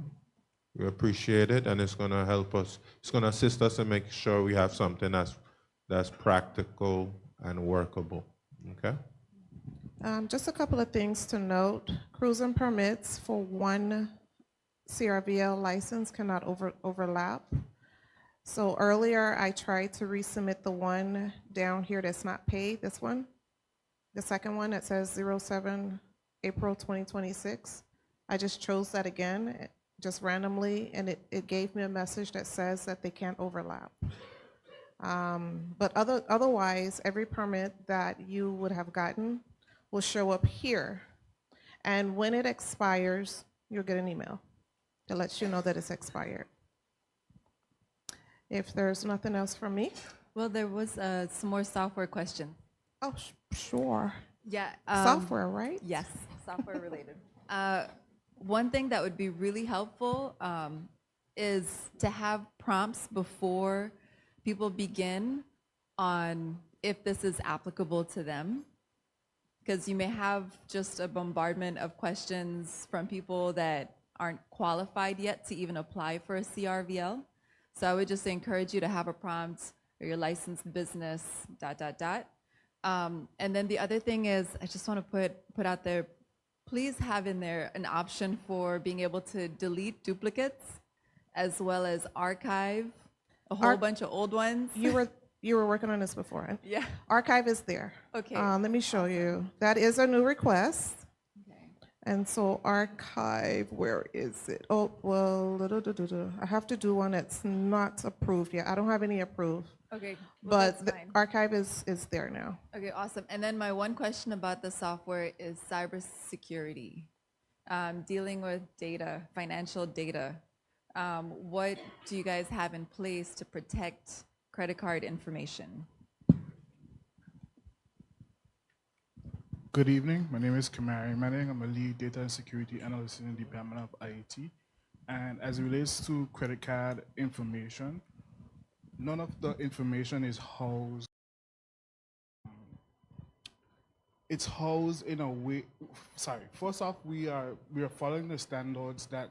We appreciate it, and it's going to help us. It's going to assist us in making sure we have something that's practical and workable. Okay. Just a couple of things to note. Cruising permits for one CRVL license cannot overlap. So earlier I tried to resubmit the one down here that's not paid, this one. The second one that says 07 April 2026. I just chose that again, just randomly, and it gave me a message that says that they can't overlap. But otherwise, every permit that you would have gotten will show up here. And when it expires, you'll get an email that lets you know that it's expired. If there's nothing else from me. Well, there was some more software questions. Oh, sure. Yeah. Software, right? Yes, software related. One thing that would be really helpful is to have prompts before people begin on if this is applicable to them. Because you may have just a bombardment of questions from people that aren't qualified yet to even apply for a CRVL. So I would just encourage you to have a prompt or your licensed business, ... And then the other thing is, I just want to put out there, please have in there an option for being able to delete duplicates as well as archive a whole bunch of old ones. You were working on this before, right? Yeah. Archive is there. Okay. Let me show you. That is a new request. Okay. And so archive, where is it? Oh, well, I have to do one that's not approved yet. I don't have any approved. Okay. Well, But the archive is there now. Okay, awesome. And then my one question about the software is cybersecurity. Dealing with data, financial data. What do you guys have in place to protect credit card information? Good evening. My name is Kamari Manning. I'm a lead data and security analyst in the Department of IET. And as it relates to credit card information, none of the information is housed. It's housed in a way. Sorry. First off, we are following the standards that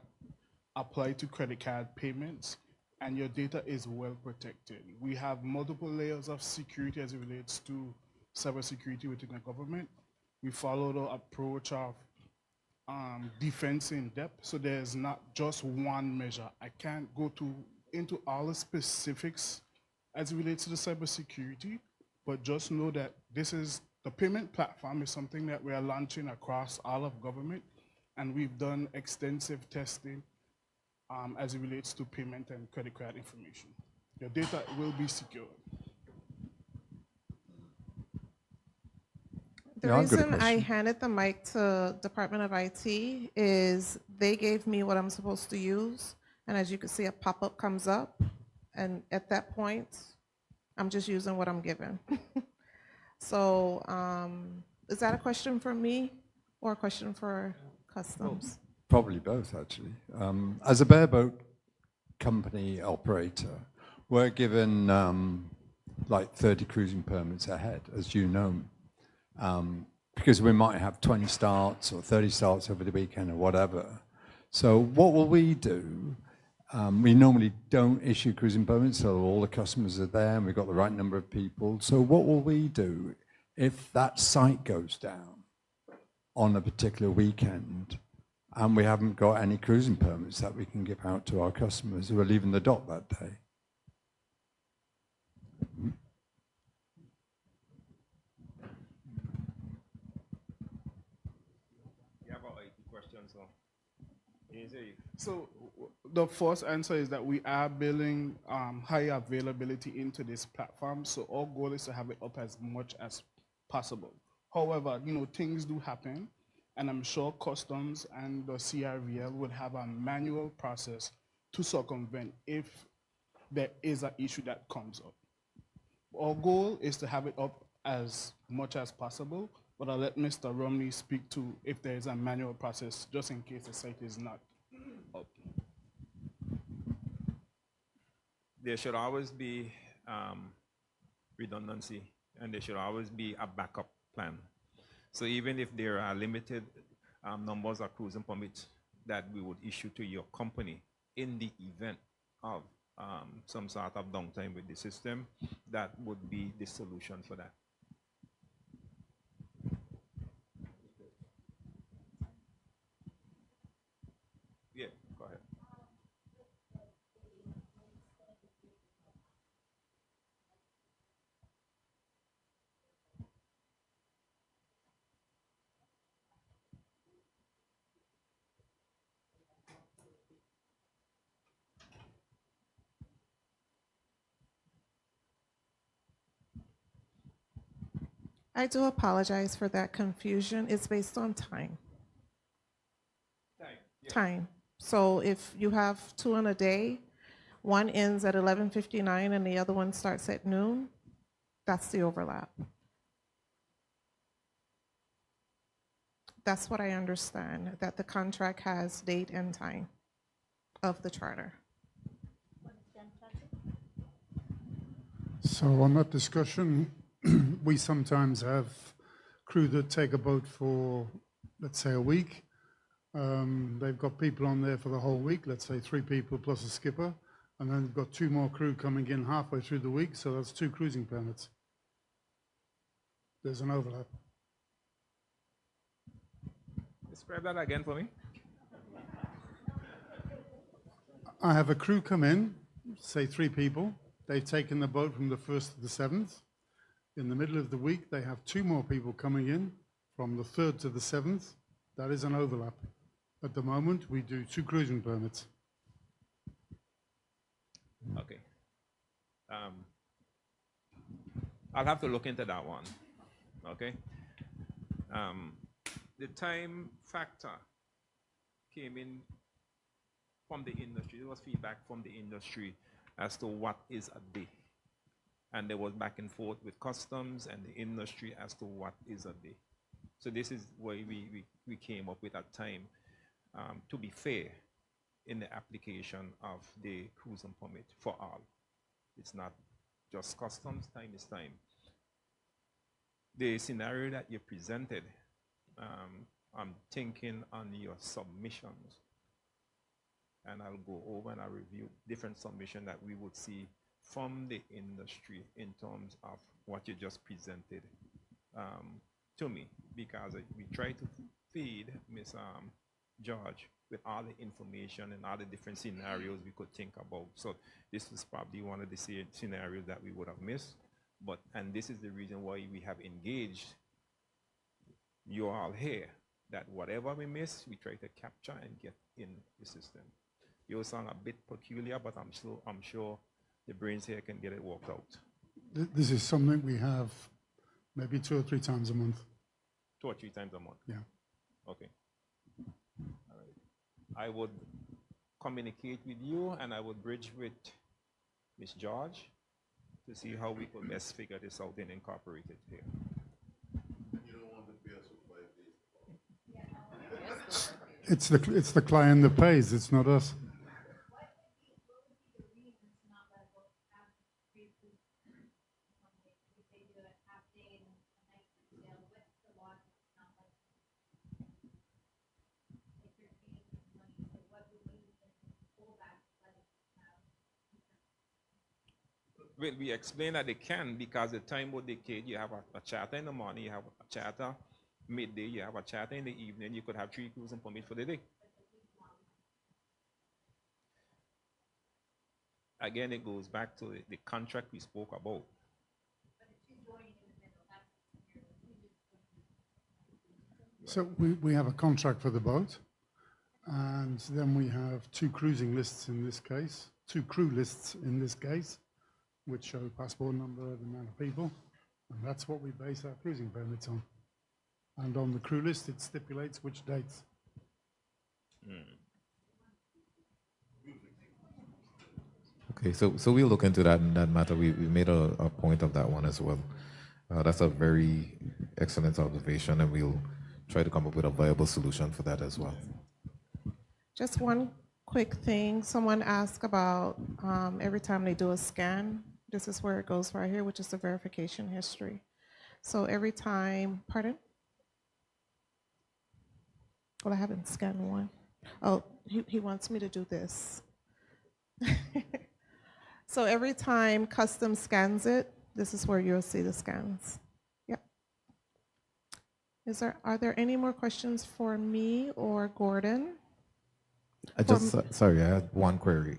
apply to credit card payments, and your data is well protected. We have multiple layers of security as it relates to cybersecurity within the government. We follow the approach of defense in depth, so there's not just one measure. I can't go into all the specifics as it relates to the cybersecurity, but just know that the payment platform is something that we are launching across all of government, and we've done extensive testing as it relates to payment and credit card information. Your data will be secured. The reason I handed the mic to Department of IT is they gave me what I'm supposed to use, and as you can see, a pop-up comes up, and at that point, I'm just using what I'm given. So is that a question for me or a question for customs? Probably both, actually. As a bareboat company operator, we're given like 30 cruising permits ahead, as you know, because we might have 20 starts or 30 starts over the weekend or whatever. So what will we do? We normally don't issue cruising permits, so all the customers are there and we've got the right number of people. So what will we do if that site goes down on a particular weekend and we haven't got any cruising permits that we can give out to our customers who are leaving the dock that day? You have a IT question, so So the first answer is that we are building high availability into this platform. So our goal is to have it up as much as possible. However, things do happen, and I'm sure customs and the CRVL would have a manual process to circumvent if there is an issue that comes up. Our goal is to have it up as much as possible, but I'll let Mr. Romney speak to if there is a manual process, just in case the site is not up. there should always be redundancy, and there should always be a backup plan. So even if there are limited numbers of cruising permits that we would issue to your company in the event of some sort of downtime with the system, that would be the solution for that. Yeah, go ahead. I do apologize for that confusion. It's based on time. Time. So if you have 2 in a day, one ends at 11:59 and the other one starts at noon, that's the overlap. That's what I understand, that the contract has date and time of the charter. So on that discussion, we sometimes have crew that take a boat for, let's say, a week. They've got people on there for the whole week, let's say 3 people plus a skipper, and then they've got 2 more crew coming in halfway through the week, so that's 2 cruising permits. There's an overlap. Describe that again for me. I have a crew come in, say 3 people. They've taken the boat from the 1st to the 7th. In the middle of the week, they have 2 more people coming in from the 3rd to the 7th. That is an overlap. At the moment, we do 2 cruising permits. Okay. I'll have to look into that one. Okay. The time factor came in from the industry. There was feedback from the industry as to what is a day. And there was back and forth with customs and the industry as to what is a day. So this is why we came up with that time to be fair in the application of the cruising permit for all. It's not just customs, time is time. The scenario that you presented, I'm thinking on your submissions, and I'll go over and I'll review different submissions that we would see from the industry in terms of what you just presented to me, because we try to feed Ms. George with all the information and all the different scenarios we could think about. So this is probably one of the scenarios that we would have missed, and this is the reason why we have engaged you all here, that whatever we miss, we try to capture and get in the system. You sound a bit peculiar, but I'm sure the brains here can get it worked out. This is something we have maybe 2 or 3 times a month. 2 or 3 times a month? Yeah. Okay. All right. I would communicate with you, and I would bridge with Ms. George to see how we could best figure this out and incorporate it here. You don't want to pay us for 5 days. It's the client that pays, it's not us. Well, we explain that they can, because the time would dictate. You have a charter in the morning, you have a charter midday, you have a charter in the evening. You could have 3 cruising permits for the day. Again, it goes back to the contract we spoke about. So we have a contract for the boat, and then we have 2 cruising lists in this case, 2 crew lists in this case, which show passport number, the amount of people, and that's what we base our cruising permits on. And on the crew list, it stipulates which dates. Okay, so we'll look into that in that matter. We made a point of that one as well. That's a very excellent observation, and we'll try to come up with a viable solution for that as well. Just one quick thing. Someone asked about every time they do a scan, this is where it goes right here, which is the verification history. So every time, pardon? Well, I haven't scanned one. Oh, he wants me to do this. So every time custom scans it, this is where you'll see the scans. Yep. Are there any more questions for me or Gordon? Sorry, I had one query.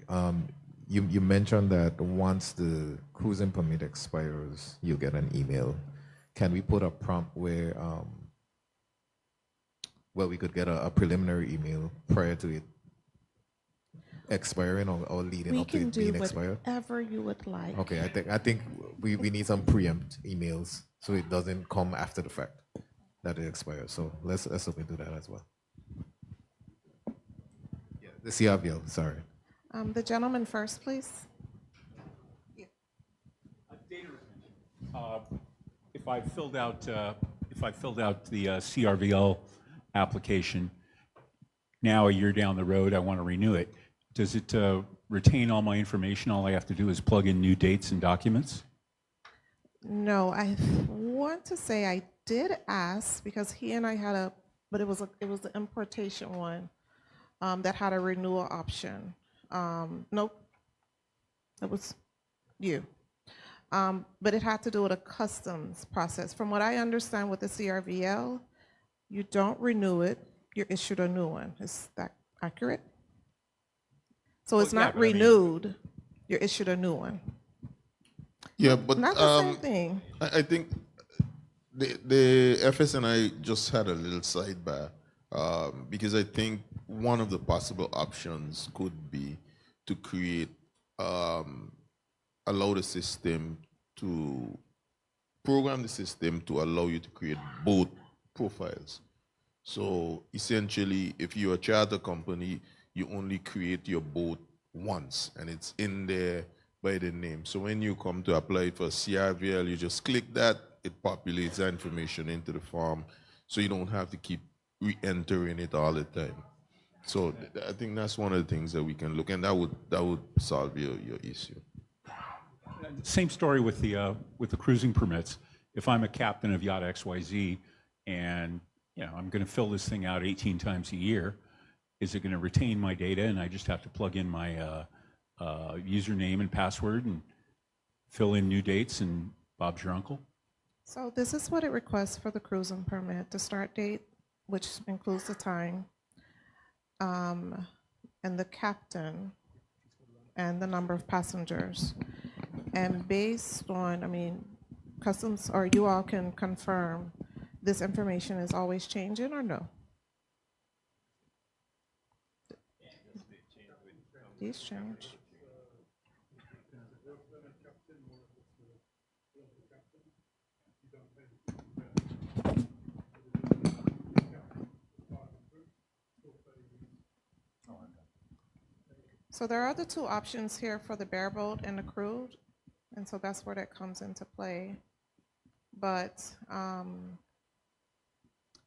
You mentioned that once the cruising permit expires, you get an email. Can we put a prompt where we could get a preliminary email prior to it expiring or leading up to it being expired? We can do whatever you would like. Okay, I think we need some preempt emails so it doesn't come after the fact that it expires. So let's hope we do that as well. Yeah, the CRVL, sorry. The gentleman first, please. If I filled out the CRVL application, now a year down the road, I want to renew it. Does it retain all my information? All I have to do is plug in new dates and documents? No, I want to say I did ask because he and I had but it was the importation one that had a renewal option. Nope, it was you. But it had to do with a customs process. From what I understand with the CRVL, you don't renew it, you're issued a new one. Is that accurate? So it's not renewed, you're issued a new one. Yeah, but not the same thing. I think the FS&I just had a little sidebar because I think one of the possible options could be to create, allow the system to program the system to allow you to create both profiles. So essentially, if you're a charter company, you only create your boat once, and it's in there by the name. So when you come to apply for CRVL, you just click that, it populates that information into the form, so you don't have to keep re-entering it all the time. So I think that's one of the things that we can look, and that would solve your issue. Same story with the cruising permits. If I'm a captain of yacht XYZ and I'm going to fill this thing out 18 times a year, is it going to retain my data and I just have to plug in my username and password and fill in new dates and Bob's your uncle? So this is what it requests for the cruising permit: the start date, which includes the time, and the captain, and the number of passengers. And based on, customs, or you all can confirm, this information is always changing or no? These change. So there are the two options here for the bareboat and the crude, and so that's where that comes into play. But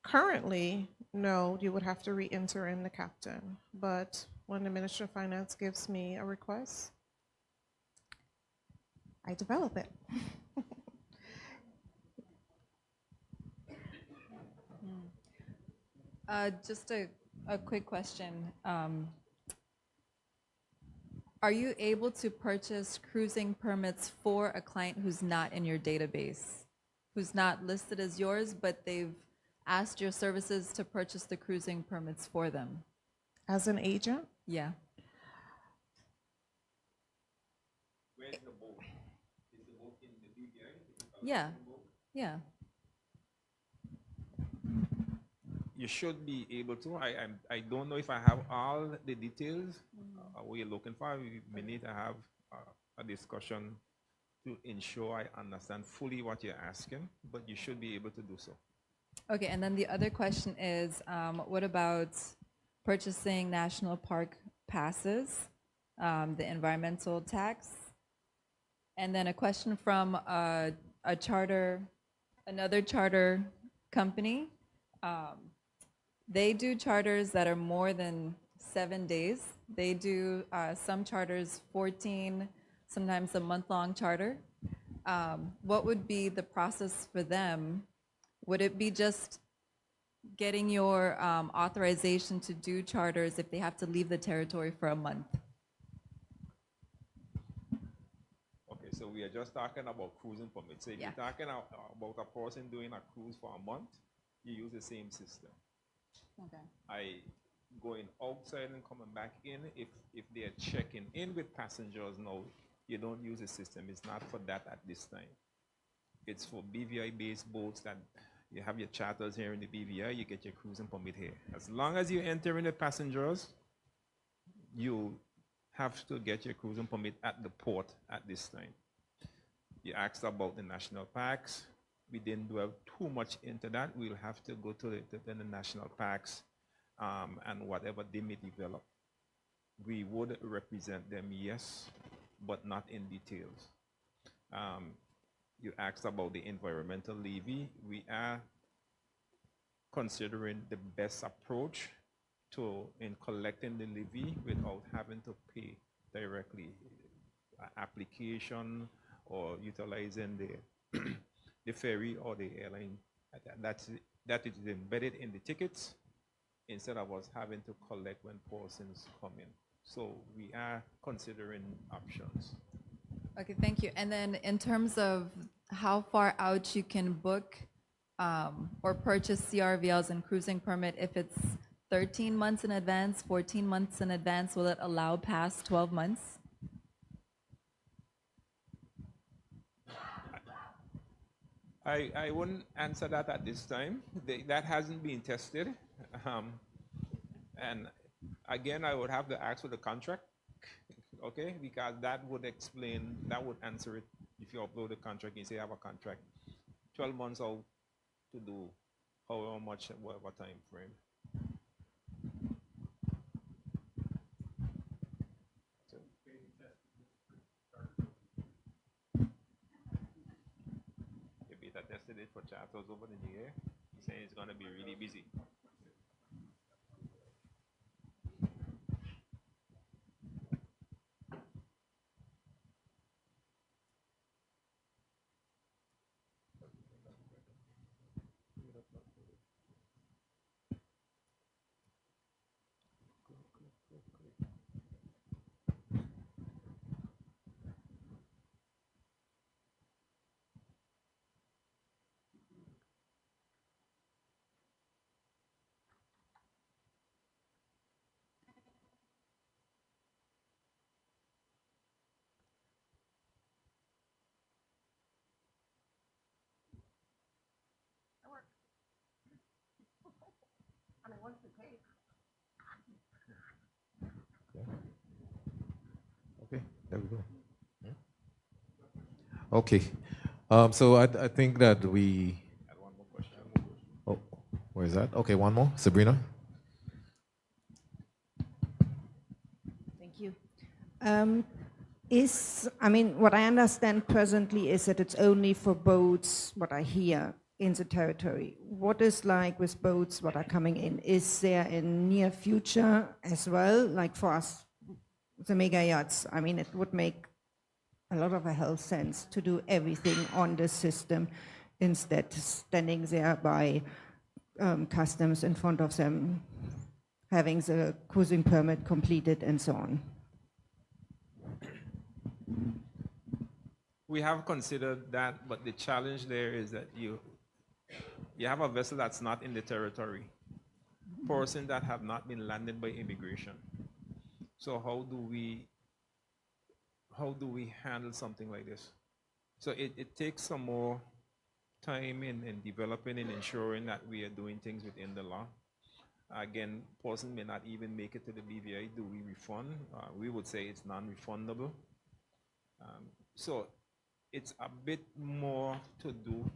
currently, no, you would have to re-enter in the captain. But when the Minister of Finance gives me a request, I develop it. Just a quick question. Are you able to purchase cruising permits for a client who's not in your database, who's not listed as yours, but they've asked your services to purchase the cruising permits for them? As an agent? Yeah. Where's the boat? Is the boat in the BVI? Yeah. Yeah. You should be able to. I don't know if I have all the details what you're looking for. We may need to have a discussion to ensure I understand fully what you're asking, but you should be able to do so. Okay, and then the other question is, what about purchasing national park passes, the environmental tax? And then a question from another charter company. They do charters that are more than 7 days. They do some charters 14, sometimes a month-long charter. What would be the process for them? Would it be just getting your authorization to do charters if they have to leave the territory for a month? Okay, so we are just talking about cruising permits. So if you're talking about a person doing a cruise for a month, you use the same system. Okay. Going outside and coming back in, if they are checking in with passengers now, you don't use the system. It's not for that at this time. It's for BVI-based boats that you have your charters here in the BVI, you get your cruising permit here. As long as you enter in the passengers, you have to get your cruising permit at the port at this time. You asked about the national parks. We didn't dwell too much into that. We'll have to go to the national parks and whatever they may develop. We would represent them, yes, but not in details. You asked about the environmental levy. We are considering the best approach in collecting the levy without having to pay directly. Application or utilizing the ferry or the airline. That is embedded in the tickets instead of us having to collect when persons come in. So we are considering options. Okay, thank you. And then in terms of how far out you can book or purchase CRVLs and cruising permit, if it's 13 months in advance, 14 months in advance, will it allow past 12 months? I wouldn't answer that at this time. That hasn't been tested. And again, I would have to ask for the contract, okay? Because that would answer it if you upload the contract and say you have a contract. 12 months out to do however much, whatever time frame. You beta tested it for charters over the year. He's saying it's going to be really busy. Okay, there we go. Okay, so I think that we. Oh, where is that? Okay, one more, Sabrina. Thank you. What I understand presently is that it's only for boats, what I hear, in the territory. What is like with boats, what are coming in? Is there a near future as well, like for us, the mega yachts? I mean, it would make a lot of a health sense to do everything on the system instead standing there by customs in front of them, having the cruising permit completed and so on. We have considered that, but the challenge there is that you have a vessel that's not in the territory, person that have not been landed by immigration. So how do we handle something like this? So it takes some more time in developing and ensuring that we are doing things within the law. Again, person may not even make it to the BVI. Do we refund? We would say it's non-refundable. So it's a bit more to do.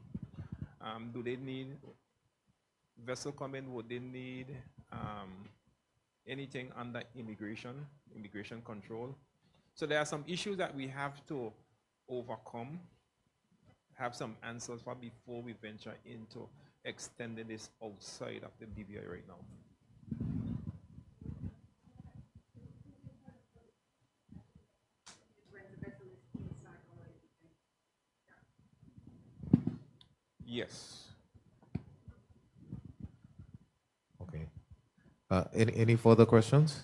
Do they need vessel coming? Would they need anything under immigration control? So there are some issues that we have to overcome, have some answers for before we venture into extending this outside of the BVI right now. Yes. Okay. Any further questions?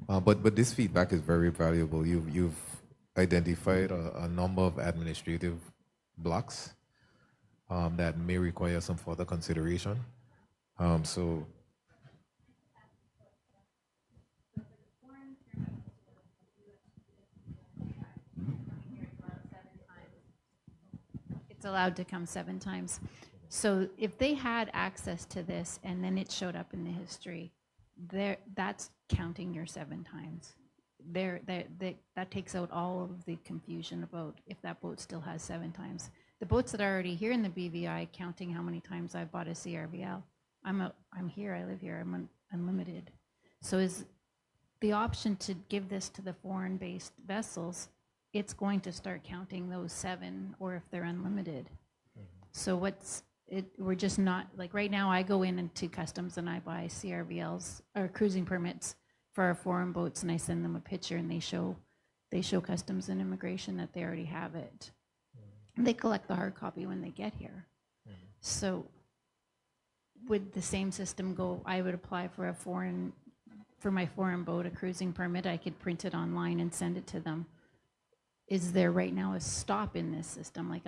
But this feedback is very valuable. You've identified a number of administrative blocks that may require some further consideration. So It's allowed to come 7 times. So if they had access to this and then it showed up in the history, that's counting your 7 times. That takes out all of the confusion about if that boat still has 7 times. The boats that are already here in the BVI, counting how many times I bought a CRVL. I'm here, I live here, I'm unlimited. So is the option to give this to the foreign-based vessels, it's going to start counting those 7, or if they're unlimited. So we're just not, like right now I go into customs and I buy CRVLs or cruising permits for our foreign boats and I send them a picture and they show customs and immigration that they already have it. And they collect the hard copy when they get here. So would the same system go, I would apply for my foreign boat, a cruising permit, I could print it online and send it to them. Is there right now a stop in this system? Like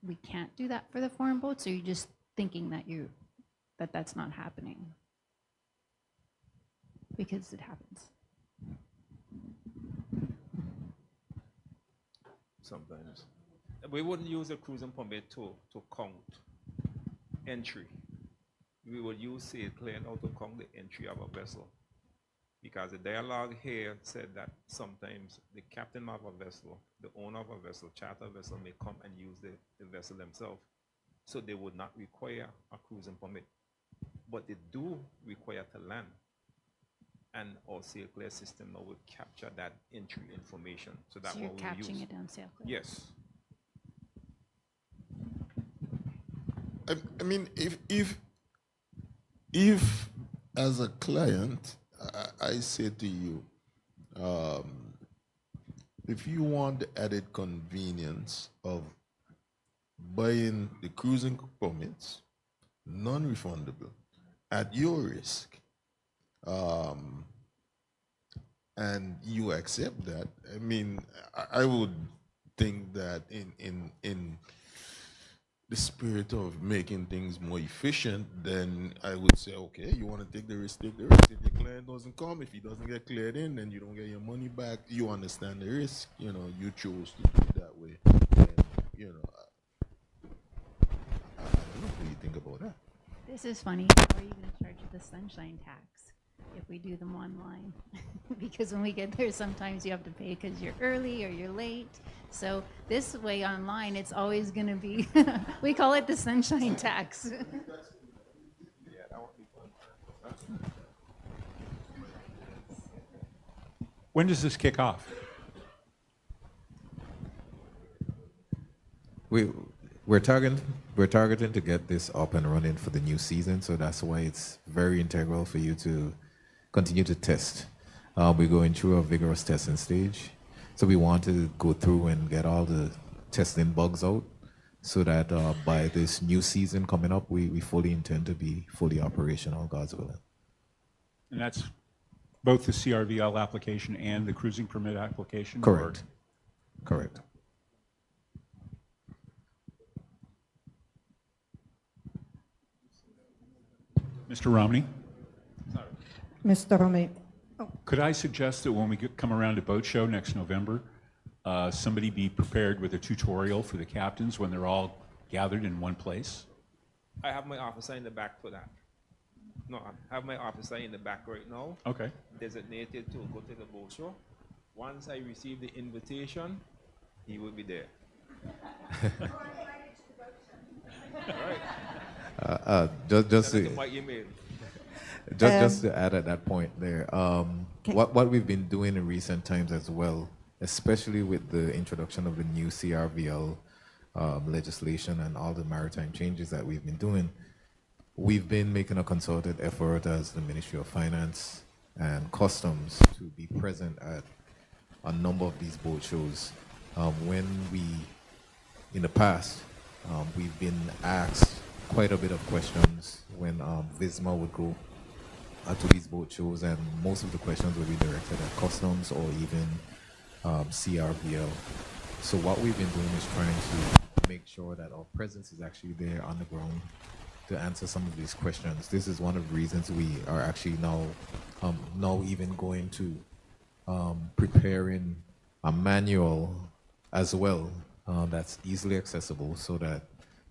we can't do that for the foreign boats, or are you just thinking that that's not happening? Because it happens. Sometimes. We wouldn't use a cruising permit to count entry. We would use sail clear now to count the entry of a vessel. Because the dialogue here said that sometimes the captain of a vessel, the owner of a vessel, charter vessel may come and use the vessel themselves. So they would not require a cruising permit. But they do require to land. And our sail clear system now would capture that entry information. So that's So you're what we capturing use. it on sail clear? Yes. I mean, if as a client, I say to you, if you want the added convenience of buying the cruising permits, non-refundable, at your risk, and you accept that, I mean, I would think that in the spirit of making things more efficient, then I would say, okay, you want to take the risk, take the risk. If your client doesn't come, if he doesn't get cleared in, then you don't get your money back. You understand the risk, you chose to do it that way. And, I don't know what you think about that. This is funny. How are you going to charge the sunshine tax if we do them online? Because when we get there, sometimes you have to pay because you're early or you're late. So this way online, it's always going to be, we call it the sunshine tax. When does this kick off? We're targeting to get this up and running for the new season, so that's why it's very integral for you to continue to test. We're going through a vigorous testing stage, so we want to go through and get all the testing bugs out, so that by this new season coming up, we fully intend to be fully operational, God's willing. And that's both the CRVL application and the cruising permit application? Correct. Correct. Mr. Romney? Mr. Romney. Could I suggest that when we come around to Boat Show next November, somebody be prepared with a tutorial for the captains when they're all gathered in one place? I have my officer in the back for that. No, I have my officer in the back right now. Okay. Designated to go to the boat show. Once I receive the invitation, he will be there. Just Send it to my email. Just to add at that point there, what we've been doing in recent times as well, especially with the introduction of the new CRVL legislation and all the maritime changes that we've been doing, we've been making a concerted effort as the Ministry of Finance and Customs to be present at a number of these boat shows. When we, in the past, We've been asked quite a bit of questions when Visma would go to these boat shows, and most of the questions would be directed at customs or even CRVL. So what we've been doing is trying to make sure that our presence is actually there on the ground to answer some of these questions. This is one of the reasons we are actually now even going to preparing a manual as well that's easily accessible, so that,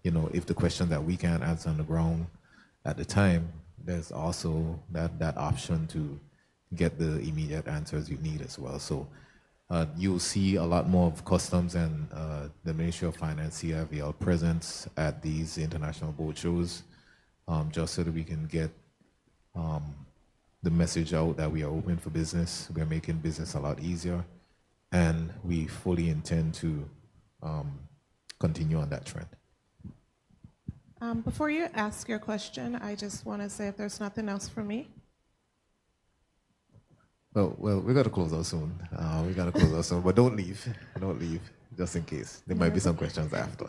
you know, if the question that we can't answer on the ground at the time, there's also that option to get the immediate answers you need as well. So you'll see a lot more of customs and the Ministry of Finance, CRVL, presence at these international boat shows, just so that we can get the message out that we are open for business. We're making business a lot easier, and we fully intend to continue on that trend. Before you ask your question, I just want to say, if there's nothing else for me. Well, we got to close out soon. We got to close out soon, but don't leave, just in case. There might be some questions after.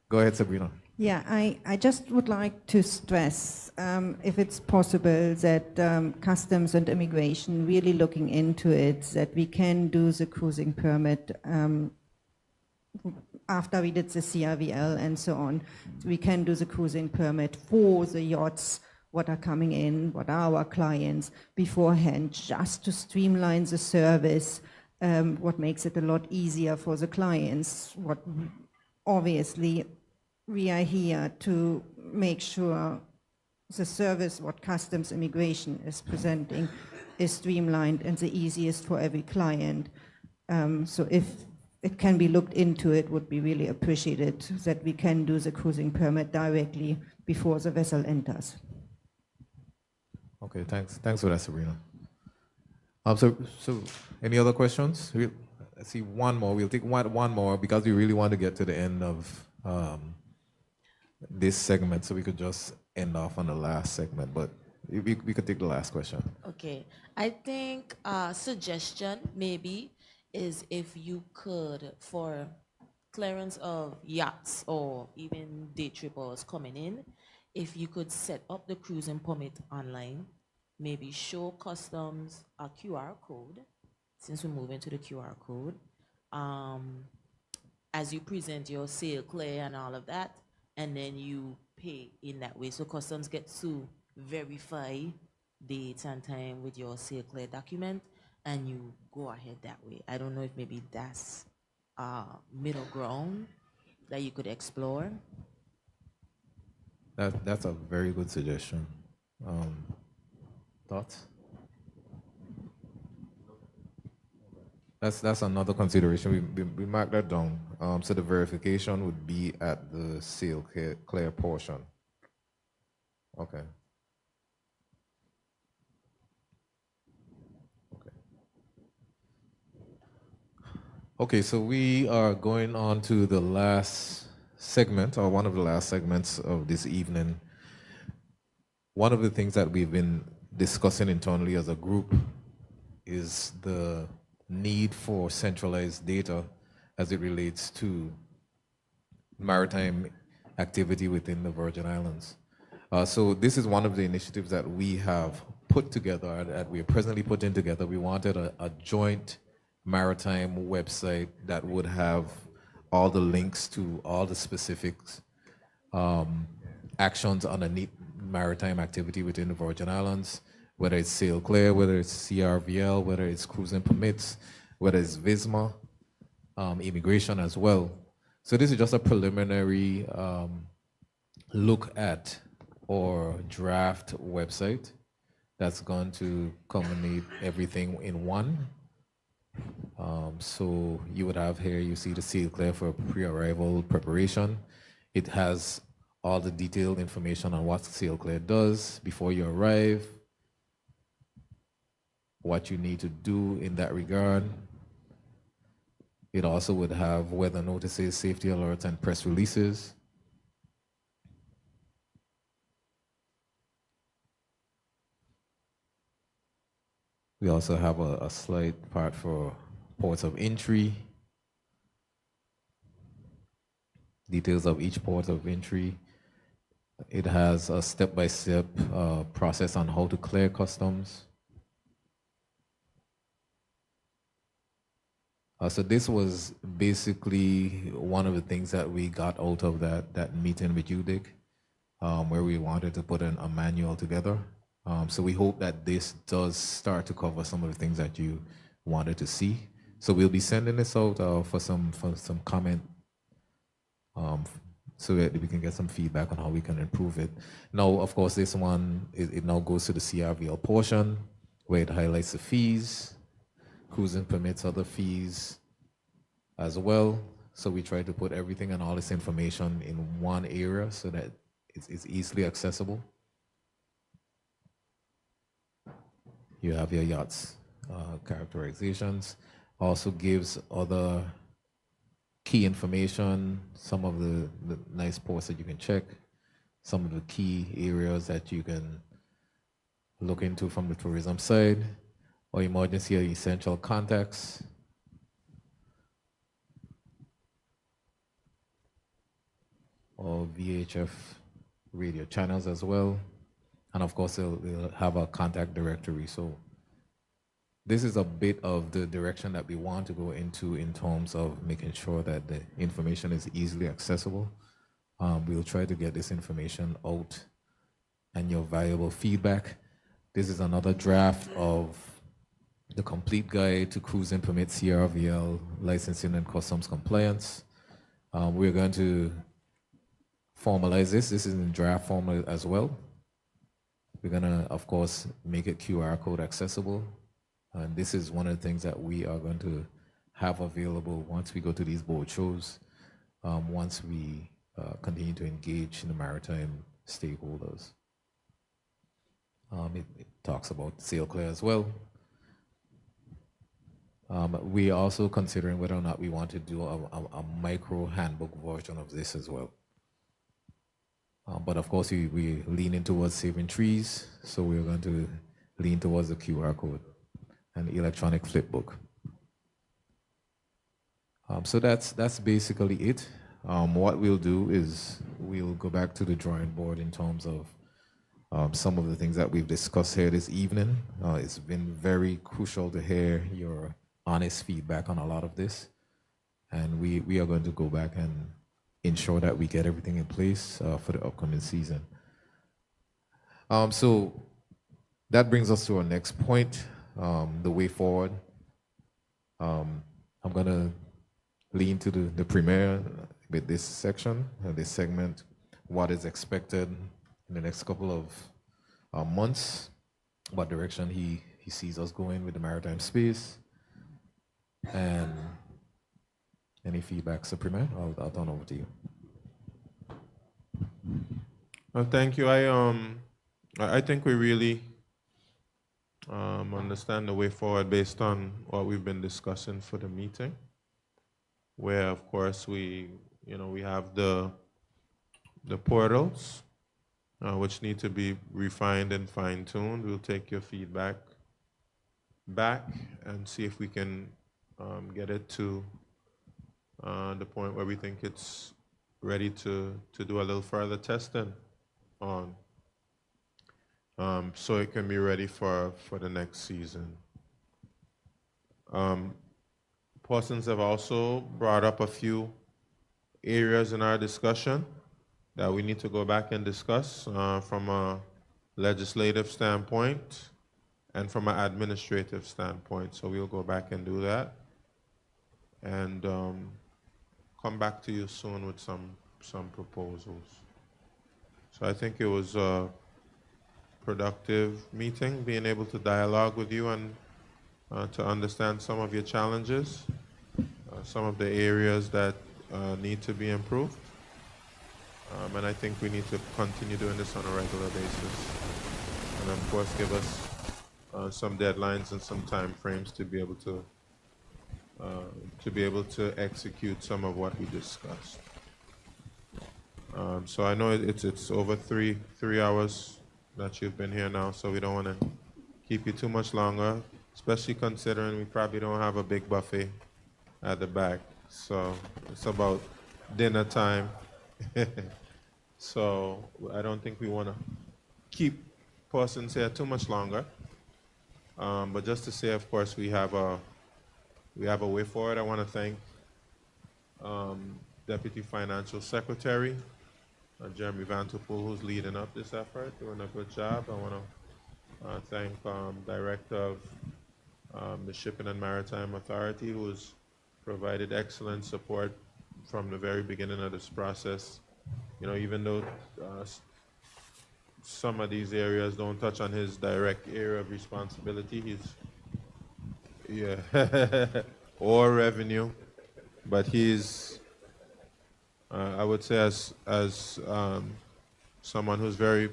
Go ahead, Sabrina. Yeah, I just would like to stress, if it's possible, that Customs and Immigration really looking into it, that we can do the cruising permit after we did the CRVL and so on. We can do the cruising permit for the yachts, what are coming in, what are our clients beforehand, just to streamline the service, what makes it a lot easier for the clients. What obviously we are here to make sure the service what Customs Immigration is presenting is streamlined and the easiest for every client. So if it can be looked into, it would be really appreciated that we can do the cruising permit directly before the vessel enters. Okay, thanks for that, Sabrina. So any other questions? I see one more. We'll take one more, because we really want to get to the end of this segment, so we could just end off on the last segment, but we could take the last question. Okay, I think suggestion maybe is if you could, for clearance of yachts or even day trippers coming in, if you could set up the cruising permit online, maybe show customs a QR code, since we're moving to the QR code, as you present your sale clear and all of that, and then you pay in that way. So customs gets to verify dates and time with your sale clear document, and you go ahead that way. I don't know if maybe that's middle ground that you could explore. That's a very good suggestion. Thoughts? That's another consideration. We mark that down. So the verification would be at the sale clear portion. Okay. Okay, so we are going on to the last segment, or one of the last segments of this evening. One of the things that we've been discussing internally as a group is the need for centralized data as it relates to maritime activity within the Virgin Islands. So this is one of the initiatives that we have put together, that we are presently putting together. We wanted a joint maritime website that would have all the links to all the specifics, actions underneath maritime activity within the Virgin Islands, whether it's sail clear, whether it's CRVL, whether it's cruising permits, whether it's Visma, immigration as well. So this is just a preliminary look at our draft website that's going to culminate everything in one. So you would have here, you see the sail clear for pre-arrival preparation. It has all the detailed information on what sail clear does before you arrive, what you need to do in that regard. It also would have weather notices, safety alerts, and press releases. We also have a slight part for ports of entry. details of each port of entry. It has a step-by-step process on how to clear customs. So this was basically one of the things that we got out of that meeting with you, Dick, where we wanted to put a manual together. So we hope that this does start to cover some of the things that you wanted to see. So we'll be sending this out for some comment, so that we can get some feedback on how we can improve it. Now, of course, this one, it now goes to the CRVL portion, where it highlights the fees, cruising permits, other fees as well. So we try to put everything and all this information in one area so that it's easily accessible. You have your yachts characterizations. Also gives other key information, some of the nice ports that you can check, some of the key areas that you can look into from the tourism side, or emergency or essential contacts. Or VHF radio channels as well. And of course, they'll have a contact directory. So this is a bit of the direction that we want to go into in terms of making sure that the information is easily accessible. We'll try to get this information out and your valuable feedback. This is another draft of the complete guide to cruising permit CRVL licensing and customs compliance. We're going to formalize this. This is in draft form as well. We're gonna, of course, make it QR code accessible. And this is one of the things that we are going to have available once we go to these boat shows, once we continue to engage in the maritime stakeholders. It talks about sail clear as well. We are also considering whether or not we want to do a micro handbook version of this as well. But of course, we leaning towards saving trees, so we're going to lean towards the QR code and electronic flipbook. So that's basically it. What we'll do is we'll go back to the drawing board in terms of some of the things that we've discussed here this evening. It's been very crucial to hear your honest feedback on a lot of this. And we are going to go back and ensure that we get everything in place for the upcoming season. So that brings us to our next point, the way forward. I'm gonna lean to the premier with this section, this segment, what is expected in the next couple of months, what direction he sees us going with the maritime space, and any feedback, so Premier, I'll turn over to you. Well, thank you. I think we really understand the way forward based on what we've been discussing for the meeting, where of course we have the portals, which need to be refined and fine-tuned. We'll take your feedback back and see if we can get it to the point where we think it's ready to do a little further testing on, so it can be ready for the next season. Persons have also brought up a few areas in our discussion that we need to go back and discuss from a legislative standpoint and from an administrative standpoint. So we'll go back and do that and come back to you soon with some proposals. So I think it was a productive meeting, being able to dialogue with you and to understand some of your challenges, some of the areas that need to be improved. And I think we need to continue doing this on a regular basis. And of course, give us some deadlines and some time frames to be able to execute some of what we discussed. So I know it's over three hours that you've been here now, so we don't want to keep you too much longer, especially considering we probably don't have a big buffet at the back. So it's about dinner time. So I don't think we want to keep persons here too much longer. But just to say, of course, we have a way forward. I want to thank Deputy Financial Secretary Jeremy Vanterpool, who's leading up this effort, doing a good job. I want to thank Director of the Shipping and Maritime Authority, who's provided excellent support from the very beginning of this process. You know, even though some of these areas don't touch on his direct area of responsibility, or revenue, but he's, I would say, as someone who's very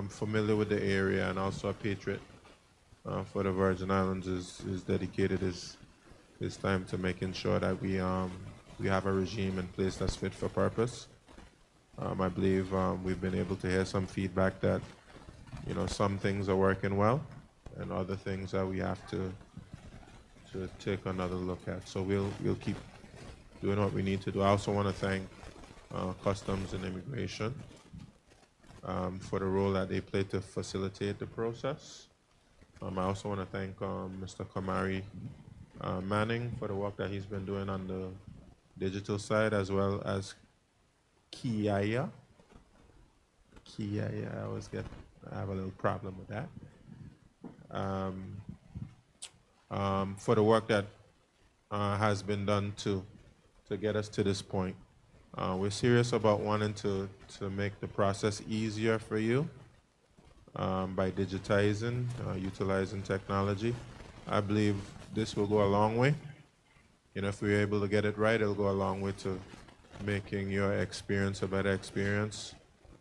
familiar with the area and also a patriot for the Virgin Islands, is dedicated his time to making sure that we have a regime in place that's fit for purpose. I believe we've been able to hear some feedback that, you know, some things are working well and other things that we have to take another look at. So we'll keep doing what we need to do. I also want to thank Customs and Immigration for the role that they play to facilitate the process. I also want to thank Mr. Kamari Manning for the work that he's been doing on the digital side, as well as Kiaya. I have a little problem with that. For the work that has been done to get us to this point. We're serious about wanting to make the process easier for you by digitizing, utilizing technology. I believe this will go a long way. You know, if we're able to get it right, it'll go a long way to making your experience a better experience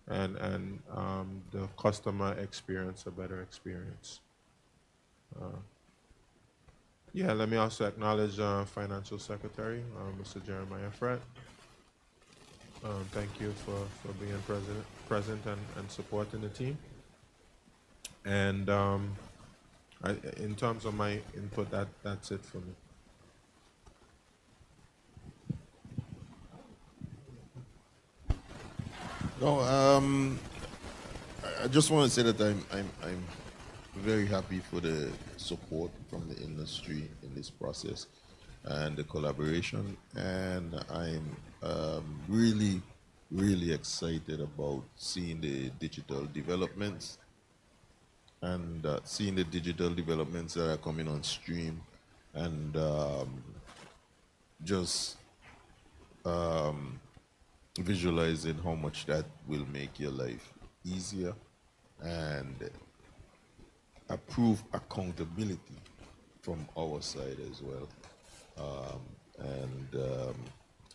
and the customer experience a better experience. Yeah, let me also acknowledge Financial Secretary, Mr. Jeremiah Frett. Thank you for being present and supporting the team. And in terms of my input, that's it for me. No, I just want to say that I'm very happy for the support from the industry in this process and the collaboration, and I'm really excited about seeing the digital developments and seeing the digital developments that are coming on stream, and just visualizing how much that will make your life easier and approve accountability from our side as well.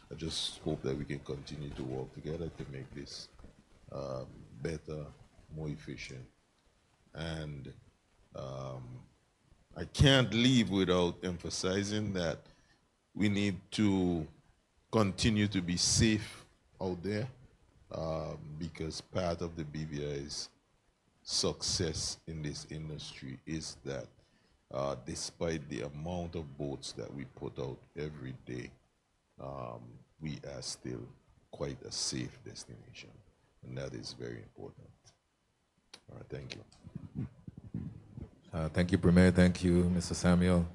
I just hope that we can continue to work together to make this better, more efficient. And I can't leave without emphasizing that we need to continue to be safe out there, because part of the BVI's success in this industry is that despite the amount of boats that we put out every day, we are still quite a safe destination, and that is very important. All right, thank you. Thank you, Premier. Thank you, Mr. Samuel.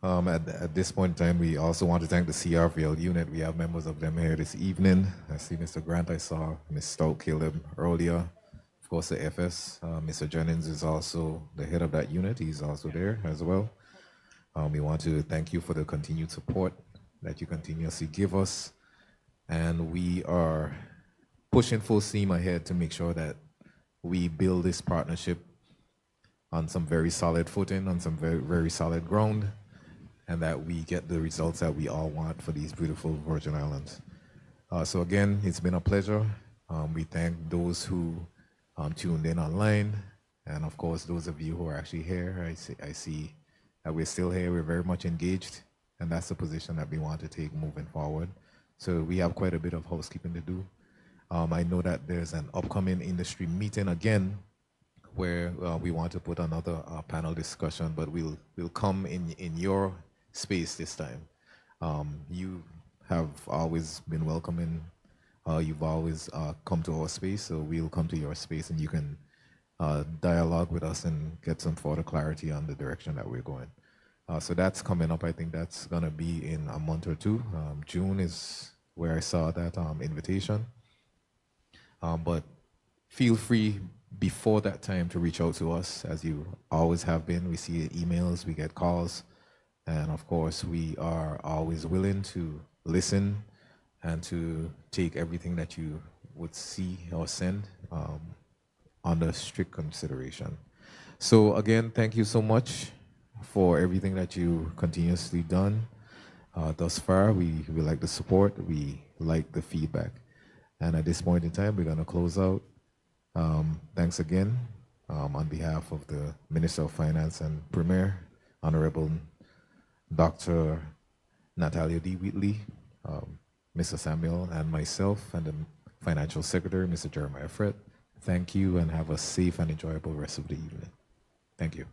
At this point in time, we also want to thank the CRVL unit. We have members of them here this evening. I see Mr. Grant, I saw Ms. Stout Caleb earlier. Of course, the FS, Mr. Jennings is also the head of that unit. He's also there as well. We want to thank you for the continued support that you continuously give us. And we are pushing full steam ahead to make sure that we build this partnership on some very solid footing, on some very, very solid ground, and that we get the results that we all want for these beautiful Virgin Islands. So again, it's been a pleasure. We thank those who tuned in online, and of course, those of you who are actually here. I see that we're still here. We're very much engaged, and that's the position that we want to take moving forward. So we have quite a bit of housekeeping to do. I know that there's an upcoming industry meeting again, where we want to put another panel discussion, but we'll come in your space this time. You have always been welcoming You've always come to our space, so we'll come to your space and you can dialogue with us and get some further clarity on the direction that we're going. So that's coming up. I think that's going to be in a month or two. June is where I saw that invitation. But feel free before that time to reach out to us, as you always have been. We see emails, we get calls, and of course, we are always willing to listen and to take everything that you would see or send under strict consideration. So again, thank you so much for everything that you continuously done thus far. We like the support, we like the feedback. And at this point in time, we're gonna close out. Thanks again on behalf of the Minister of Finance and Premier, Honorable Dr. Natalia D. Wheatley, Mr. Samuel, and myself, and the Financial Secretary, Mr. Jeremiah Fred. Thank you and have a safe and enjoyable rest of the evening. Thank you.